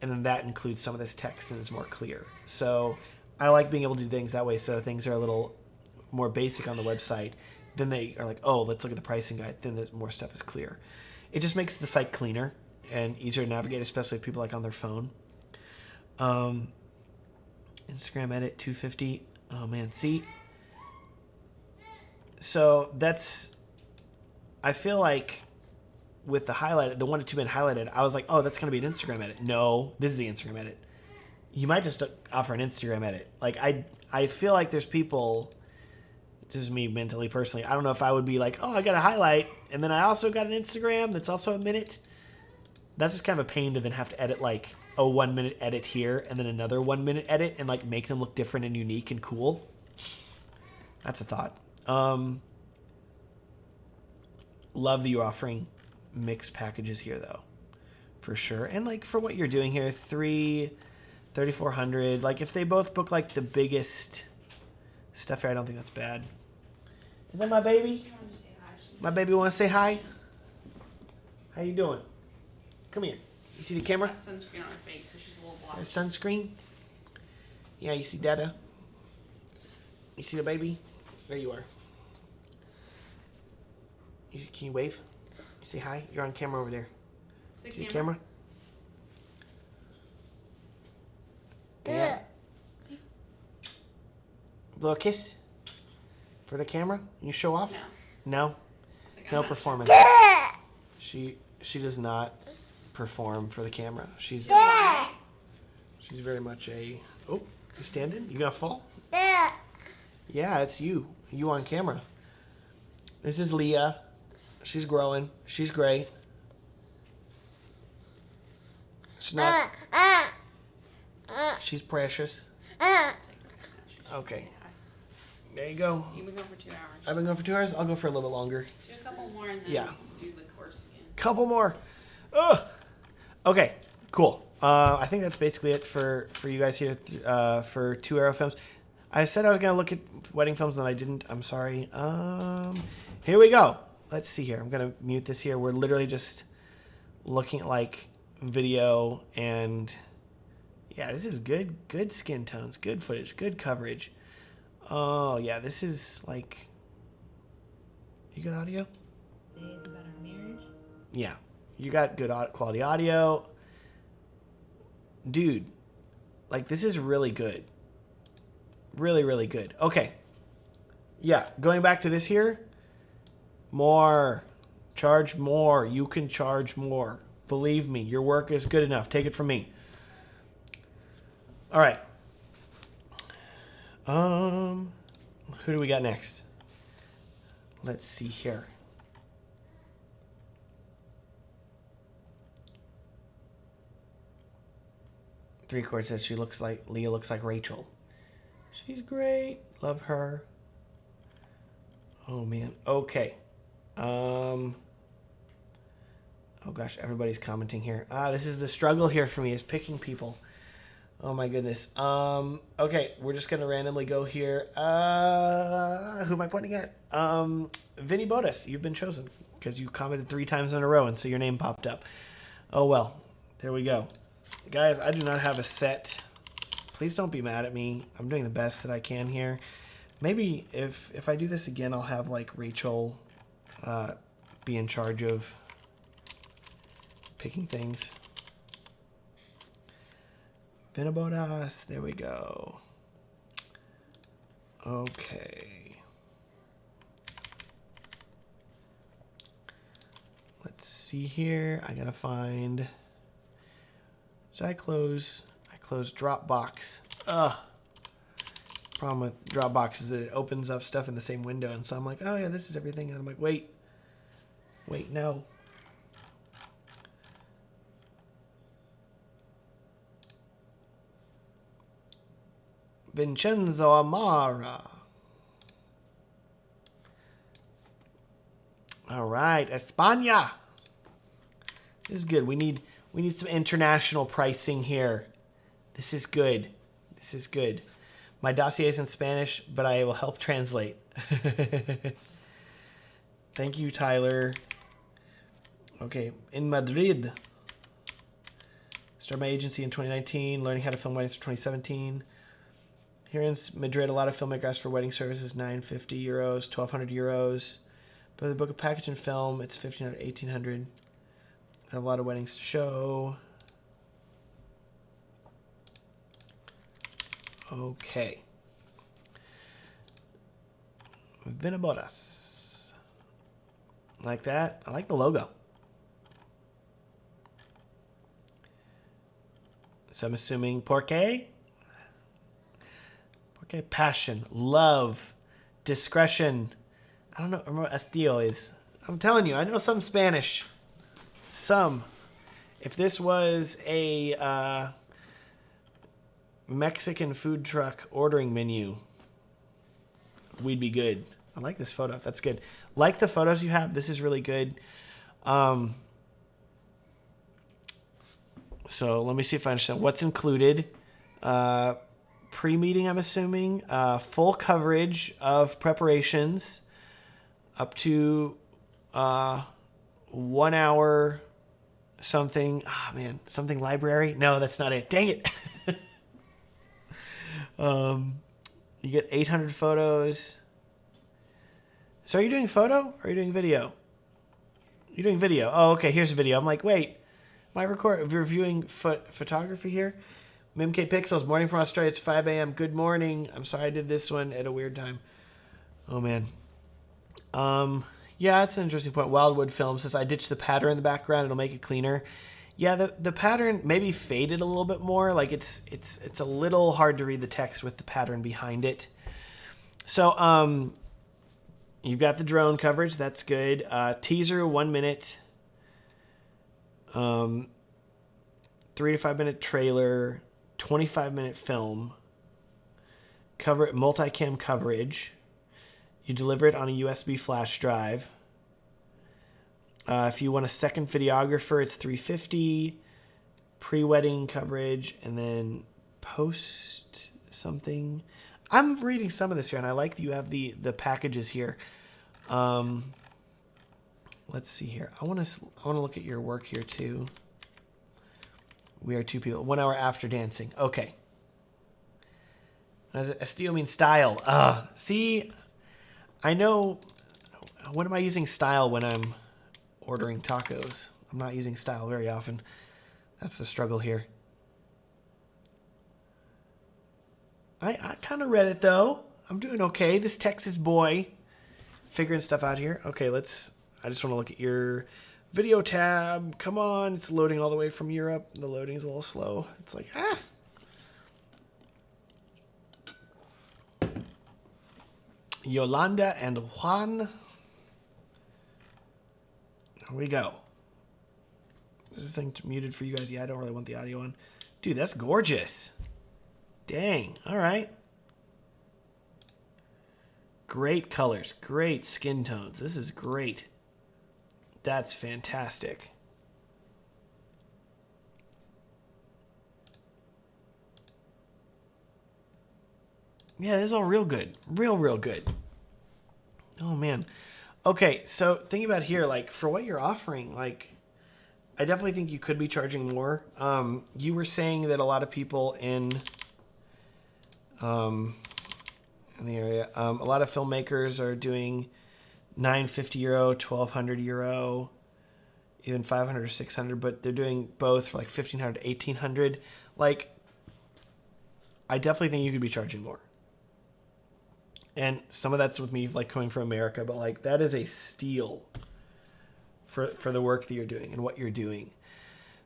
and then that includes some of this text and is more clear. So I like being able to do things that way, so things are a little more basic on the website. Then they are like, oh, let's look at the pricing guide. Then the more stuff is clear. It just makes the site cleaner and easier to navigate, especially if people like on their phone. Instagram edit, $250. Oh man, see. So I feel like with the highlight, the 1 to 2 minute highlighted, I was like, oh, that's gonna be an Instagram edit. No, this is the Instagram edit. You might just offer an Instagram edit. Like I feel like there's people. This is me mentally, personally. I don't know if I would be like, oh, I got a highlight, and then I also got an Instagram that's also a minute. That's just kind of a pain to then have to edit like a 1 minute edit here and then another 1 minute edit and like make them look different and unique and cool. That's a thought. Love that you're offering mixed packages here though, for sure. And like for what you're doing here, $3,400. Like if they both book like the biggest stuff here, I don't think that's bad. Is that my baby? My baby want to say hi? How you doing? Come here. You see the camera? Got sunscreen on her face, so she's a little blotchy. Sunscreen? Yeah, you see Dada? You see the baby? There you are. Can you wave? You say hi? You're on camera over there. See the camera? Yeah. Little kiss for the camera. You show off? No. No performance. She does not perform for the camera. She's very much a. Oh, you standing? You gonna fall? Yeah, it's you. You on camera. This is Leah. She's growing. She's great. She's not. She's precious. Take her for that. Okay. Hi. There you go. You've been going for 2 hours. I've been going for 2 hours. I'll go for a little bit longer. Do a couple more and then Yeah. do the course again. Couple more. Ugh. Okay, cool. I think that's basically it for you guys here for 2 Arrow Films. I said I was going to look at wedding films, and I didn't. I'm sorry. Here we go. Let's see here. I'm going to mute this here. We're literally just looking at, like, video, and, yeah, this is good skin tones, good footage, good coverage. Oh, yeah, this is, like, you got audio? Days about our marriage. Yeah, you got good quality audio. Dude, like, this is really good. Really, really good. Okay. Yeah, going back to this here. More. Charge more. You can charge more. Believe me, your work is good enough. Take it from me. All right. Who do we got next? Let's see here. Three Chord says Leah looks like Rachel. She's great. Love her. Oh man. Okay. Oh gosh, everybody's commenting here. This is the struggle here for me, is picking people. Oh my goodness. Okay, we're just gonna randomly go here. Who am I pointing at? Vinny Bodas, you've been chosen because you commented 3 times in a row, and so your name popped up. Oh well, there we go. Guys, I do not have a set. Please don't be mad at me. I'm doing the best that I can here. Maybe if I do this again, I'll have like Rachel be in charge of picking things. Vinabodas, there we go. Okay. Let's see here. I gotta find. Did I close? I closed Dropbox. Ugh. Problem with Dropbox is that it opens up stuff in the same window, and so I'm like, oh yeah, this is everything, and I'm like, wait, no. Vincenzo Amara. All right, España. This is good. We need some international pricing here. This is good. This is good. My dossier is in Spanish, but I will help translate. Thank you, Tyler. Okay, in Madrid. Started my agency in 2019, learning how to film weddings for 2017. Here in Madrid, a lot of filmmakers ask for wedding services, 950 euros, 1,200 euros. But the book a package and film, it's 1,500, 1,800. I have a lot of weddings to show. Okay. Vinabodas. Like that. I like the logo. So I'm assuming porque? Porque passion, love, discretion. I don't know. Remember what estilo is. I'm telling you, I know some Spanish. Some. If this was a Mexican food truck ordering menu, we'd be good. I like this photo. That's good. Like the photos you have. This is really good. So let me see if I understand what's included. Pre-meeting, I'm assuming. Full coverage of preparations up to 1 hour something. Ah, man. Something library? No, that's not it. Dang it. You get 800 photos. So are you doing photo or are you doing video? You're doing video. Oh, okay. Here's a video. I'm like, wait. Am I reviewing photography here? MimK Pixels, morning from Australia. It's 5 a.m. Good morning. I'm sorry I did this one at a weird time. Oh, man. Yeah, that's an interesting point. Wildwood Film says, I ditched the pattern in the background. It'll make it cleaner. Yeah, the pattern maybe faded a little bit more. Like it's a little hard to read the text with the pattern behind it. So you've got the drone coverage. That's good. Teaser, 1 minute. 3 to 5 minute trailer. 25-minute film, cover multicam coverage. You deliver it on a USB flash drive. If you want a second videographer, it's $350. Pre-wedding coverage, and then post something. I'm reading some of this here, and I like that you have the packages here. Let's see here. I want to look at your work here too. We are two people. 1 hour after dancing. Okay. What does it? Estilo means style. See, I know. When am I using style when I'm ordering tacos? I'm not using style very often. That's the struggle here. I kind of read it though. I'm doing okay. This Texas boy figuring stuff out here. Okay, I just want to look at your video tab. Come on, it's loading all the way from Europe. The loading is a little slow. It's like, Yolanda and Juan. Here we go. Is this thing muted for you guys? Yeah, I don't really want the audio on. Dude, that's gorgeous. Dang. All right. Great colors. Great skin tones. This is great. That's fantastic. Yeah, this is all real good. Real good. Oh, man. Okay, so thinking about here, like, for what you're offering, like, I definitely think you could be charging more. You were saying that a lot of people in the area, a lot of filmmakers are doing €950, €1,200, even 500 or 600, but they're doing both for like 1,500 to 1,800. Like, I definitely think you could be charging more. And some of that's with me like coming from America, but like that is a steal for the work that you're doing and what you're doing.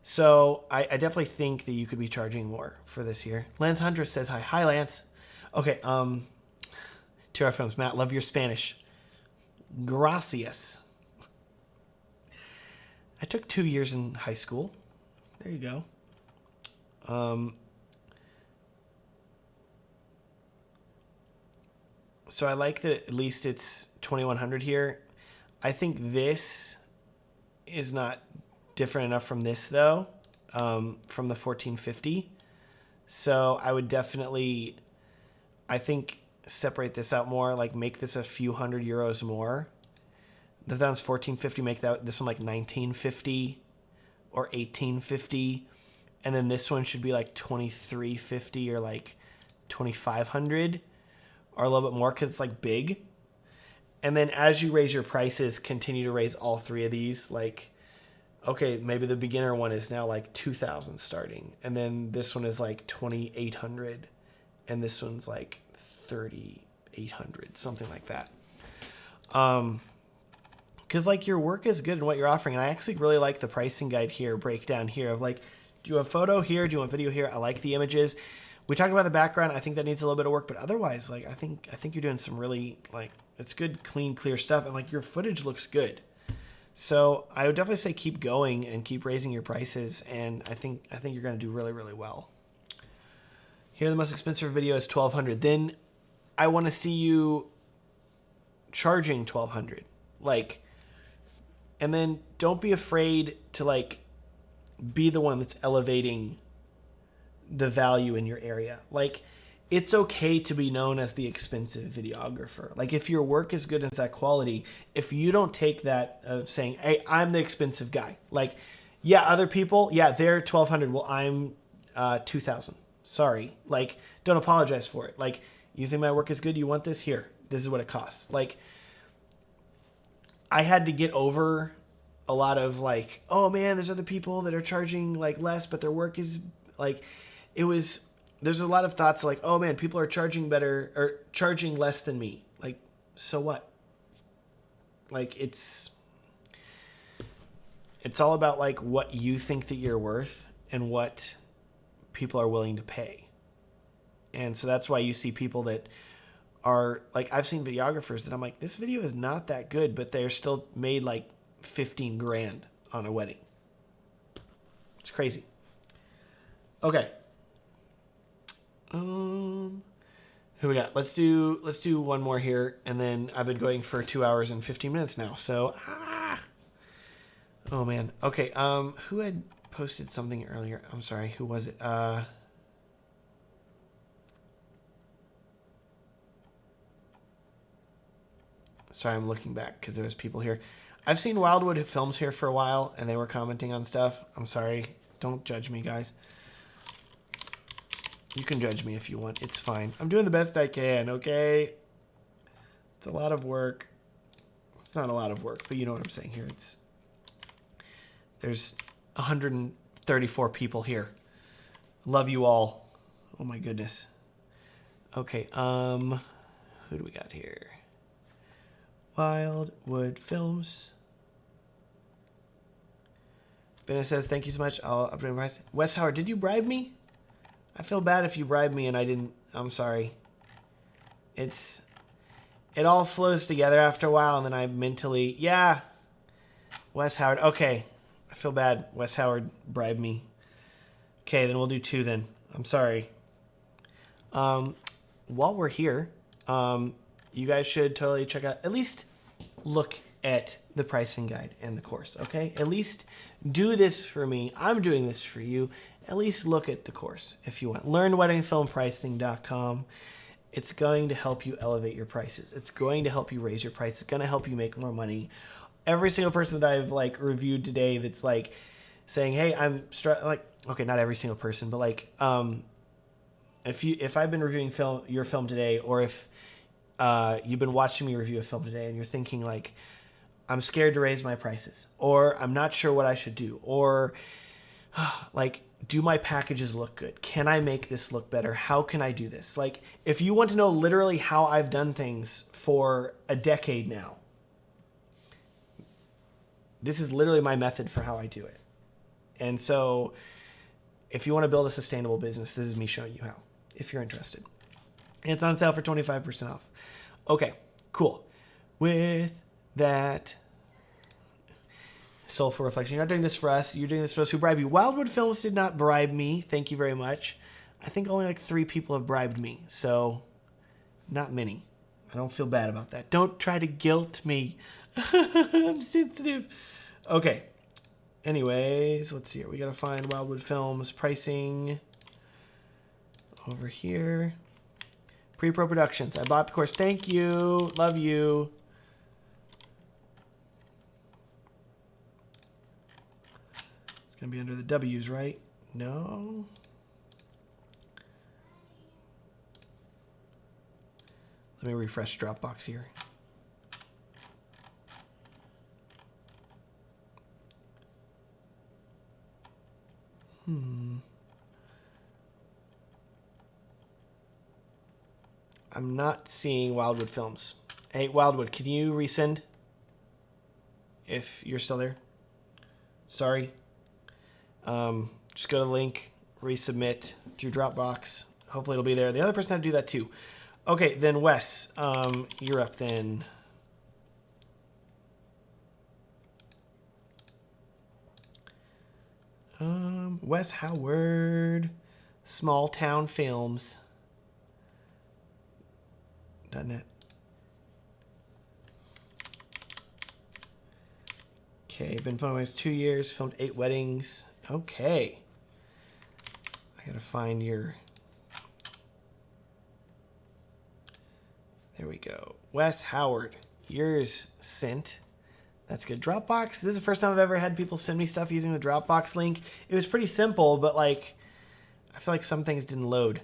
So I definitely think that you could be charging more for this here. Lance Hundred says hi. Hi, Lance. Okay, to our films. Matt, love your Spanish. Gracias. I took 2 years in high school. There you go. So I like that at least it's 2,100 here. I think this is not different enough from this though, from the 1,450. So I would definitely, I think, separate this out more, like make this a few €100 more. That one's 1,450, make this one like 1,950 or 1,850. And then this one should be like 2,350 or like 2,500 or a little bit more because it's like big. And then as you raise your prices, continue to raise all three of these. Like, okay, maybe the beginner one is now like 2,000 starting. And then this one is like 2,800. And this one's like 3,800, something like that. Because like your work is good in what you're offering. And I actually really like the pricing guide here, breakdown here of like, do you want photo here? Do you want video here? I like the images. We talked about the background. I think that needs a little bit of work, but otherwise, like I think you're doing some really like, it's good, clean, clear stuff. And like your footage looks good. So I would definitely say keep going and keep raising your prices. And I think you're going to do really, really well. Here, the most expensive video is 1,200. Then I want to see you charging 1,200. Like, and then don't be afraid to like be the one that's elevating the value in your area. Like, it's okay to be known as the expensive videographer. Like, if your work is good and it's that quality, if you don't take that of saying, hey, I'm the expensive guy. Like, yeah, other people, yeah, they're 1,200. Well, I'm 2,000. Sorry. Like, don't apologize for it. Like, you think my work is good? You want this? Here. This is what it costs. Like, I had to get over a lot of like, oh man, there's other people that are charging like less, but their work is like, there's a lot of thoughts like, oh man, people are charging better or charging less than me. Like, so what? Like, it's all about like what you think that you're worth and what people are willing to pay. And so that's why you see people that are like, I've seen videographers that I'm like, this video is not that good, but they're still made like 15 grand on a wedding. It's crazy. Okay. Who we got? Let's do one more here, and then I've been going for 2 hours and 15 minutes now. So, oh man. Okay. Who had posted something earlier? I'm sorry. Who was it? Sorry, I'm looking back because there was people here. I've seen Wildwood Films here for a while, and they were commenting on stuff. I'm sorry. Don't judge me, guys. You can judge me if you want. It's fine. I'm doing the best I can, okay? It's a lot of work. It's not a lot of work, but you know what I'm saying here. There's 134 people here. Love you all. Oh my goodness. Okay, who do we got here? Wildwood Films. Bennett says, thank you so much. I'll update my price. Wes Howard, did you bribe me? I feel bad if you bribed me and I didn't. I'm sorry. It all flows together after a while, and then I mentally, yeah. Wes Howard. Okay. I feel bad. Wes Howard bribed me. Okay, then we'll do 2 then. I'm sorry. While we're here, you guys should totally check out, at least look at the pricing guide and the course, okay? At least do this for me. I'm doing this for you. At least look at the course if you want. LearnWeddingFilmPricing.com. It's going to help you elevate your prices. It's going to help you raise your price. It's going to help you make more money. Every single person that I've reviewed today that's saying, "Hey, okay, not every single person, but if I've been reviewing your film today, or if you've been watching me review a film today and you're thinking I'm scared to raise my prices, or I'm not sure what I should do, or do my packages look good? Can I make this look better? How can I do this?" If you want to know literally how I've done things for a decade now, this is literally my method for how I do it. And so if you want to build a sustainable business, this is me showing you how, if you're interested. And it's on sale for 25% off. Okay, cool. With that, soulful reflection. You're not doing this for us. You're doing this for us who bribe you. Wildwood Films did not bribe me. Thank you very much. I think only 3 people have bribed me. So, not many. I don't feel bad about that. Don't try to guilt me. I'm sensitive. Okay. Anyways, let's see here. We got to find Wildwood Films pricing over here. Pre-Pro Productions. I bought the course. Thank you. Love you. It's going to be under the W's, right? No. Let me refresh Dropbox here. I'm not seeing Wildwood Films. Hey, Wildwood, can you resend? If you're still there. Sorry. Just go to the link, resubmit through Dropbox. Hopefully it'll be there. The other person had to do that too. Okay, then Wes, you're up then. Wes Howard, Small Town Films. .net. Okay, been filming 2 years, filmed 8 weddings. Okay. I gotta find your... There we go. Wes Howard, yours sent. That's good. Dropbox. This is the first time I've ever had people send me stuff using the Dropbox link. It was pretty simple, but I feel like some things didn't load.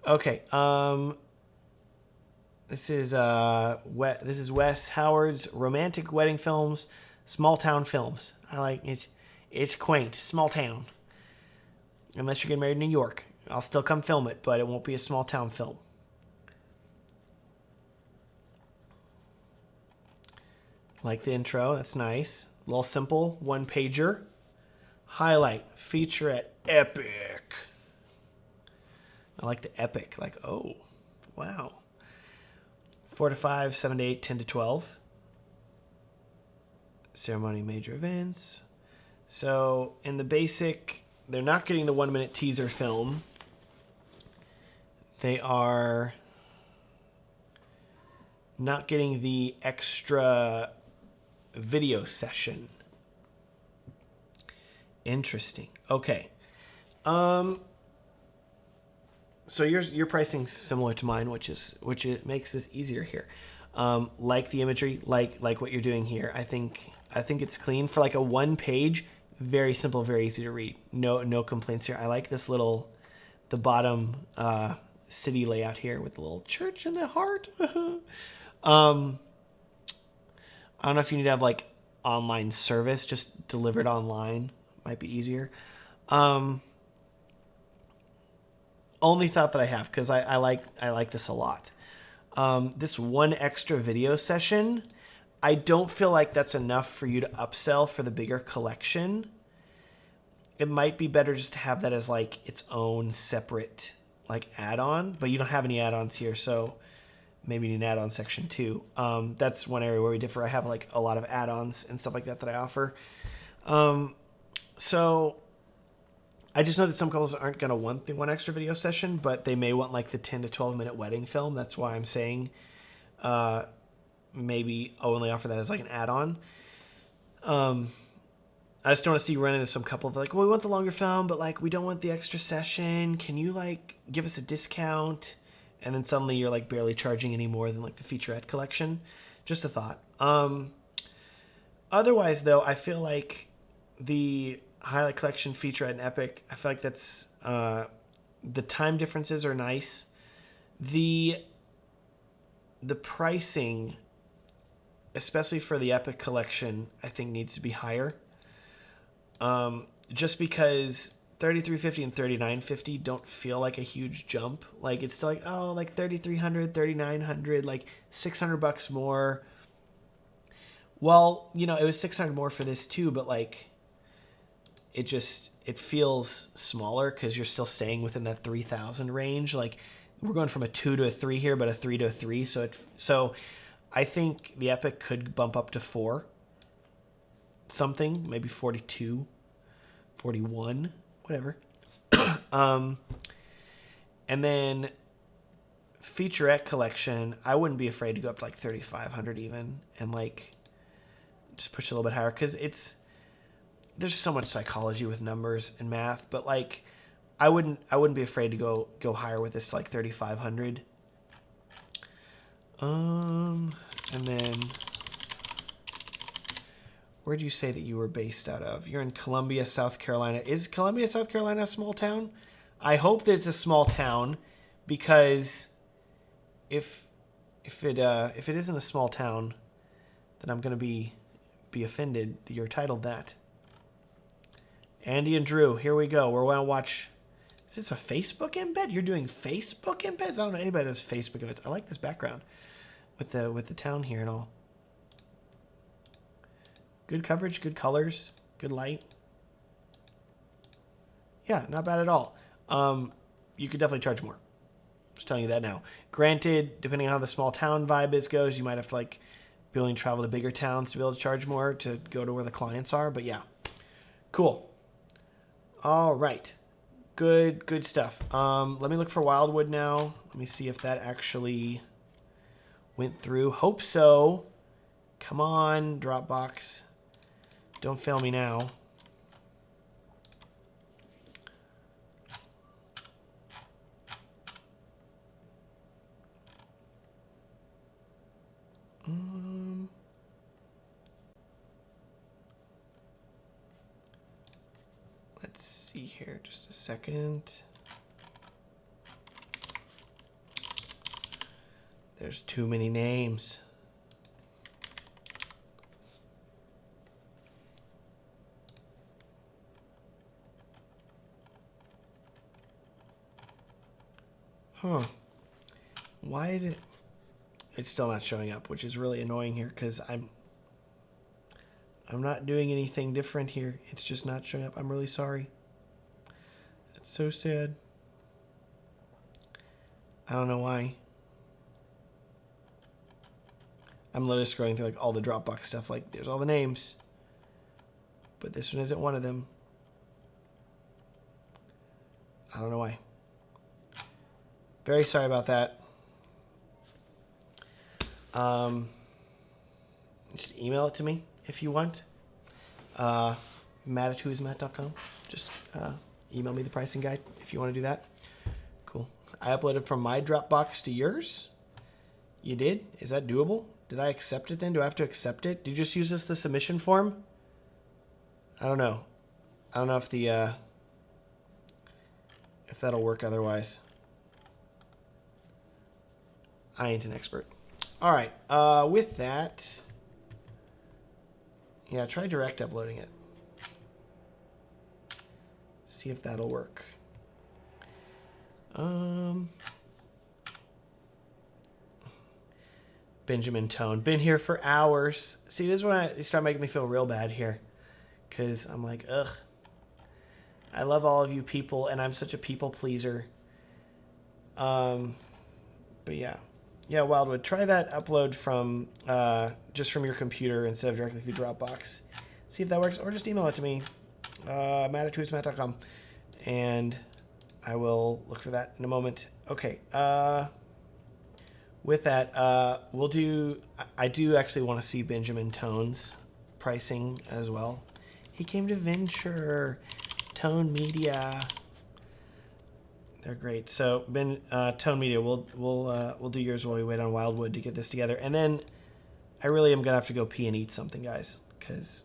Okay. This is Wes Howard's Romantic Wedding Films, Small Town Films. I like it. It's quaint, small town. Unless you're getting married in New York, I'll still come film it, but it won't be a small town film. Like the intro, that's nice. A little simple, 1-pager. Highlight, featurette, epic. I like the epic, oh, wow. 4 to 5, 7 to 8, 10 to 12. Ceremony, major events. So in the basic, they're not getting the 1-minute teaser film. they are not getting the extra video session. Interesting. Okay. So your pricing similar to mine, which it makes this easier here. Like the imagery, like what you're doing here. I think it's clean for like a 1 page. Very simple, very easy to read. No complaints here. I like this little, the bottom city layout here with the little church in the heart. I don't know if you need to have like online service, just delivered online might be easier. Only thought that I have, because I like this a lot. This one extra video session, I don't feel like that's enough for you to upsell for the bigger collection. It might be better just to have that as like its own separate like add-on, but you don't have any add-ons here, so maybe you need an add-on section too. That's one area where we differ. I have like a lot of add-ons and stuff like that I offer. So I just know that some couples aren't going to want the one extra video session, but they may want like the 10 to 12 minute wedding film. That's why I'm saying maybe I'll only offer that as like an add-on. I just don't want to see you run into some couple that like, well, we want the longer film, but like we don't want the extra session. Can you like give us a discount? And then suddenly you're like barely charging any more than like the featurette collection. Just a thought. Otherwise though, I feel like the highlight collection, featurette, and epic, I feel like that's the time differences are nice. The pricing, especially for the epic collection, I think needs to be higher. Just because $33.50 and $39.50 don't feel like a huge jump. Like it's still like, oh, like $3,300, $3,900, like $600 more. Well, you know, it was $600 more for this too, but like it feels smaller because you're still staying within that 3,000 range. Like we're going from a 2 to a 3 here, but a 3 to a 3. So I think the epic could bump up to 4 something, maybe 42, 41, whatever. And then featurette collection, I wouldn't be afraid to go up to like 3,500 even, and like just push it a little bit higher, because there's so much psychology with numbers and math, but like I wouldn't be afraid to go higher with this to like 3,500. And then where'd you say that you were based out of? You're in Columbia, South Carolina. Is Columbia, South Carolina a small town? I hope that it's a small town, because if it isn't a small town, then I'm gonna be offended that you're titled that. Andy and Drew, here we go. We're gonna watch. Is this a Facebook embed? You're doing Facebook embeds? I don't know anybody that does Facebook embeds. I like this background with the town here and all. Good coverage, good colors, good light. Yeah, not bad at all. You could definitely charge more. Just telling you that now. Granted, depending on how the small town vibe goes, you might have to like be willing to travel to bigger towns to be able to charge more to go to where the clients are. But yeah, cool. All right, good stuff. Let me look for Wildwood now. Let me see if that actually went through. Hope so. Come on, Dropbox. Don't fail me now. Let's see here, just a second. There's too many names. Huh. Why is it? It's still not showing up, which is really annoying here, because I'm not doing anything different here. It's just not showing up. I'm really sorry. That's so sad. I don't know why. I'm literally scrolling through like all the Dropbox stuff. Like there's all the names, but this one isn't one of them. I don't know why. Very sorry about that. Just email it to me if you want. Matt@WhoisMatt.com. Just email me the pricing guide if you want to do that. Cool. I uploaded from my Dropbox to yours. You did? Is that doable? Did I accept it then? Do I have to accept it? Did you just use this the submission form? I don't know. I don't know if the if that'll work otherwise. I ain't an expert. All right. With that, yeah, try direct uploading it. See if that'll work. Benjamin Tone. Been here for hours. See, this is when you start making me feel real bad here. Because I'm like, ugh. I love all of you people, and I'm such a people pleaser. But yeah. Yeah, Wildwood, try that upload from just from your computer instead of directly through Dropbox. See if that works, or just email it to me, Matt@WhoisMatt.com, and I will look for that in a moment. Okay. With that, we'll do. I do actually want to see Benjamin Tone's pricing as well. He came to Venture, Tone Media. They're great. So Tone Media, we'll do yours while we wait on Wildwood to get this together, and then I really am gonna have to go pee and eat something, guys, because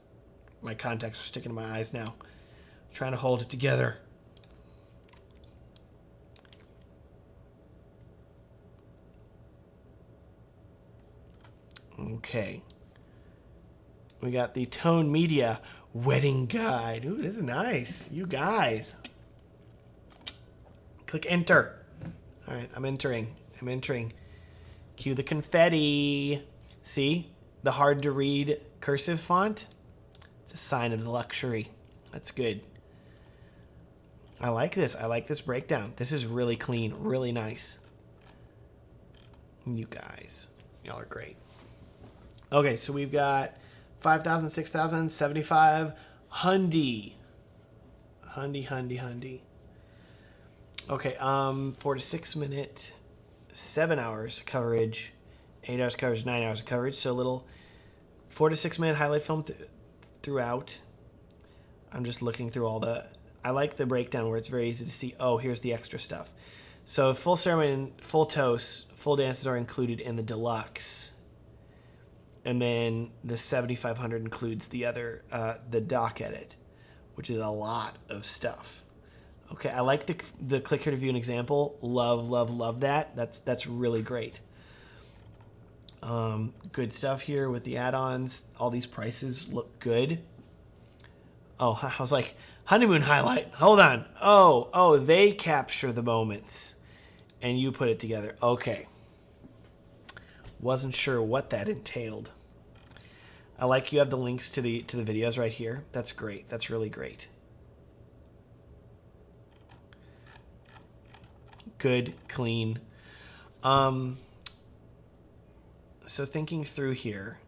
my contacts are sticking to my eyes now. I'm trying to hold it together. Okay. We got the Tone Media wedding guide. Ooh, this is nice. You guys. Click enter. All right, I'm entering. I'm entering. Cue the confetti. See? The hard to read cursive font? It's a sign of the luxury. That's good. I like this. I like this breakdown. This is really clean, really nice. You guys. Y'all are great. Okay, so we've got 5,000, 6,000, 75, hundy. Hundy. Okay, 4 to 6 minute, 7 hours coverage, 8 hours coverage, 9 hours of coverage. So a little 4 to 6 minute highlight film throughout. I'm just looking through all the. I like the breakdown where it's very easy to see. Oh, here's the extra stuff. So full ceremony, full toast, full dances are included in the deluxe. And then the 7,500 includes the other, the doc edit, which is a lot of stuff. Okay, I like the click here to view an example. Love that. That's really great. Good stuff here with the add-ons. All these prices look good. Oh, I was like, honeymoon highlight. Hold on. Oh, they capture the moments, and you put it together. Okay. Wasn't sure what that entailed. I like you have the links to the videos right here. That's great. That's really great. Good, clean. So thinking through here,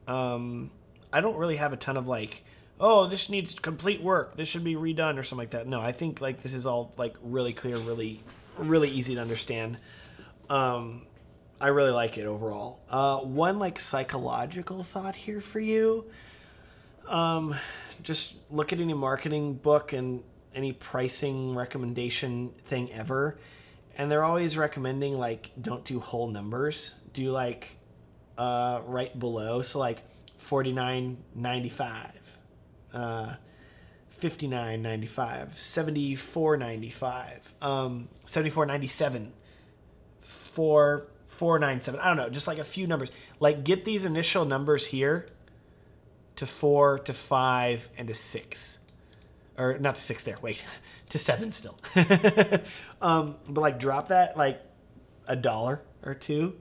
I don't really have a ton of like, oh, this needs complete work. This should be redone or something like that. No, I think like this is all like really clear, really easy to understand. I really like it overall. One like psychological thought here for you. Just look at any marketing book and any pricing recommendation thing ever, and they're always recommending like don't do whole numbers. Do like right below. So like $49.95, $59.95, $74.95, $74.97, $497. I don't know, just like a few numbers. Like get these initial numbers here to 4 to 5 and to 6. Or not to 6 there, wait. To 7 still. But like drop that like $1 or $2.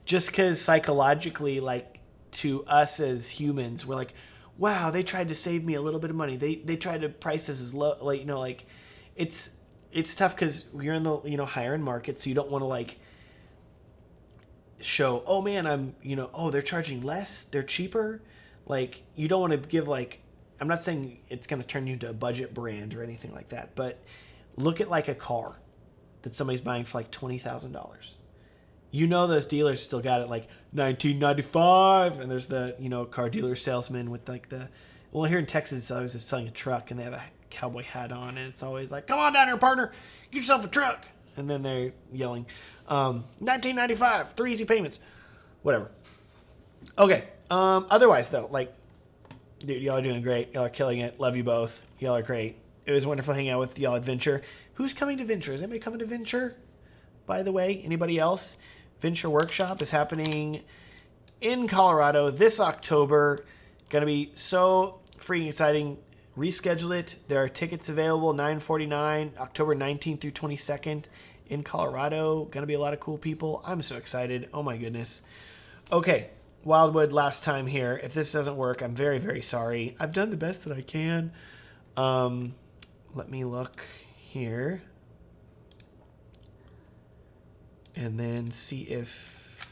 Just because psychologically, like to us as humans, we're like, wow, they tried to save me a little bit of money. They tried to price this as low, like, you know, like it's tough because you're in the, you know, higher end market, so you don't want to like show, oh man, I'm, you know, oh, they're charging less, they're cheaper. Like you don't want to give like, I'm not saying it's going to turn you into a budget brand or anything like that, but look at like a car. that somebody's buying for like $20,000. You know those dealers still got it like $19.95, and there's the, you know, car dealer salesman with like the, well, here in Texas it's always just selling a truck and they have a cowboy hat on, and it's always like, come on down here, partner, get yourself a truck, and then they're yelling, $19.95, 3 easy payments, whatever. Okay, otherwise though, like, dude, y'all are doing great, y'all are killing it, love you both, y'all are great. It was wonderful hanging out with y'all at Venture. Who's coming to Venture? Is anybody coming to Venture, by the way? Anybody else? Venture Workshop is happening in Colorado this October. Gonna be so freaking exciting. Reschedule it. There are tickets available, $9.49, October 19th through 22nd in Colorado. Gonna be a lot of cool people. I'm so excited. Oh my goodness. Okay, Wildwood, last time here. If this doesn't work, I'm very, very sorry. I've done the best that I can. Let me look here. And then see if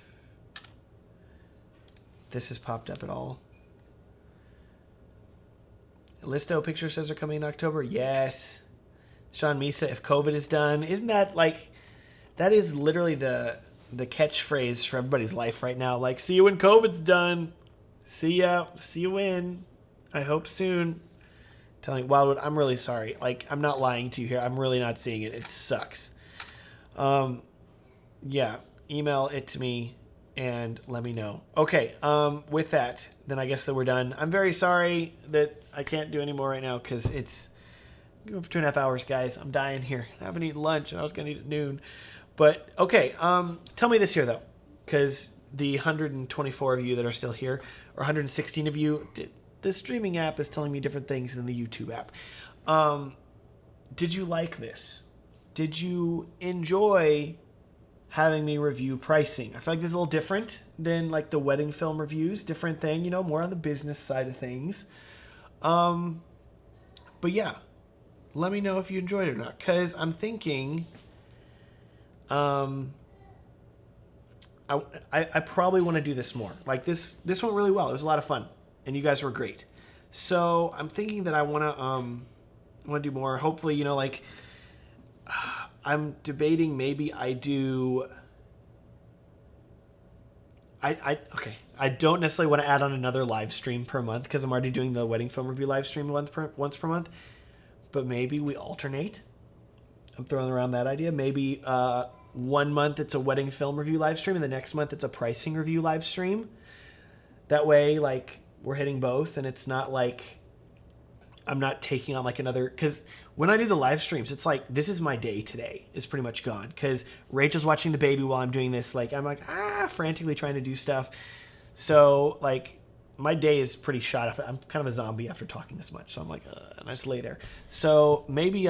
this has popped up at all. Listo picture says they're coming in October. Yes. Sean Misa, if COVID is done. Isn't that like, that is literally the catchphrase for everybody's life right now. Like, see you when COVID's done. See ya. See you when. I hope soon. Telling Wildwood, I'm really sorry. Like, I'm not lying to you here. I'm really not seeing it. It sucks. Yeah, email it to me and let me know. Okay, with that, then I guess that we're done. I'm very sorry that I can't do any more right now because it's going for 2.5 hours, guys. I'm dying here. I haven't eaten lunch and I was going to eat at noon. But, okay, tell me this here, though, because the 124 of you that are still here, or 116 of you, the streaming app is telling me different things than the YouTube app. Did you like this? Did you enjoy having me review pricing? I feel like this is a little different than like the wedding film reviews. Different thing, you know, more on the business side of things. But yeah, let me know if you enjoyed it or not. Because I'm thinking I probably want to do this more. Like this went really well. It was a lot of fun. And you guys were great. So I'm thinking that I want to do more. Hopefully, you know, like I'm debating maybe I do. Okay. I don't necessarily want to add on another live stream per month because I'm already doing the wedding film review live stream once per month. But maybe we alternate. I'm throwing around that idea. Maybe 1 month it's a wedding film review live stream, and the next month it's a pricing review live stream. That way, like, we're hitting both, and it's not like I'm not taking on like another, because when I do the live streams, it's like, this is my day today is pretty much gone because Rachel's watching the baby while I'm doing this. Like, I'm like, frantically trying to do stuff. So like my day is pretty shot. I'm kind of a zombie after talking this much. So I'm like, and I just lay there. So maybe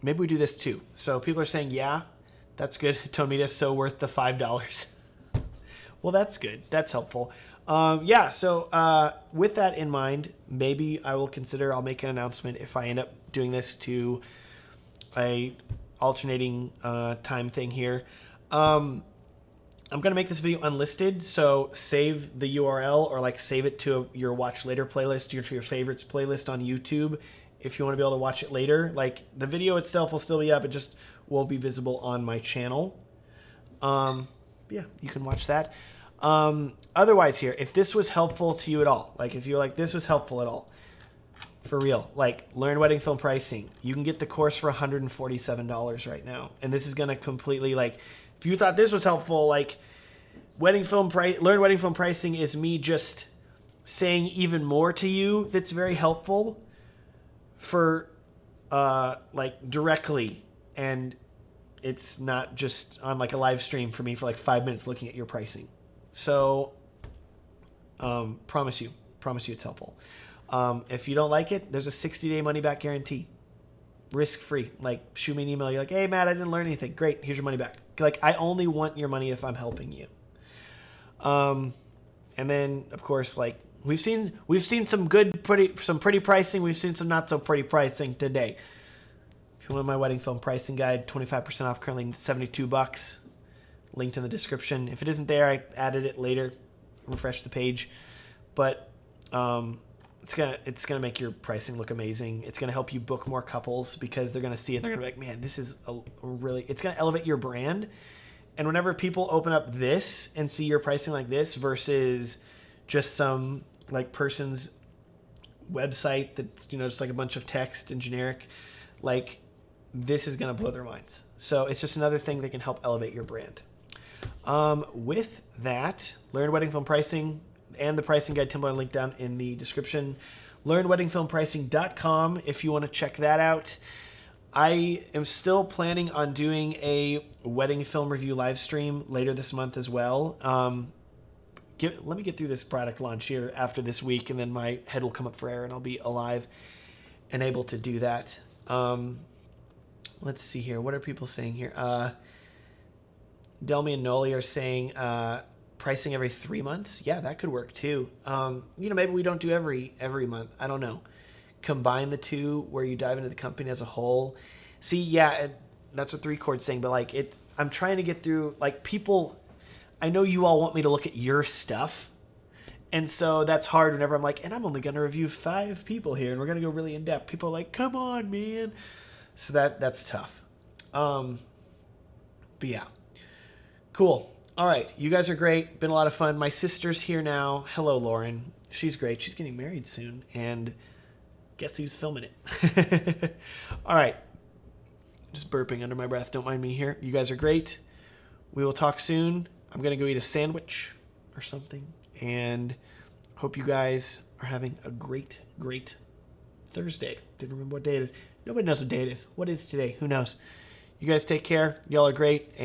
we do this too. So people are saying, yeah, that's good. Tomita's so worth the $5. Well, that's good. That's helpful. Yeah, so with that in mind, maybe I'll make an announcement if I end up doing this to a alternating time thing here. I'm going to make this video unlisted, so save the URL or like save it to your watch later playlist, to your favorites playlist on YouTube if you want to be able to watch it later. Like, the video itself will still be up, it just won't be visible on my channel. Yeah, you can watch that. Otherwise here, if this was helpful to you at all, like if you're like, this was helpful at all, for real, like learn wedding film pricing, you can get the course for $147 right now. And this is going to completely, like, if you thought this was helpful, like learn wedding film pricing is me just saying even more to you that's very helpful for, like directly. And it's not just on like a live stream for me for like 5 minutes looking at your pricing. So, promise you it's helpful. If you don't like it, there's a 60-day money-back guarantee. Risk-free. Like, shoot me an email. You're like, hey, Matt, I didn't learn anything. Great, here's your money back. Like, I only want your money if I'm helping you. And then, of course, like, we've seen some pretty pricing. We've seen some not so pretty pricing today. If you want my wedding film pricing guide, 25% off, currently $72. Linked in the description. If it isn't there, I added it later. Refresh the page. But it's gonna make your pricing look amazing. It's gonna help you book more couples because they're gonna see it. They're gonna be like, man, this is a really. It's gonna elevate your brand. And whenever people open up this and see your pricing like this versus just some like person's website that's just like a bunch of text and generic, like this is gonna blow their minds. So it's just another thing that can help elevate your brand. With that, learn wedding film pricing and the pricing guide template link down in the description. LearnWeddingFilmPricing.com if you want to check that out. I am still planning on doing a wedding film review live stream later this month as well. Let me get through this product launch here after this week, and then my head will come up for air, and I'll be alive and able to do that. Let's see here. What are people saying here? Delmy and Noli are saying pricing every 3 months. Yeah, that could work too. Maybe we don't do every month. I don't know. Combine the two where you dive into the company as a whole. See, yeah, that's what 3 Chord's saying, but like I'm trying to get through like people. I know you all want me to look at your stuff, and so that's hard whenever I'm like, and I'm only going to review 5 people here, and we're going to go really in depth. People are like, come on, man. So that's tough. But yeah, cool. All right, you guys are great. Been a lot of fun. My sister's here now. Hello, Lauren. She's great. She's getting married soon, and guess who's filming it? All right. Just burping under my breath. Don't mind me here. You guys are great. We will talk soon. I'm going to go eat a sandwich or something. And hope you guys are having a great, great Thursday. Didn't remember what day it is. Nobody knows what day it is. What is today? Who knows? You guys take care. Y'all are great. And